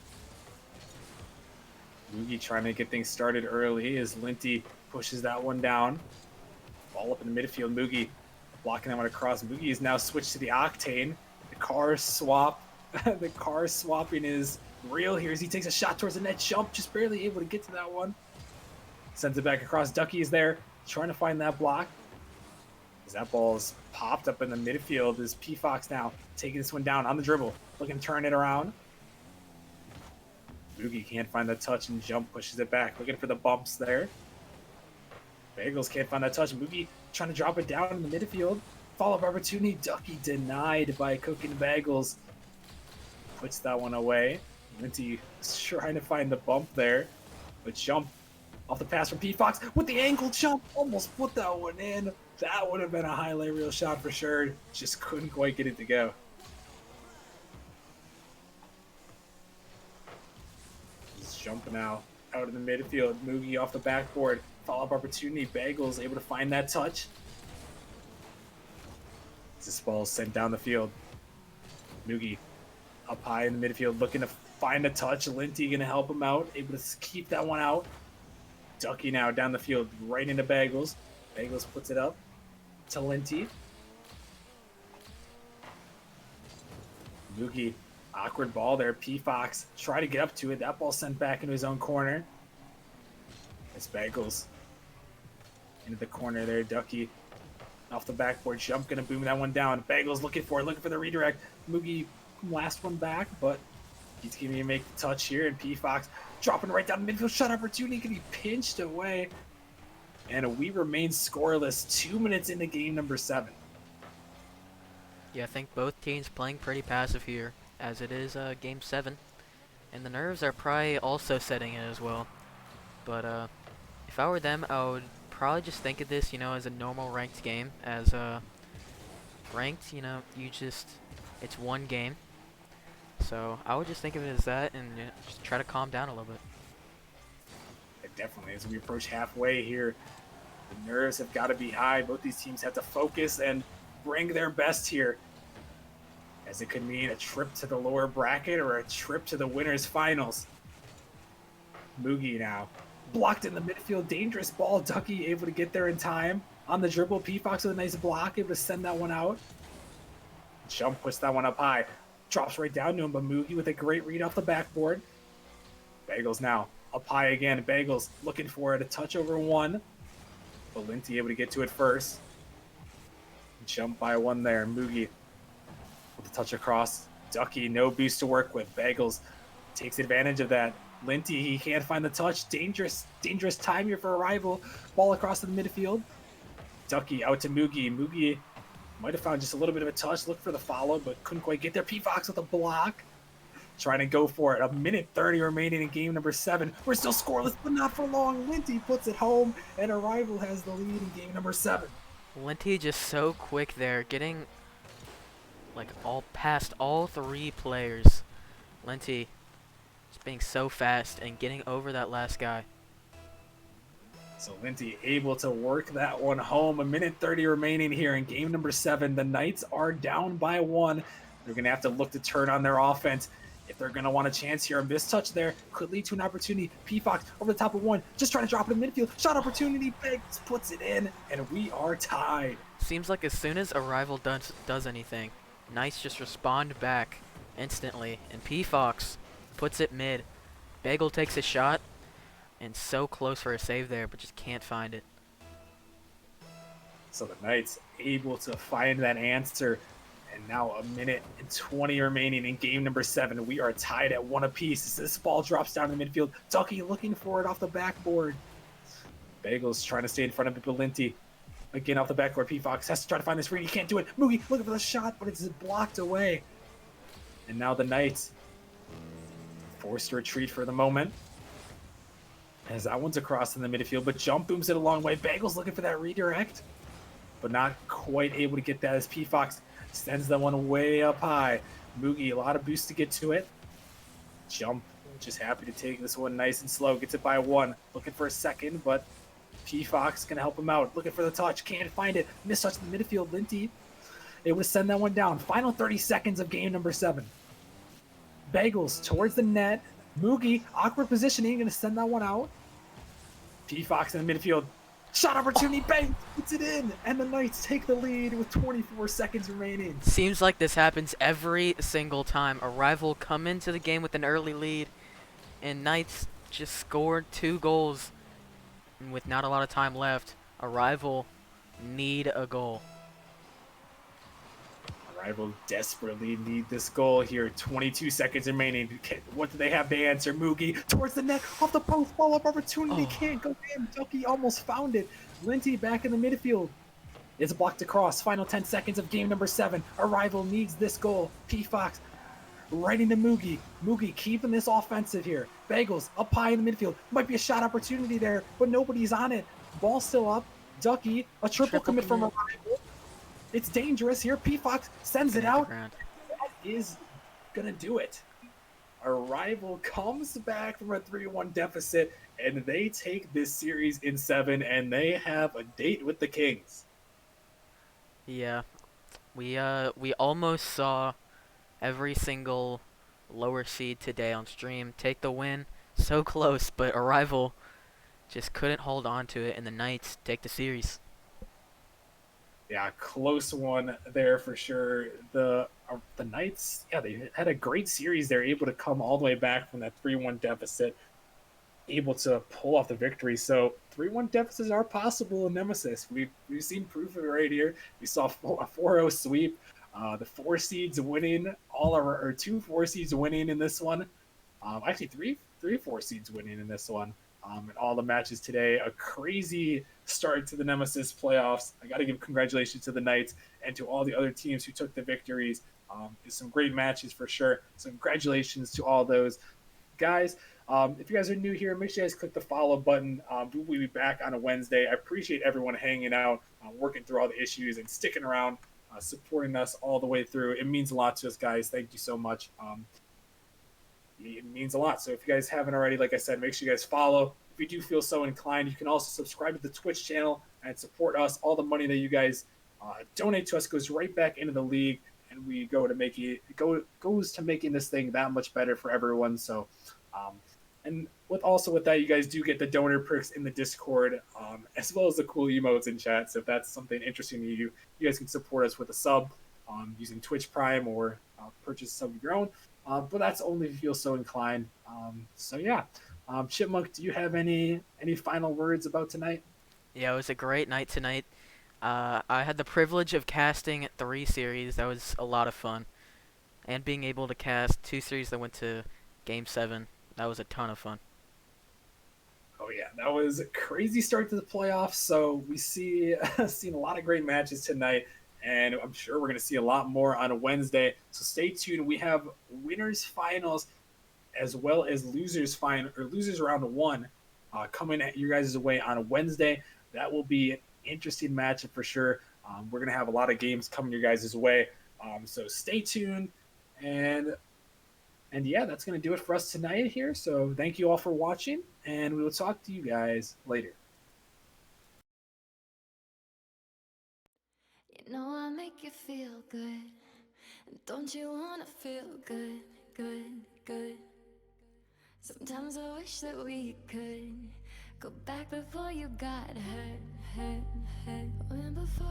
Yugi trying to get things started early as Linty pushes that one down. Ball up in the midfield. Mugi blocking that one across. Mugi is now switched to the Octane. The car swap. The car swapping is real here as he takes a shot towards the net. Jump, just barely able to get to that one. Sends it back across. Ducky is there, trying to find that block. As that ball is popped up in the midfield, is P Fox now taking this one down on the dribble, looking to turn it around. Mugi can't find the touch and Jump pushes it back, looking for the bumps there. Bagels can't find that touch. Mugi trying to drop it down in the midfield. Follow-up opportunity. Ducky denied by Cooking Bagels. Puts that one away. Linty is trying to find the bump there. But Jump off the pass from P Fox with the ankle jump. Almost put that one in. That would have been a highlight reel shot for sure. Just couldn't quite get it to go. He's jumping out in the midfield. Mugi off the backboard. Follow-up opportunity. Bagels able to find that touch. This ball is sent down the field. Mugi up high in the midfield looking to find a touch. Linty going to help him out. Able to keep that one out. Ducky now down the field right into Bagels. Bagels puts it up to Linty. Mugi, awkward ball there. P Fox try to get up to it. That ball sent back into his own corner. It's Bagels into the corner there. Ducky off the backboard. Jump gonna boom that one down. Bagels looking for the redirect. Mugi last one back, but he's gonna make the touch here. And P Fox dropping right down the midfield. Shot opportunity can be pinched away. And we remain scoreless 2 minutes into game number 7. Yeah, I think both teams playing pretty passive here, as it is game 7. And the nerves are probably also setting in as well. But if I were them, I would probably just think of this, as a normal ranked game. As ranked, it's one game. So I would just think of it as that and just try to calm down a little bit. Definitely, as we approach halfway here, the nerves have got to be high. Both these teams have to focus and bring their best here, as it could mean a trip to the lower bracket or a trip to the winners finals. Mugi now blocked in the midfield. Dangerous ball. Ducky able to get there in time on the dribble. P Fox with a nice block, able to send that one out. Jump puts that one up high, drops right down to him, but Mugi with a great read off the backboard. Bagels now up high again. Bagels looking for it. A touch over one. But Linty able to get to it first. Jump by one there. Mugi with a touch across. Ducky, no boost to work with. Bagels takes advantage of that. Linty, he can't find the touch. Dangerous time here for a rival. Ball across the midfield. Ducky out to Mugi. Mugi might have found just a little bit of a touch. Looked for the follow, but couldn't quite get there. P Fox with a block. Trying to go for it. 1:30 remaining in game number 7. We're still scoreless, but not for long. Linty puts it home, and a rival has the lead in game number 7. Linty just so quick there, getting all past all 3 players. Linty just being so fast and getting over that last guy. So Linty able to work that one home. 1:30 remaining here in game number 7. The Knights are down by 1. They're going to have to look to turn on their offense if they're going to want a chance here. A mistouch there could lead to an opportunity. P Fox over the top of one, just trying to drop it in midfield. Shot opportunity. Beggs puts it in, and we are tied. Seems like as soon as a rival does anything, Knights just respond back instantly, and P Fox puts it mid. Bagel takes a shot, and so close for a save there, but just can't find it. So the Knights able to find that answer. And now 1:20 remaining in game number 7. We are tied at 1 apiece as this ball drops down in the midfield. Ducky looking for it off the backboard. Bagels trying to stay in front of Linty. Again off the backboard. P Fox has to try to find this read. He can't do it. Mugi looking for the shot, but it's blocked away. And now the Knights forced to retreat for the moment, as that one's across in the midfield, but Jump booms it a long way. Bagels looking for that redirect, but not quite able to get that as P Fox sends that one way up high. Mugi, a lot of boost to get to it. Jump, just happy to take this one nice and slow. Gets it by 1. Looking for a second, but P Fox can help him out. Looking for the touch, can't find it. Mistouch in the midfield. Linty able to send that one down. Final 30 seconds of game number 7. Bagels towards the net. Mugi, awkward positioning, going to send that one out. P Fox in the midfield. Shot opportunity, bang, puts it in, and the Knights take the lead with 24 seconds remaining. Seems like this happens every single time. A rival come into the game with an early lead, and Knights just scored 2 goals, and with not a lot of time left, a rival need a goal. Rival desperately need this goal here. 22 seconds remaining. What do they have to answer? Mugi towards the net, off the post, follow-up opportunity. Oh. Can't go in. Ducky almost found it. Linty back in the midfield. It's blocked across. Final 10 seconds of game number 7. A rival needs this goal. P. Fox right into Mugi. Mugi keeping this offensive here. Bagels up high in the midfield. Might be a shot opportunity there, but nobody's on it. Ball still up. Ducky, a triple commit from a rival. It's dangerous here. P. Fox sends it out. That is going to do it. Our rival comes back from a 3-1 deficit, and they take this series in 7, and they have a date with the Kings. Yeah. We almost saw every single lower seed today on stream take the win. So close, but a rival just couldn't hold on to it, and the Knights take the series. Yeah, close one there for sure. The Knights, yeah, they had a great series. They're able to come all the way back from that 3-1 deficit, able to pull off the victory. So 3-1 deficits are possible in Nemesis. We've seen proof of it right here. We saw a 4-0 sweep. The 4 seeds winning or 2 4 seeds winning in this one. Actually, three 4 seeds winning in this one. And all the matches today, a crazy start to the Nemesis playoffs. I got to give congratulations to the Knights and to all the other teams who took the victories. Some great matches for sure. So congratulations to all those guys. If you guys are new here, make sure you guys click the follow button. We'll be back on a Wednesday. I appreciate everyone hanging out, working through all the issues and sticking around, supporting us all the way through. It means a lot to us, guys. Thank you so much. It means a lot. So if you guys haven't already, like I said, make sure you guys follow. If you do feel so inclined, you can also subscribe to the Twitch channel and support us. All the money that you guys donate to us goes right back into the league, and we go to make it goes to making this thing that much better for everyone. So, and with that, you guys do get the donor perks in the Discord, as well as the cool emotes in chat. So if that's something interesting to you, you guys can support us with a sub using Twitch Prime or purchase a sub of your own. But that's only if you feel so inclined. So yeah, Chipmunk, do you have any final words about tonight? Yeah, it was a great night tonight. I had the privilege of casting 3 series. That was a lot of fun. And being able to cast 2 series that went to Game 7. That was a ton of fun. Oh yeah, that was a crazy start to the playoffs. So we seen a lot of great matches tonight. And I'm sure we're going to see a lot more on a Wednesday. So stay tuned. We have winners finals as well as losers round 1 coming at you guys' way on a Wednesday. That will be an interesting matchup for sure. We're going to have a lot of games coming your guys' way. So stay tuned. And yeah, that's going to do it for us tonight here. So thank you all for watching, and we will talk to you guys later. You know I make you feel good. And don't you wanna feel good, good, good? Sometimes I wish that we could go back before you got hurt. When before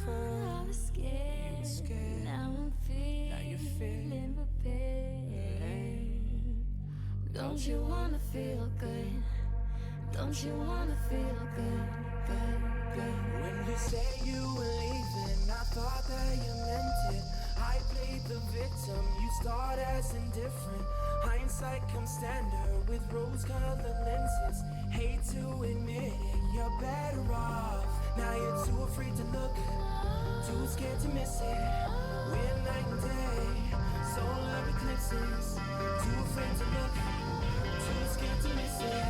I was scared, now I'm feeling prepared. Don't you wanna feel good? Don't you wanna feel good, good, good? When you say you were leaving, I thought that you meant it. I played the victim, you start as indifferent. Hindsight comes standard with rose-colored lenses. Hate to admit it, you're better off. Now you're too afraid to look, too scared to miss it. We're night and day, solar eclipses. Too afraid to look, too scared to miss it.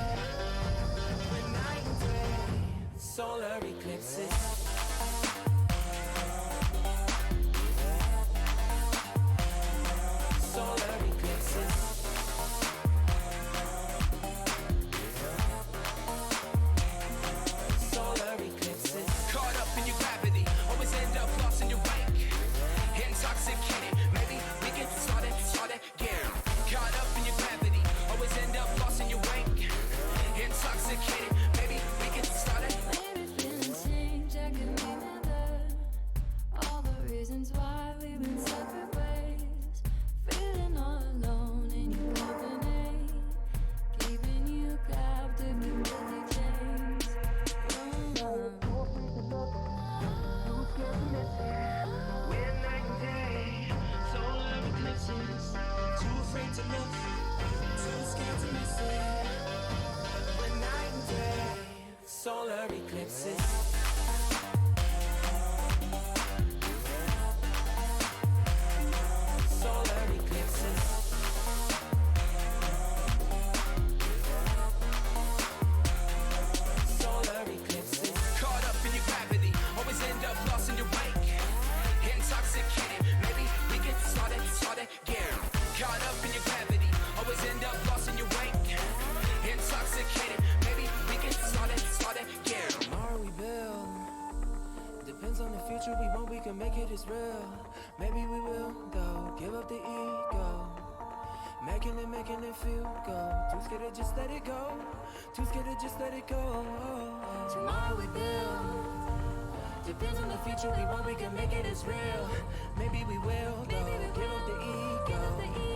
We're night and day, solar eclipses. Solar eclipses. Solar eclipses. Caught up in your gravity, always end up lost in your wake. Intoxicated, maybe we can start again. Caught up in your gravity, always end up lost in your wake. Intoxicated, maybe we can start it. eclipses. Solar eclipses. Solar eclipses. Caught up in your gravity, always end up lost in your wake. Intoxicated, maybe we can start again. Caught up in your gravity, always end up lost in your wake. Intoxicated, maybe we can start again. Tomorrow we build. Depends on the future we want, we can make it as real. Maybe we will, though. Give up the ego. Making it feel good. Too scared to just let it go. Too scared to just let it go. Tomorrow we build. Depends on the future we want, we can make it as real. Maybe we will, though. Give up the ego.